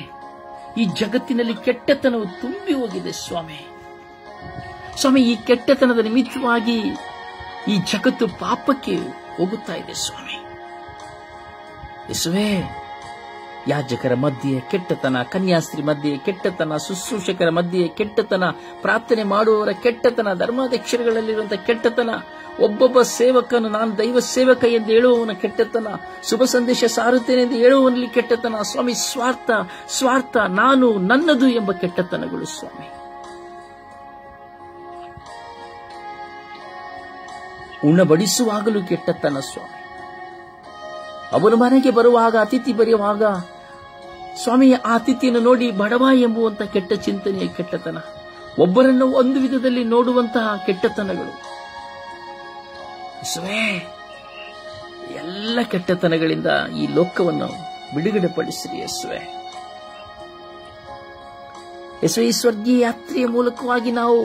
ಈ ಜಗತ್ತಿನಲ್ಲಿ ಕೆಟ್ಟತನವು ತುಂಬಿ ಹೋಗಿದೆ ಸ್ವಾಮಿ. ಸ್ವಾಮಿ, ಈ ಕೆಟ್ಟತನದ ನಿಮಿತ್ತವಾಗಿ ಈ ಜಗತ್ತು ಪಾಪಕ್ಕೆ ಹೋಗುತ್ತಾ ಇದೆ ಸ್ವಾಮಿ. ಯೇಸುವೇ, ಯಾಜಕರ ಮಧ್ಯೆ ಕೆಟ್ಟತನ, ಕನ್ಯಾಸ್ತ್ರೀ ಮಧ್ಯೆ ಕೆಟ್ಟತನ, ಶುಶ್ರೂಷಕರ ಮಧ್ಯೆ ಕೆಟ್ಟತನ, ಪ್ರಾರ್ಥನೆ ಮಾಡುವವರ ಕೆಟ್ಟತನ, ಧರ್ಮಾಧ್ಯಕ್ಷರುಗಳಲ್ಲಿರುವಂತಹ ಕೆಟ್ಟತನ, ಒಬ್ಬೊಬ್ಬ ಸೇವಕನು ನಾನು ದೈವ ಸೇವಕ ಎಂದು ಹೇಳುವವನ ಕೆಟ್ಟತನ, ಶುಭ ಸಂದೇಶ ಸಾರುತ್ತೇನೆ ಎಂದು ಹೇಳುವವನಲ್ಲಿ ಕೆಟ್ಟತನ. ಸ್ವಾಮಿ, ಸ್ವಾರ್ಥ, ನಾನು ನನ್ನದು ಎಂಬ ಕೆಟ್ಟತನಗಳು ಸ್ವಾಮಿ. ಉಣಬಡಿಸುವಾಗಲೂ ಕೆಟ್ಟತನ ಸ್ವಾಮಿ. ಅವನ ಮನೆಗೆ ಬರುವಾಗ, ಅತಿಥಿ ಬರೆಯುವಾಗ ಸ್ವಾಮಿ ಆ ಅತಿಥಿಯನ್ನು ನೋಡಿ ಬಡವ ಎಂಬುವಂತ ಕೆಟ್ಟ ಚಿಂತನೆಯ ಕೆಟ್ಟತನ, ಒಬ್ಬರನ್ನು ಒಂದು ವಿಧದಲ್ಲಿ ನೋಡುವಂತಹ ಕೆಟ್ಟತನಗಳು. ಎಲ್ಲ ಕೆಟ್ಟತನಗಳಿಂದ ಈ ಲೋಕವನ್ನು ಬಿಡುಗಡೆ ಪಡಿಸಿರಿ ಯೇಸುವೆ. ಈ ಸ್ವರ್ಗೀಯ ಯಾತ್ರೆಯ ಮೂಲಕವಾಗಿ ನಾವು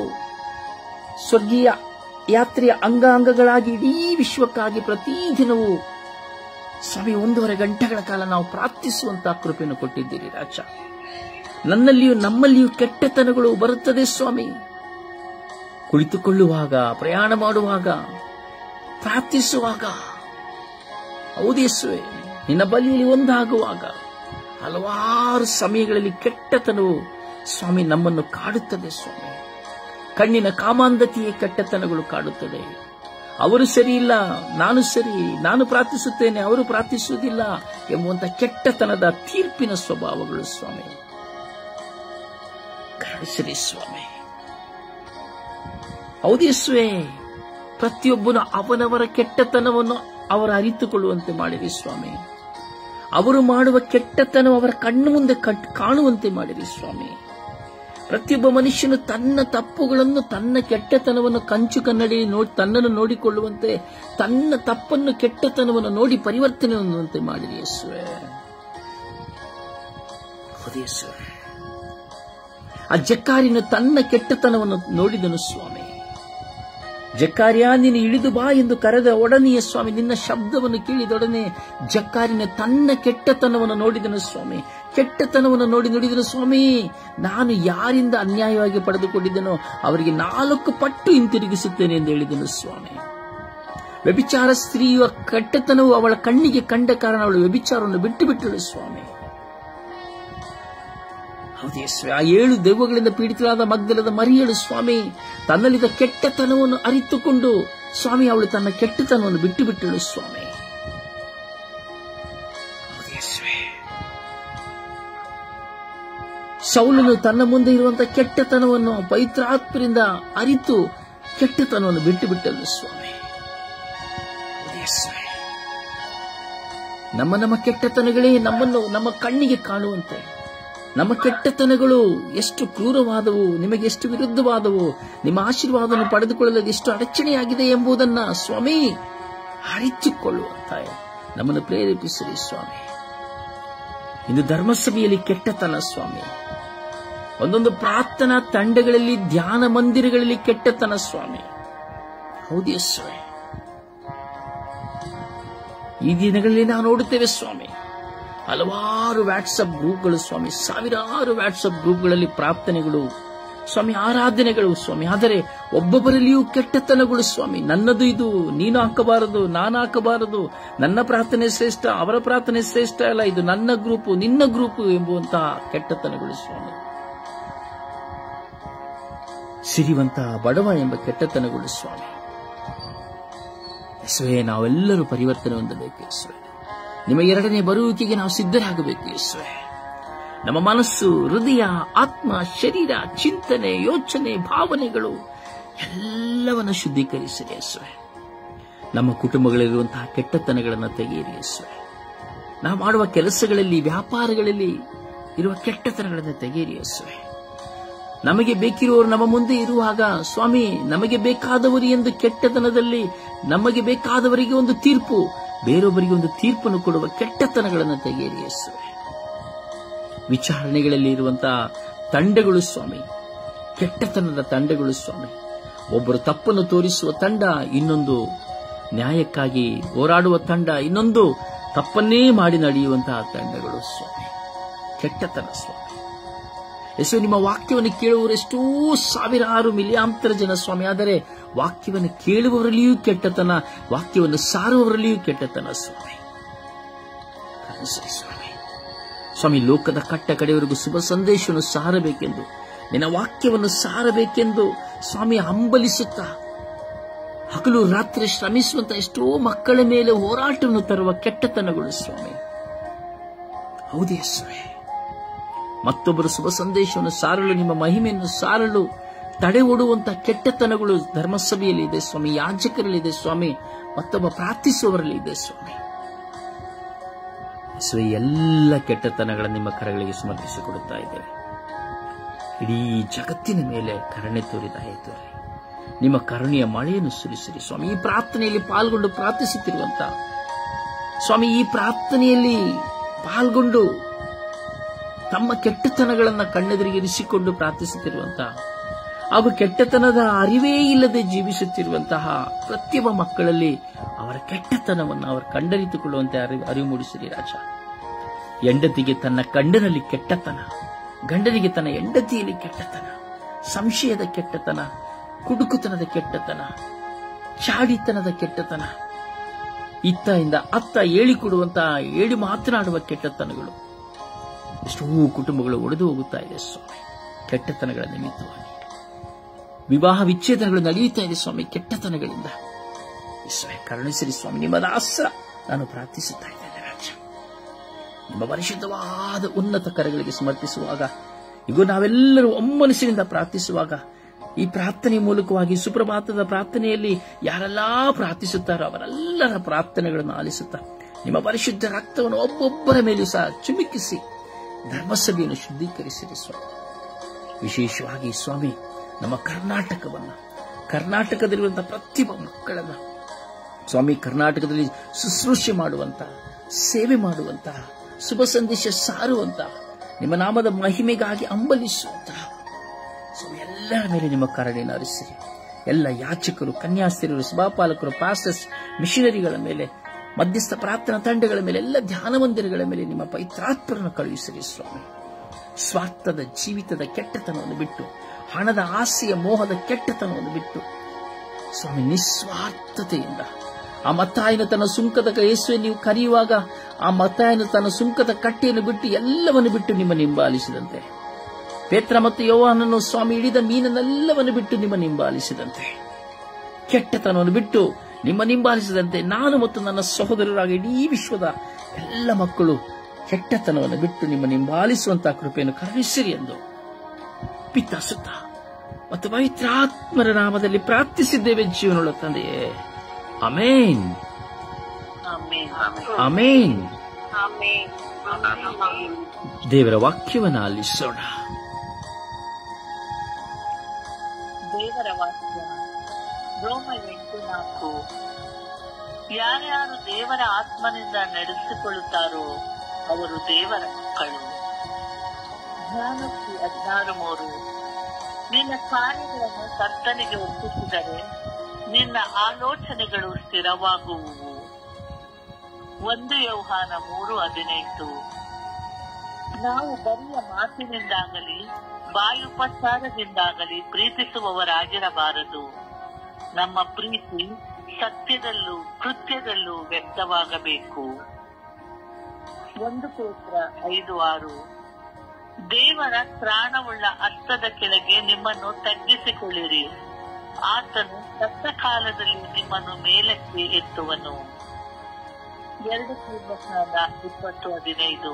ಸ್ವರ್ಗೀಯ ಯಾತ್ರೆಯ ಅಂಗಾಂಗಗಳಾಗಿ ಇಡೀ ವಿಶ್ವಕ್ಕಾಗಿ ಪ್ರತಿದಿನವೂ ಸ್ವಾಮಿ 1.5 ಗಂಟೆಗಳ ಕಾಲ ನಾವು ಪ್ರಾರ್ಥಿಸುವಂತಹ ಕೃಪೆಯನ್ನು ಕೊಟ್ಟಿದ್ದೀರಿ ರಾಜ. ನನ್ನಲ್ಲಿಯೂ ನಮ್ಮಲ್ಲಿಯೂ ಕೆಟ್ಟತನಗಳು ಬರುತ್ತದೆ ಸ್ವಾಮಿ. ಕುಳಿತುಕೊಳ್ಳುವಾಗ, ಪ್ರಯಾಣ ಮಾಡುವಾಗ, ಪ್ರಾರ್ಥಿಸುವಾಗ, ಹೌದೇಸುವೆ ನಿನ್ನ ಬಲಿಯಲ್ಲಿ ಒಂದಾಗುವಾಗ ಹಲವಾರು ಸಮಯಗಳಲ್ಲಿ ಕೆಟ್ಟತನವು ಸ್ವಾಮಿ ನಮ್ಮನ್ನು ಕಾಡುತ್ತದೆ ಸ್ವಾಮಿ. ಕಣ್ಣಿನ ಕಾಮಾಂಧತೆಯ ಕೆಟ್ಟತನಗಳು ಕಾಡುತ್ತದೆ. ಅವರು ಸರಿ ಇಲ್ಲ, ನಾನು ಸರಿ, ನಾನು ಪ್ರಾರ್ಥಿಸುತ್ತೇನೆ, ಅವರು ಪ್ರಾರ್ಥಿಸುವುದಿಲ್ಲ ಎಂಬುವಂತ ಕೆಟ್ಟತನದ ತೀರ್ಪಿನ ಸ್ವಭಾವಗಳು ಸ್ವಾಮಿ ಕರುಣಿಸಿರಿ ಸ್ವಾಮಿ. ಹೌದೇಸುವೆ ಪ್ರತಿಯೊಬ್ಬನು ಅವನವರ ಕೆಟ್ಟತನವನ್ನು ಅವರು ಅರಿತುಕೊಳ್ಳುವಂತೆ ಮಾಡಿರಿ ಸ್ವಾಮಿ. ಅವರು ಮಾಡುವ ಕೆಟ್ಟತನ ಅವರ ಕಣ್ಣು ಮುಂದೆ ಕಾಣುವಂತೆ ಮಾಡಿರಿ ಸ್ವಾಮಿ. ಪ್ರತಿಯೊಬ್ಬ ಮನುಷ್ಯನು ತನ್ನ ತಪ್ಪುಗಳನ್ನು, ತನ್ನ ಕೆಟ್ಟತನವನ್ನು ಕಂಚು ಕನ್ನಡಿ ತನ್ನನ್ನು ನೋಡಿಕೊಳ್ಳುವಂತೆ, ತನ್ನ ತಪ್ಪನ್ನು, ಕೆಟ್ಟತನವನ್ನು ನೋಡಿ ಪರಿವರ್ತನೆ ಹೊಂದುವಂತೆ ಮಾಡಿರಿ ಯೇಸುವೆ. ಆ ಜಕ್ಕಾರಿನ ತನ್ನ ಕೆಟ್ಟತನವನ್ನು ನೋಡಿದನು ಸ್ವಾಮಿ. ಜಕ್ಕಾರಿಯ ನೀನು ಇಳಿದು ಬಾ ಎಂದು ಕರೆದ ಒಡನೆಯ ಸ್ವಾಮಿ ನಿನ್ನ ಶಬ್ದವನ್ನು ಕೇಳಿದೊಡನೆ ಜಕ್ಕಾರಿನ ತನ್ನ ಕೆಟ್ಟತನವನ್ನು ನೋಡಿದನು ಸ್ವಾಮಿ. ಕೆಟ್ಟತನವನ್ನು ನೋಡಿದನು ಸ್ವಾಮಿ. ನಾನು ಯಾರಿಂದ ಅನ್ಯಾಯವಾಗಿ ಪಡೆದುಕೊಂಡಿದ್ದನೋ ಅವರಿಗೆ 4 ಪಟ್ಟು ಹಿಂತಿರುಗಿಸುತ್ತೇನೆ ಎಂದು ಹೇಳಿದನು ಸ್ವಾಮಿ. ವ್ಯಭಿಚಾರ ಸ್ತ್ರೀಯ ಕೆಟ್ಟತನವು ಅವಳ ಕಣ್ಣಿಗೆ ಕಂಡ ಕಾರಣ ಅವಳು ವ್ಯಭಿಚಾರವನ್ನು ಬಿಟ್ಟು ಬಿಟ್ಟಳು ಸ್ವಾಮಿ. ಹೌದೇ ಸ್ವಾಮಿ. ಆ 7 ದೆವ್ವಗಳಿಂದ ಪೀಡಿತರಾದ ಮಗ್ದಲದ ಮರಿಯಳು ಸ್ವಾಮಿ ತನ್ನಲ್ಲಿದ್ದ ಕೆಟ್ಟತನವನ್ನು ಅರಿತುಕೊಂಡು ಸ್ವಾಮಿ ಅವಳು ತನ್ನ ಕೆಟ್ಟತನವನ್ನು ಬಿಟ್ಟು ಬಿಟ್ಟಳು ಸ್ವಾಮಿ. ಸೌಲನು ತನ್ನ ಮುಂದೆ ಇರುವಂತಹ ಕೆಟ್ಟತನವನ್ನು ಪವಿತ್ರಾತ್ಮರಿಂದ ಅರಿತು ಕೆಟ್ಟತನವನ್ನು ಬಿಟ್ಟು ಬಿಟ್ಟಳು ಸ್ವಾಮಿ. ನಮ್ಮ ಕೆಟ್ಟತನಗಳೇ ನಮ್ಮನ್ನು ನಮ್ಮ ಕಣ್ಣಿಗೆ ಕಾಣುವಂತೆ, ನಮ್ಮ ಕೆಟ್ಟತನಗಳು ಎಷ್ಟು ಕ್ರೂರವಾದವು, ನಿಮಗೆ ಎಷ್ಟು ವಿರುದ್ಧವಾದವು, ನಿಮ್ಮ ಆಶೀರ್ವಾದವನ್ನು ಪಡೆದುಕೊಳ್ಳಲು ಎಷ್ಟು ಅಡಚಣೆಯಾಗಿದೆ ಎಂಬುದನ್ನು ಸ್ವಾಮಿ ಅರಿತುಕೊಳ್ಳುವಂತ ನಮ್ಮನ್ನು ಪ್ರೇರೇಪಿಸಿರಿ ಸ್ವಾಮಿ. ಇಂದು ಧರ್ಮಸಭೆಯಲ್ಲಿ ಕೆಟ್ಟತನ ಸ್ವಾಮಿ, ಒಂದೊಂದು ಪ್ರಾರ್ಥನಾ ತಂಡಗಳಲ್ಲಿ, ಧ್ಯಾನ ಮಂದಿರಗಳಲ್ಲಿ ಕೆಟ್ಟತನ ಸ್ವಾಮಿ. ಹೌದೇ ಸ್ವಾಮಿ. ಈ ದಿನಗಳಲ್ಲಿ ನಾವು ನೋಡುತ್ತೇವೆ ಸ್ವಾಮಿ ಹಲವಾರು ವಾಟ್ಸಪ್ ಗ್ರೂಪ್ಗಳು ಸ್ವಾಮಿ, ಸಾವಿರಾರು ವಾಟ್ಸಪ್ ಗ್ರೂಪ್ಗಳಲ್ಲಿ ಪ್ರಾರ್ಥನೆಗಳು ಸ್ವಾಮಿ, ಆರಾಧನೆಗಳು ಸ್ವಾಮಿ. ಆದರೆ ಒಬ್ಬೊಬ್ಬರಲ್ಲಿಯೂ ಕೆಟ್ಟತನಗಳು ಸ್ವಾಮಿ. ನನ್ನದು ಇದು, ನೀನು ಹಾಕಬಾರದು, ನಾನು ಹಾಕಬಾರದು, ನನ್ನ ಪ್ರಾರ್ಥನೆ ಶ್ರೇಷ್ಠ, ಅವರ ಪ್ರಾರ್ಥನೆ ಶ್ರೇಷ್ಠ ಅಲ್ಲ, ಇದು ನನ್ನ ಗ್ರೂಪು, ನಿನ್ನ ಗ್ರೂಪು ಎಂಬುವಂತಹ ಕೆಟ್ಟತನಗಳು ಸ್ವಾಮಿ. ಸಿರಿವಂತ ಬಡವ ಎಂಬ ಕೆಟ್ಟತನಗಳು ಸ್ವಾಮಿ. ಯೇಸುವೇ, ನಾವೆಲ್ಲರೂ ಪರಿವರ್ತನೆ ಹೊಂದಬೇಕು ಯೇಸುವೇ. ನಿಮ್ಮ 2ನೇ ಬರುವಿಕೆಗೆ ನಾವು ಸಿದ್ಧರಾಗಬೇಕು ಯೇಸುವೇ. ನಮ್ಮ ಮನಸ್ಸು, ಹೃದಯ, ಆತ್ಮ, ಶರೀರ, ಚಿಂತನೆ, ಯೋಚನೆ, ಭಾವನೆಗಳು ಎಲ್ಲವನ್ನು ಶುದ್ಧೀಕರಿಸಿರಿ ಯೇಸುವೇ. ನಮ್ಮ ಕುಟುಂಬಗಳಲ್ಲಿರುವಂತಹ ಕೆಟ್ಟತನಗಳನ್ನು ತೆಗೆಯಿರಿ ಯೇಸುವೇ. ನಾವು ಮಾಡುವ ಕೆಲಸಗಳಲ್ಲಿ, ವ್ಯಾಪಾರಗಳಲ್ಲಿ ಇರುವ ಕೆಟ್ಟತನಗಳನ್ನು ತೆಗೆಯಿರಿ ಯೇಸುವೇ. ನಮಗೆ ಬೇಕಿರುವವರು ನಮ್ಮ ಮುಂದೆ ಇರುವಾಗ ಸ್ವಾಮಿ, ನಮಗೆ ಬೇಕಾದವರು ಎಂದು ಕೆಟ್ಟತನದಲ್ಲಿ ನಮಗೆ ಬೇಕಾದವರಿಗೆ ಒಂದು ತೀರ್ಪು, ಬೇರೊಬ್ಬರಿಗೆ ಒಂದು ತೀರ್ಪನ್ನು ಕೊಡುವ ಕೆಟ್ಟತನಗಳನ್ನು ತೆಗೆಯಿರಿ ಯೇಸುವೇ. ವಿಚಾರಣೆಗಳಲ್ಲಿ ಇರುವಂತಹ ತಂಡಗಳು ಸ್ವಾಮಿ, ಕೆಟ್ಟತನದ ತಂಡಗಳು ಸ್ವಾಮಿ. ಒಬ್ಬರು ತಪ್ಪನ್ನು ತೋರಿಸುವ ತಂಡ, ಇನ್ನೊಂದು ನ್ಯಾಯಕ್ಕಾಗಿ ಹೋರಾಡುವ ತಂಡ, ಇನ್ನೊಂದು ತಪ್ಪನ್ನೇ ಮಾಡಿ ನಡೆಯುವಂತಹ ತಂಡಗಳು ಸ್ವಾಮಿ. ಕೆಟ್ಟತನ ಸ್ವಾಮಿ. ಯೇಸು, ನಿಮ್ಮ ವಾಕ್ಯವನ್ನು ಕೇಳುವವರು ಎಷ್ಟೋ ಸಾವಿರಾರು ಮಿಲಿಯಾಂತರ ಜನ ಸ್ವಾಮಿ. ಆದರೆ ವಾಕ್ಯವನ್ನು ಕೇಳುವವರಲ್ಲಿಯೂ ಕೆಟ್ಟತನ, ವಾಕ್ಯವನ್ನು ಸಾರುವವರಲ್ಲಿಯೂ ಕೆಟ್ಟತನ ಸ್ವಾಮಿ. ಸ್ವಾಮಿ ಸ್ವಾಮಿ, ಲೋಕದ ಕಟ್ಟ ಕಡೆಯವರೆಗೂ ಶುಭ ಸಂದೇಶವನ್ನು ಸಾರಬೇಕೆಂದು, ನಿನ್ನ ವಾಕ್ಯವನ್ನು ಸಾರಬೇಕೆಂದು ಸ್ವಾಮಿ ಹಂಬಲಿಸುತ್ತಾ ಹಗಲು ರಾತ್ರಿ ಶ್ರಮಿಸುವಂತ ಎಷ್ಟೋ ಮಕ್ಕಳ ಮೇಲೆ ಹೋರಾಟವನ್ನು ತರುವ ಕೆಟ್ಟತನಗಳು ಸ್ವಾಮಿ. ಹೌದೇ ಸ್ವಾಮಿ, ಮತ್ತೊಬ್ಬರು ಶುಭ ಸಂದೇಶವನ್ನು ಸಾರಲು, ನಿಮ್ಮ ಮಹಿಮೆಯನ್ನು ಸಾರಲು ತಡೆ ಓಡುವಂತಹ ಕೆಟ್ಟತನಗಳು ಧರ್ಮಸಭೆಯಲ್ಲಿ ಇದೆ ಸ್ವಾಮಿ, ಯಾಜಕರಲ್ಲಿ ಸ್ವಾಮಿ, ಮತ್ತೊಬ್ಬ ಪ್ರಾರ್ಥಿಸುವವರಲ್ಲಿ ಇದೆ ಸ್ವಾಮಿ. ಎಲ್ಲ ಕೆಟ್ಟತನಗಳ ನಿಮ್ಮ ಕರಗಳಿಗೆ ಸಮರ್ಪಿಸಿಕೊಡುತ್ತಾ ಇದ್ದೇವೆ. ಇಡೀ ಜಗತ್ತಿನ ಮೇಲೆ ಕರುಣೆ ತೋರಿ, ದಯೆ ತೋರಿ, ನಿಮ್ಮ ಕರುಣೆಯ ಮಳೆಯನ್ನು ಸುರಿಸಿರಿ ಸ್ವಾಮಿ. ಈ ಪ್ರಾರ್ಥನೆಯಲ್ಲಿ ಪಾಲ್ಗೊಂಡು ಪ್ರಾರ್ಥಿಸುತ್ತಿರುವಂತ ಸ್ವಾಮಿ, ಈ ಪ್ರಾರ್ಥನೆಯಲ್ಲಿ ಪಾಲ್ಗೊಂಡು ತಮ್ಮ ಕೆಟ್ಟತನಗಳನ್ನು ಕಣ್ಣೆದುರಿಗೆ ಇರಿಸಿಕೊಂಡು ಪ್ರಾರ್ಥಿಸುತ್ತಿರುವಂತಹ ಹಾಗೂ ಕೆಟ್ಟತನದ ಅರಿವೇ ಇಲ್ಲದೆ ಜೀವಿಸುತ್ತಿರುವಂತಹ ಪ್ರತಿಯೊಬ್ಬ ಮಕ್ಕಳಲ್ಲಿ ಅವರ ಕೆಟ್ಟತನವನ್ನು ಅವರು ಕಂಡರಿತುಕೊಳ್ಳುವಂತೆ ಅರಿವು ಮೂಡಿಸಿರಿ ರಾಜ. ಹೆಂಡತಿಗೆ ತನ್ನ ಗಂಡನಲ್ಲಿ ಕೆಟ್ಟತನ, ಗಂಡನಿಗೆ ತನ್ನ ಹೆಂಡತಿಯಲ್ಲಿ ಕೆಟ್ಟತನ, ಸಂಶಯದ ಕೆಟ್ಟತನ, ಕುಡುಕುತನದ ಕೆಟ್ಟತನ, ಚಾಡಿತನದ ಕೆಟ್ಟತನ, ಇತ್ತ ಅತ್ತ ಹೇಳಿಕೊಡುವಂತಹ ಹೇಳಿ ಮಾತನಾಡುವ ಕೆಟ್ಟತನಗಳು ಎಷ್ಟೋ ಕುಟುಂಬಗಳು ಒಡೆದು ಹೋಗುತ್ತಾ ಇದೆ ಸ್ವಾಮಿ. ಕೆಟ್ಟತನಗಳ ನಿಮಿತ್ತವಾಗಿ ವಿವಾಹ ವಿಚ್ಛೇದನಗಳು ನಡೆಯುತ್ತಾ ಇದೆ ಸ್ವಾಮಿ, ಕೆಟ್ಟತನಗಳಿಂದ. ಕರುಣಿಸಿರಿ ಸ್ವಾಮಿ. ನಿಮ್ಮ ದಾಸ ನಾನು ಪ್ರಾರ್ಥಿಸುತ್ತಾ ಇದ್ದೇನೆ ರಾಜ. ನಿಮ್ಮ ಪರಿಶುದ್ಧವಾದ ಉನ್ನತ ಕರಗಳಿಗೆ ಸಮರ್ಪಿಸುವಾಗ, ಈಗ ನಾವೆಲ್ಲರೂ ಒಮ್ಮನಸ್ಸಿನಿಂದ ಪ್ರಾರ್ಥಿಸುವಾಗ, ಈ ಪ್ರಾರ್ಥನೆಯ ಮೂಲಕವಾಗಿ ಸುಪ್ರಭಾತದ ಪ್ರಾರ್ಥನೆಯಲ್ಲಿ ಯಾರೆಲ್ಲಾ ಪ್ರಾರ್ಥಿಸುತ್ತಾರೋ ಅವರೆಲ್ಲರ ಪ್ರಾರ್ಥನೆಗಳನ್ನು ಆಲಿಸುತ್ತಾ ನಿಮ್ಮ ಪರಿಶುದ್ಧ ರಕ್ತವನ್ನು ಒಬ್ಬೊಬ್ಬರ ಮೇಲೂ ಸಹ ಚಿಮುಕಿಸಿ ಧರ್ಮಸಭೆಯನ್ನು ಶುದ್ಧೀಕರಿಸಿರಿ ಸ್ವಾಮಿ. ವಿಶೇಷವಾಗಿ ಸ್ವಾಮಿ, ನಮ್ಮ ಕರ್ನಾಟಕದಲ್ಲಿರುವಂತಹ ಪ್ರತಿಯೊಬ್ಬ ಮಕ್ಕಳನ್ನ ಸ್ವಾಮಿ, ಕರ್ನಾಟಕದಲ್ಲಿ ಶುಶ್ರೂಷೆ ಮಾಡುವಂತಹ, ಸೇವೆ ಮಾಡುವಂತಹ, ಶುಭ ಸಂದೇಶ ಸಾರುವಂತಹ, ನಿಮ್ಮ ನಾಮದ ಮಹಿಮೆಗಾಗಿ ಹಂಬಲಿಸುವಂತಹ ಸ್ವಾಮಿ ಎಲ್ಲರ ಮೇಲೆ ನಿಮ್ಮ ಕರುಣೆಯನ್ನು ಹರಿಸಿರಿ. ಎಲ್ಲ ಯಾಚಕರು, ಕನ್ಯಾಸ್ತ್ರೀಯರು, ಸಭಾಪಾಲಕರು, ಪಾಸ್ಟರ್ಸ್, ಮಿಷನರಿಗಳ ಮೇಲೆ, ಮಧ್ಯಸ್ಥ ಪ್ರಾರ್ಥನಾ ತಂಡಗಳ ಮೇಲೆ, ಎಲ್ಲ ಧ್ಯಾನ ಮಂದಿರಗಳ ಮೇಲೆ ನಿಮ್ಮ ಪವಿತ್ರಾತ್ಮರನ್ನು ಕಳುಹಿಸಿರಿ ಸ್ವಾಮಿ. ಸ್ವಾರ್ಥದ ಜೀವಿತದ ಕೆಟ್ಟತನವನ್ನು ಬಿಟ್ಟು, ಹಣದ ಆಸೆಯ ಮೋಹದ ಕೆಟ್ಟತನವನ್ನು ಬಿಟ್ಟು ಸ್ವಾಮಿ, ನಿಸ್ವಾರ್ಥತೆಯಿಂದ ಆ ಮತ್ತಾಯನ ತನ್ನ ಸುಂಕದ ಯೇಸುವೆ ನೀವು ಕರೆಯುವಾಗ ಆ ಮತ್ತಾಯನ ತನ್ನ ಸುಂಕದ ಕಟ್ಟೆಯನ್ನು ಬಿಟ್ಟು ಎಲ್ಲವನ್ನು ಬಿಟ್ಟು ನಿಮ್ಮನ್ನು ಹಿಂಬಾಲಿಸಿದಂತೆ, ಪೇತ್ರ ಮತ್ತು ಯೋಹಾನನ್ನು ಸ್ವಾಮಿ ಹಿಡಿದ ಮೀನನ್ನೆಲ್ಲವನ್ನು ಬಿಟ್ಟು ನಿಮ್ಮನ್ನು ಹಿಂಬಾಲಿಸಿದಂತೆ, ಕೆಟ್ಟತನವನ್ನು ಬಿಟ್ಟು ನಿಮ್ಮನ್ನು ಹಿಂಬಾಲಿಸಿದಂತೆ ನಾನು ಮತ್ತು ನನ್ನ ಸಹೋದರರಾಗಿ ಇಡೀ ವಿಶ್ವದ ಎಲ್ಲ ಮಕ್ಕಳು ಕೆಟ್ಟತನವನ್ನು ಬಿಟ್ಟು ನಿಮ್ಮನ್ನು ಹಿಂಬಾಲಿಸುವಂತಹ ಕೃಪೆಯನ್ನು ಕರುಣಿಸಿರಿ ಎಂದು ಪಿತ, ಸುತ್ತ ಮತ್ತು ಪವಿತ್ರಾತ್ಮರ ನಾಮದಲ್ಲಿ ಪ್ರಾರ್ಥಿಸಿದ್ದೇವೆ ಜೀವನವುಳ್ಳ ತಂದೆಯೇ. Amen, amen. ದೇವರ ವಾಕ್ಯವನ್ನು ಆಲಿಸೋಣ. ದೇವರ ವಾಕ್ಯ ರೋಮ 8:4. ಯಾರ್ಯಾರು ದೇವರ ಆತ್ಮನಿಂದ ನಡೆಸಿಕೊಳ್ಳುತ್ತಾರೋ ಅವರು ದೇವರ ಮಕ್ಕಳು. ಜ್ಞಾನಕ್ಕೆ 16:3. ನಿನ್ನ ಕಾರ್ಯಗಳನ್ನು ಕರ್ತನಿಗೆ ಒಪ್ಪಿಸಿದರೆ ನಿನ್ನ ಆಲೋಚನೆಗಳು ಸ್ಥಿರವಾಗುವುವು. 1 ಯೋಹಾನ 3:18. ನಾವು ಬರಿಯ ಮಾತಿನಿಂದಾಗಲಿ ಬಾಯುಪಚಾರದಿಂದಾಗಲಿ ಪ್ರೀತಿಸುವವರಾಗಿರಬಾರದು. ನಮ್ಮ ಪ್ರೀತಿ ಸತ್ಯದಲ್ಲೂ ಕೃತ್ಯದಲ್ಲೂ ವ್ಯಕ್ತವಾಗಬೇಕು. 1 ಪೇತ್ರ 5:6. ದೇವರ ತ್ರಾಣವುಳ್ಳ ಹಸ್ತದ ಕೆಳಗೆ ನಿಮ್ಮನ್ನು ತಗ್ಗಿಸಿಕೊಳ್ಳಿರಿ, ಆತನು ತಕ್ಕ ಕಾಲದಲ್ಲಿ ನಿಮ್ಮನ್ನು ಮೇಲಕ್ಕೆ ಎತ್ತುವನು. 2 ಪೂರ್ವಕಾಲ 20:15.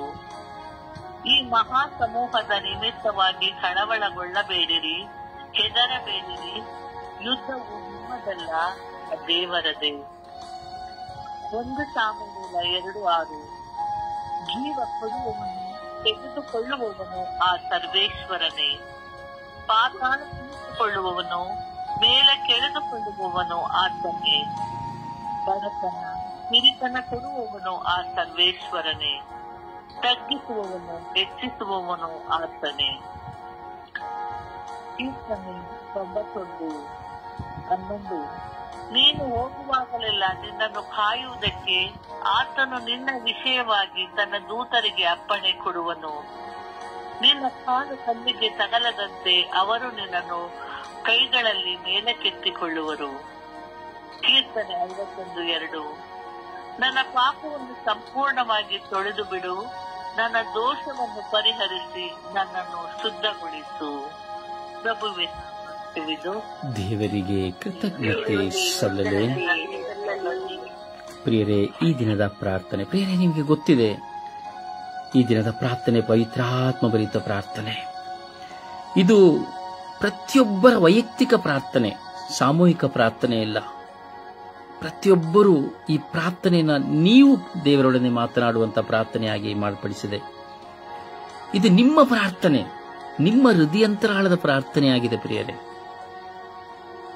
ಈ ಮಹಾ ಸಮೂಹದ ನಿಮಿತ್ತವಾಗಿ ಕಳವಳಗೊಳ್ಳಬೇಡಿರಿ, ಹೆದರಬೇಡಿರಿ, ಯುದ್ಧವು ನಿಮ್ಮದಲ್ಲ, ದೇವರದೇ. 1 ಸಾಮುವೇಲ 2:6. ಜೀವ ಕೊಡುವವನು ತೆಗೆದುಕೊಳ್ಳುವವನು ಆ ಸರ್ವೇಶ್ವರನೇ, ಪಾತಾಳ ತಿಳಿದುಕೊಳ್ಳುವವನು ಮೇಲೆ ಕೆಳೆದುಕೊಳ್ಳುವವನು ಆತನೇ, ಬಡತನ ಹಿರಿತನ ಕೊಡುವವನು ಆ ಸರ್ವೇಶ್ವರನೇ, ತಗ್ಗಿಸುವವನು ಹೆಚ್ಚಿಸುವವನು ಆತನೇ. ಕೀರ್ತನೆ 91:11. ನೀನು ಹೋಗುವಾಗಲೆಲ್ಲ ನಿನ್ನನ್ನು ಕಾಯುವುದಕ್ಕೆ ಆತನು ನಿನ್ನ ವಿಷಯವಾಗಿ ತನ್ನ ದೂತರಿಗೆ ಅಪ್ಪಣೆ ಕೊಡುವನು. ನಿನ್ನ ಕಾಲು ಕಲ್ಲಿಗೆ ತಗಲದಂತೆ ಅವರು ನಿನ್ನನ್ನು ಕೈಗಳಲ್ಲಿ ಮೇಲಕ್ಕೆತ್ತಿಕೊಳ್ಳುವರು. ಕೀರ್ತನೆ 51:2. ನನ್ನ ಪಾಪವನ್ನು ಸಂಪೂರ್ಣವಾಗಿ ತೊಳೆದು ಬಿಡು, ನನ್ನ ದೋಷವನ್ನು ಪರಿಹರಿಸಿ ನನ್ನನ್ನು ಶುದ್ಧಗೊಳಿಸು. ಪ್ರಭುವೆ, ಇದು ದೇವರಿಗೆ ಕೃತಜ್ಞತೆ ಸಲ್ಲಲೆ. ಪ್ರಿಯರೇ, ಈ ದಿನದ ಪ್ರಾರ್ಥನೆ, ಪ್ರಿಯರೇ, ನಿಮಗೆ ಗೊತ್ತಿದೆ, ಈ ದಿನದ ಪ್ರಾರ್ಥನೆ ಪವಿತ್ರಾತ್ಮ ಭರಿತ ಪ್ರಾರ್ಥನೆ. ಇದು ಪ್ರತಿಯೊಬ್ಬರ ವೈಯಕ್ತಿಕ ಪ್ರಾರ್ಥನೆ, ಸಾಮೂಹಿಕ ಪ್ರಾರ್ಥನೆ ಇಲ್ಲ. ಪ್ರತಿಯೊಬ್ಬರೂ ಈ ಪ್ರಾರ್ಥನೆಯನ್ನು ನೀವು ದೇವರೊಡನೆ ಮಾತನಾಡುವಂತ ಪ್ರಾರ್ಥನೆಯಾಗಿ ಮಾರ್ಪಡಿಸಿದೆ. ಇದು ನಿಮ್ಮ ಪ್ರಾರ್ಥನೆ, ನಿಮ್ಮ ಹೃದಯಂತರಾಳದ ಪ್ರಾರ್ಥನೆಯಾಗಿದೆ. ಪ್ರಿಯರೇ,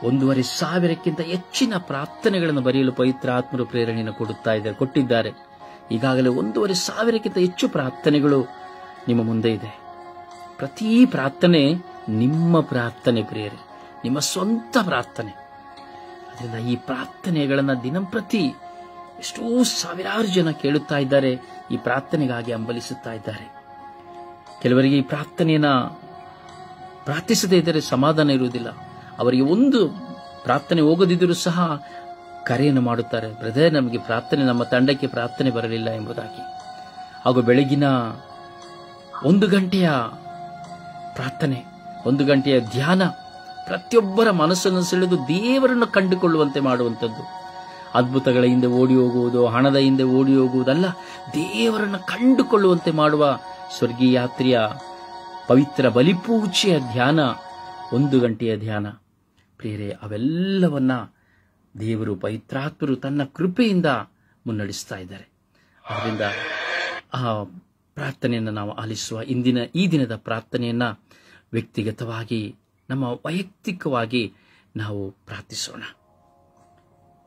1,500,000ಕ್ಕಿಂತ ಹೆಚ್ಚಿನ ಪ್ರಾರ್ಥನೆಗಳನ್ನು ಬರೆಯಲು ಪವಿತ್ರಾತ್ಮರು ಪ್ರೇರಣೆಯನ್ನು ಕೊಟ್ಟಿದ್ದಾರೆ. ಈಗಾಗಲೇ 1,500,000ಕ್ಕಿಂತ ಹೆಚ್ಚು ಪ್ರಾರ್ಥನೆಗಳು ನಿಮ್ಮ ಮುಂದೆ ಇದೆ. ಪ್ರತಿ ಪ್ರಾರ್ಥನೆ ನಿಮ್ಮ ಪ್ರಾರ್ಥನೆ ಪ್ರಿಯರೇ, ನಿಮ್ಮ ಸ್ವಂತ ಪ್ರಾರ್ಥನೆ. ಅದರಿಂದ ಈ ಪ್ರಾರ್ಥನೆಗಳನ್ನು ದಿನಂಪ್ರತಿ ಎಷ್ಟೋ ಸಾವಿರಾರು ಜನ ಕೇಳುತ್ತಾ ಇದ್ದಾರೆ, ಈ ಪ್ರಾರ್ಥನೆಗಾಗಿ ಹಂಬಲಿಸುತ್ತಾ ಇದ್ದಾರೆ. ಕೆಲವರಿಗೆ ಈ ಪ್ರಾರ್ಥನೆಯನ್ನ ಪ್ರಾರ್ಥಿಸದೇ ಇದ್ದರೆ ಸಮಾಧಾನ ಇರುವುದಿಲ್ಲ. ಅವರಿಗೆ ಒಂದು ಪ್ರಾರ್ಥನೆ ಹೋಗದಿದ್ದರೂ ಸಹ ಕರೆಯನ್ನು ಮಾಡುತ್ತಾರೆ, ಬ್ರದರ್, ನಮಗೆ ಪ್ರಾರ್ಥನೆ, ನಮ್ಮ ತಂಡಕ್ಕೆ ಪ್ರಾರ್ಥನೆ ಬರಲಿಲ್ಲ ಎಂಬುದಾಗಿ. ಹಾಗೂ ಬೆಳಗಿನ 1 ಗಂಟೆಯ ಪ್ರಾರ್ಥನೆ, 1 ಗಂಟೆಯ ಧ್ಯಾನ ಪ್ರತಿಯೊಬ್ಬರ ಮನಸ್ಸನ್ನು ಸೆಳೆದು ದೇವರನ್ನು ಕಂಡುಕೊಳ್ಳುವಂತೆ ಮಾಡುವಂಥದ್ದು. ಅದ್ಭುತಗಳ ಹಿಂದೆ ಓಡಿ ಹೋಗುವುದು, ಹಣದ ಹಿಂದೆ ಓಡಿ ಹೋಗುವುದಲ್ಲ, ದೇವರನ್ನು ಕಂಡುಕೊಳ್ಳುವಂತೆ ಮಾಡುವ ಸ್ವರ್ಗೀಯ ಯಾತ್ರೆಯ ಪವಿತ್ರ ಬಲಿಪೂಜೆಯ ಧ್ಯಾನ, 1 ಗಂಟೆಯ ಧ್ಯಾನ. ಪ್ರಿಯರೇ, ಅವೆಲ್ಲವನ್ನ ದೇವರು ಪವಿತ್ರಾತ್ಮರು ತನ್ನ ಕೃಪೆಯಿಂದ ಮುನ್ನಡೆಸ್ತಾ ಇದ್ದಾರೆ. ಆದ್ದರಿಂದ ಆ ಪ್ರಾರ್ಥನೆಯನ್ನು ನಾವು ಆಲಿಸುವ ಈ ದಿನದ ಪ್ರಾರ್ಥನೆಯನ್ನ ವ್ಯಕ್ತಿಗತವಾಗಿ, ನಮ್ಮ ವೈಯಕ್ತಿಕವಾಗಿ ನಾವು ಪ್ರಾರ್ಥಿಸೋಣ.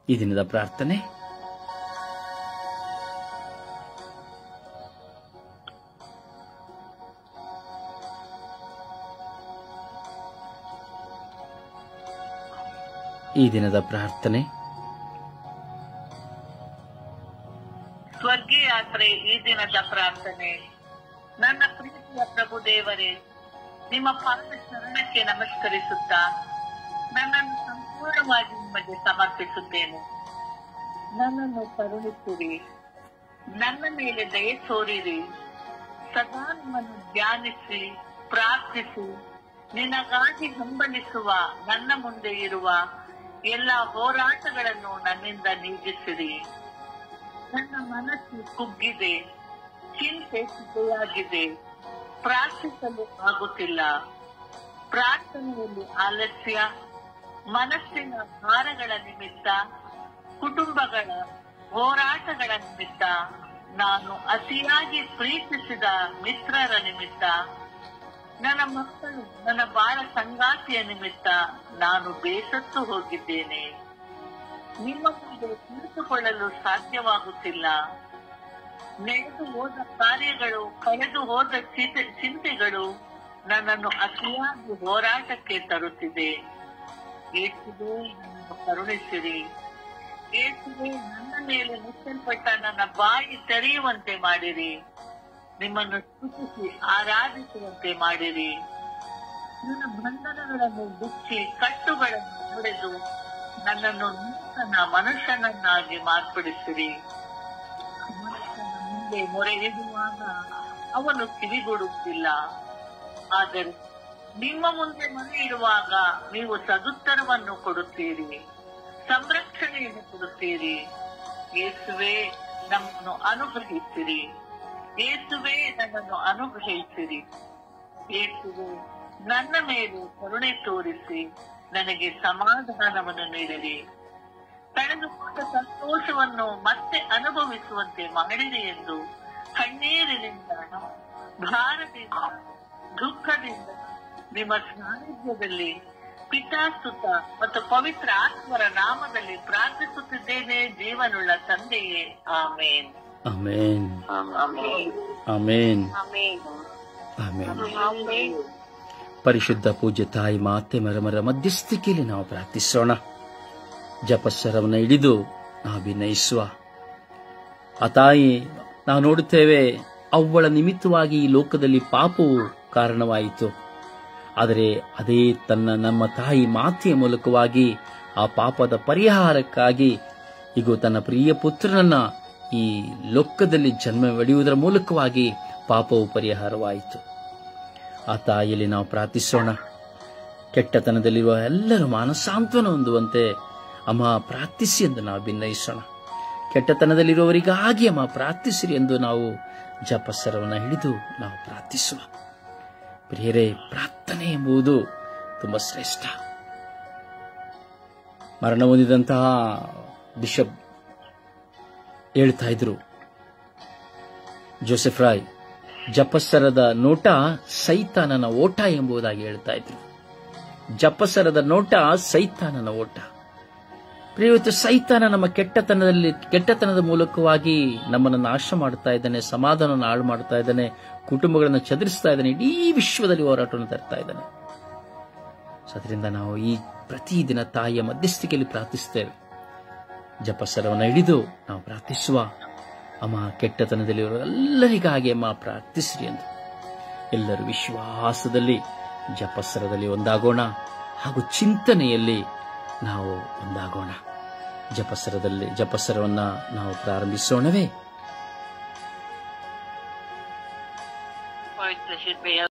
ಈ ದಿನದ ಪ್ರಾರ್ಥನೆ, ಈ ದಿನದ ಪ್ರಾರ್ಥನೆ, ಸ್ವರ್ಗೀಯ ಯಾತ್ರೆ. ಈ ದಿನದ ಪ್ರಾರ್ಥನೆ, ನನ್ನ ಪ್ರೀತಿಯ ಪ್ರಭು ದೇವರೇ, ನಿಮ್ಮ ಪಾದ ಶರಣಕ್ಕೆ ನಮಸ್ಕರಿಸುತ್ತಾ ನನ್ನನ್ನು ಸಂಪೂರ್ಣವಾಗಿ ನಿಮಗೆ ಸಮರ್ಪಿಸುತ್ತೇನೆ. ನನ್ನನ್ನು ಕರುಣಿಸಿರಿ, ನನ್ನ ಮೇಲೆ ದಯೆ ತೋರಿರಿ. ಸದಾ ನಿಮ್ಮನ್ನು ಧ್ಯಾನಿಸಿ ಪ್ರಾರ್ಥಿಸಿ ನಿನಗಾಗಿ ಹಂಬಲಿಸುವ ನನ್ನ ಮುಂದೆ ಇರುವ ಎಲ್ಲ ಹೋರಾಟಗಳನ್ನು ನನ್ನಿಂದ ನೀಗಿಸಿರಿ. ನನ್ನ ಮನಸ್ಸು ಕುಗ್ಗಿದೆ, ಚಿಂತೆ ಸಿದ್ಧವಾಗಿದೆ, ಪ್ರಾರ್ಥಿಸಲು ಆಗುತ್ತಿಲ್ಲ. ಪ್ರಾರ್ಥನೆಯಲ್ಲಿ ಆಲಸ್ಯ, ಮನಸ್ಸಿನ ಭಾರಗಳ ನಿಮಿತ್ತ, ಕುಟುಂಬಗಳ ಹೋರಾಟಗಳ ನಿಮಿತ್ತ, ನಾನು ಅತಿಯಾಗಿ ಪ್ರೀತಿಸಿದ ಮಿತ್ರರ ನಿಮಿತ್ತ, ನನ್ನ ಮಕ್ಕಳು, ನನ್ನ ಬಾಳ ಸಂಗಾತಿಯ ನಿಮಿತ್ತ ನಾನು ಬೇಸತ್ತು ಹೋಗಿದ್ದೇನೆ. ನಿಮ್ಮ ಮುಂದೆ ಕುಳಿತುಕೊಳ್ಳಲು ಸಾಧ್ಯವಾಗುತ್ತಿಲ್ಲ. ನಡೆದು ಹೋದ ಕಾರ್ಯಗಳು, ಕಳೆದು ಹೋದ ಚಿಂತೆಗಳು ನನ್ನನ್ನು ಅತಿಯಾಗಿ ಹೋರಾಟಕ್ಕೆ ತರುತ್ತಿದೆ. ಯೇಸುವೇ, ನನ್ನನ್ನು ಕರುಣಿಸಿರಿ. ಯೇಸುವೇ, ನನ್ನ ಮೇಲೆ ಮುಚ್ಚಲ್ಪಟ್ಟ ನನ್ನ ಬಾಯಿ ತೆರೆಯುವಂತೆ ಮಾಡಿರಿ. ನಿಮ್ಮನ್ನು ಸ್ತುತಿಸಿ ಆರಾಧಿಸುವಂತೆ ಮಾಡಿರಿ. ನನ್ನ ಬಂಧನಗಳನ್ನು ಬಿಚ್ಚಿ ಕಟ್ಟುಗಳನ್ನು ಹೊಡೆದು ನನ್ನನ್ನು ನೂತನ ಮನುಷ್ಯನನ್ನಾಗಿ ಮಾರ್ಪಡಿಸಿರಿ. ಮನುಷ್ಯನ ಮುಂದೆ ಮೊರೆ ಇಡುವಾಗ ಅವನು ಕಿವಿಗೊಡುತ್ತಿಲ್ಲ, ಆದರೆ ನಿಮ್ಮ ಮುಂದೆ ಮೊರೆ ಇಡುವಾಗ ನೀವು ಸದುತ್ತರವನ್ನು ಕೊಡುತ್ತೀರಿ, ಸಂರಕ್ಷಣೆಯನ್ನು ಕೊಡುತ್ತೀರಿ. ಯೇಸುವೇ, ನಮ್ಮನ್ನು ಅನುಗ್ರಹಿಸಿರಿ. ಯೇಸುವೇ, ನನ್ನನ್ನು ಅನುಗ್ರಹಿಸಿರಿ. ಯೇಸುವೇ, ನನ್ನ ಮೇಲೆ ಕರುಣೆ ತೋರಿಸಿ ನನಗೆ ಸಮಾಧಾನವನ್ನು ನೀಡಿರಿ. ಕಳೆದುಕೊಂಡ ಸಂತೋಷವನ್ನು ಮತ್ತೆ ಅನುಭವಿಸುವಂತೆ ಮಾಡಿರಿ ಎಂದು ಕಣ್ಣೀರಿನಿಂದ, ಭಾರದಿಂದ, ದುಃಖದಿಂದ ನಿಮ್ಮ ಸಾನ್ನಿಧ್ಯದಲ್ಲಿ ಪಿತಾಸುತ ಮತ್ತು ಪವಿತ್ರ ಆತ್ಮರ ನಾಮದಲ್ಲಿ ಪ್ರಾರ್ಥಿಸುತ್ತಿದ್ದೇನೆ, ಜೀವನುಳ್ಳ ತಂದೆಯೇ. ಆಮೇನ್. ಆಮೇನ್. ಆಮೇನ್. ಆಮೇನ್. ಪರಿಶುದ್ಧ ಪೂಜ್ಯ ತಾಯಿ ಮಾತೆ ಮರಮರ ಮಧ್ಯಸ್ಥಿಕೆಯಲ್ಲಿ ನಾವು ಪ್ರಾರ್ಥಿಸೋಣ. ಜಪಸ್ವರವನ್ನು ಹಿಡಿದು ನಾವು ವಿನಯಿಸುವ. ಆ ತಾಯಿ, ನಾವು ನೋಡುತ್ತೇವೆ, ಅವಳ ನಿಮಿತ್ತವಾಗಿ ಈ ಲೋಕದಲ್ಲಿ ಪಾಪವು ಕಾರಣವಾಯಿತು. ಆದರೆ ಅದೇ ನಮ್ಮ ತಾಯಿ ಮಾತೆಯ ಮೂಲಕವಾಗಿ ಆ ಪಾಪದ ಪರಿಹಾರಕ್ಕಾಗಿ ಈಗ ತನ್ನ ಪ್ರಿಯ ಪುತ್ರನನ್ನ ಈ ಲೋಕದಲ್ಲಿ ಜನ್ಮ ಪಡೆಯುವುದರ ಮೂಲಕವಾಗಿ ಪಾಪವು ಪರಿಹಾರವಾಯಿತು. ಆ ತಾಯಿಯಲ್ಲಿ ನಾವು ಪ್ರಾರ್ಥಿಸೋಣ. ಕೆಟ್ಟತನದಲ್ಲಿರುವ ಎಲ್ಲರೂ ಮಾನಸಾಂತ್ವನ ಹೊಂದುವಂತೆ ಅಮ್ಮ ಪ್ರಾರ್ಥಿಸಿ ಎಂದು ನಾವು ಭಿನ್ನಯಿಸೋಣ. ಕೆಟ್ಟತನದಲ್ಲಿರುವವರಿಗಾಗಿ ಅಮ್ಮ ಪ್ರಾರ್ಥಿಸಿರಿ ಎಂದು ನಾವು ಜಪಸರವನ್ನು ಹಿಡಿದು ನಾವು ಪ್ರಾರ್ಥಿಸುವ. ಪ್ರಿಯರೇ, ಪ್ರಾರ್ಥನೆ ಎಂಬುದು ತುಂಬಾ ಶ್ರೇಷ್ಠ. ಮರಣ ಹೊಂದಿದಂತಹ ಬಿಷಪ್ ಹೇಳ್ತಾ ಇದ್ರು, ಜೋಸೆಫ್ ರಾಯ್, ಜಪಸರದ ನೋಟ ಸೈತಾನನ ಓಟ ಎಂಬುದಾಗಿ ಹೇಳ್ತಾ ಇದ್ರು. ಜಪಸರದ ನೋಟ ಸೈತಾನನ ಓಟ. ಪ್ರಿಯವತ್ತು ಸೈತಾನ ನಮ್ಮ ಕೆಟ್ಟತನದ ಮೂಲಕವಾಗಿ ನಮ್ಮನ್ನು ನಾಶ ಮಾಡ್ತಾ ಇದ್ದಾನೆ, ಸಮಾಧಾನವನ್ನು ಹಾಳು ಮಾಡ್ತಾ ಇದ್ದಾನೆ, ಕುಟುಂಬಗಳನ್ನು ಚದುರಿಸ್ತಾ ಇದ್ದಾನೆ, ಇಡೀ ವಿಶ್ವದಲ್ಲಿ ಹೋರಾಟವನ್ನು ತರ್ತಾ ಇದ್ದಾನೆ. ಅದರಿಂದ ನಾವು ಈ ಪ್ರತಿದಿನ ತಾಯಿಯ ಮಧ್ಯಸ್ಥಿಕೆಯಲ್ಲಿ ಪ್ರಾರ್ಥಿಸುತ್ತೇವೆ. ಜಪಸರವನ್ನು ಹಿಡಿದು ನಾವು ಪ್ರಾರ್ಥಿಸುವ. ಅಮ್ಮ, ಕೆಟ್ಟತನದಲ್ಲಿರುವ ಎಲ್ಲರಿಗಾಗಿ ಅಮ್ಮ ಪ್ರಾರ್ಥಿಸಿರಿ ಎಂದು ಎಲ್ಲರೂ ವಿಶ್ವಾಸದಲ್ಲಿ ಜಪಸರದಲ್ಲಿ ಒಂದಾಗೋಣ ಹಾಗೂ ಚಿಂತನೆಯಲ್ಲಿ ನಾವು ಒಂದಾಗೋಣ. ಜಪಸರವನ್ನ ನಾವು ಪ್ರಾರಂಭಿಸೋಣವೇ? ಪವಿತ್ರ ಶಿಲ್ಪೆಯ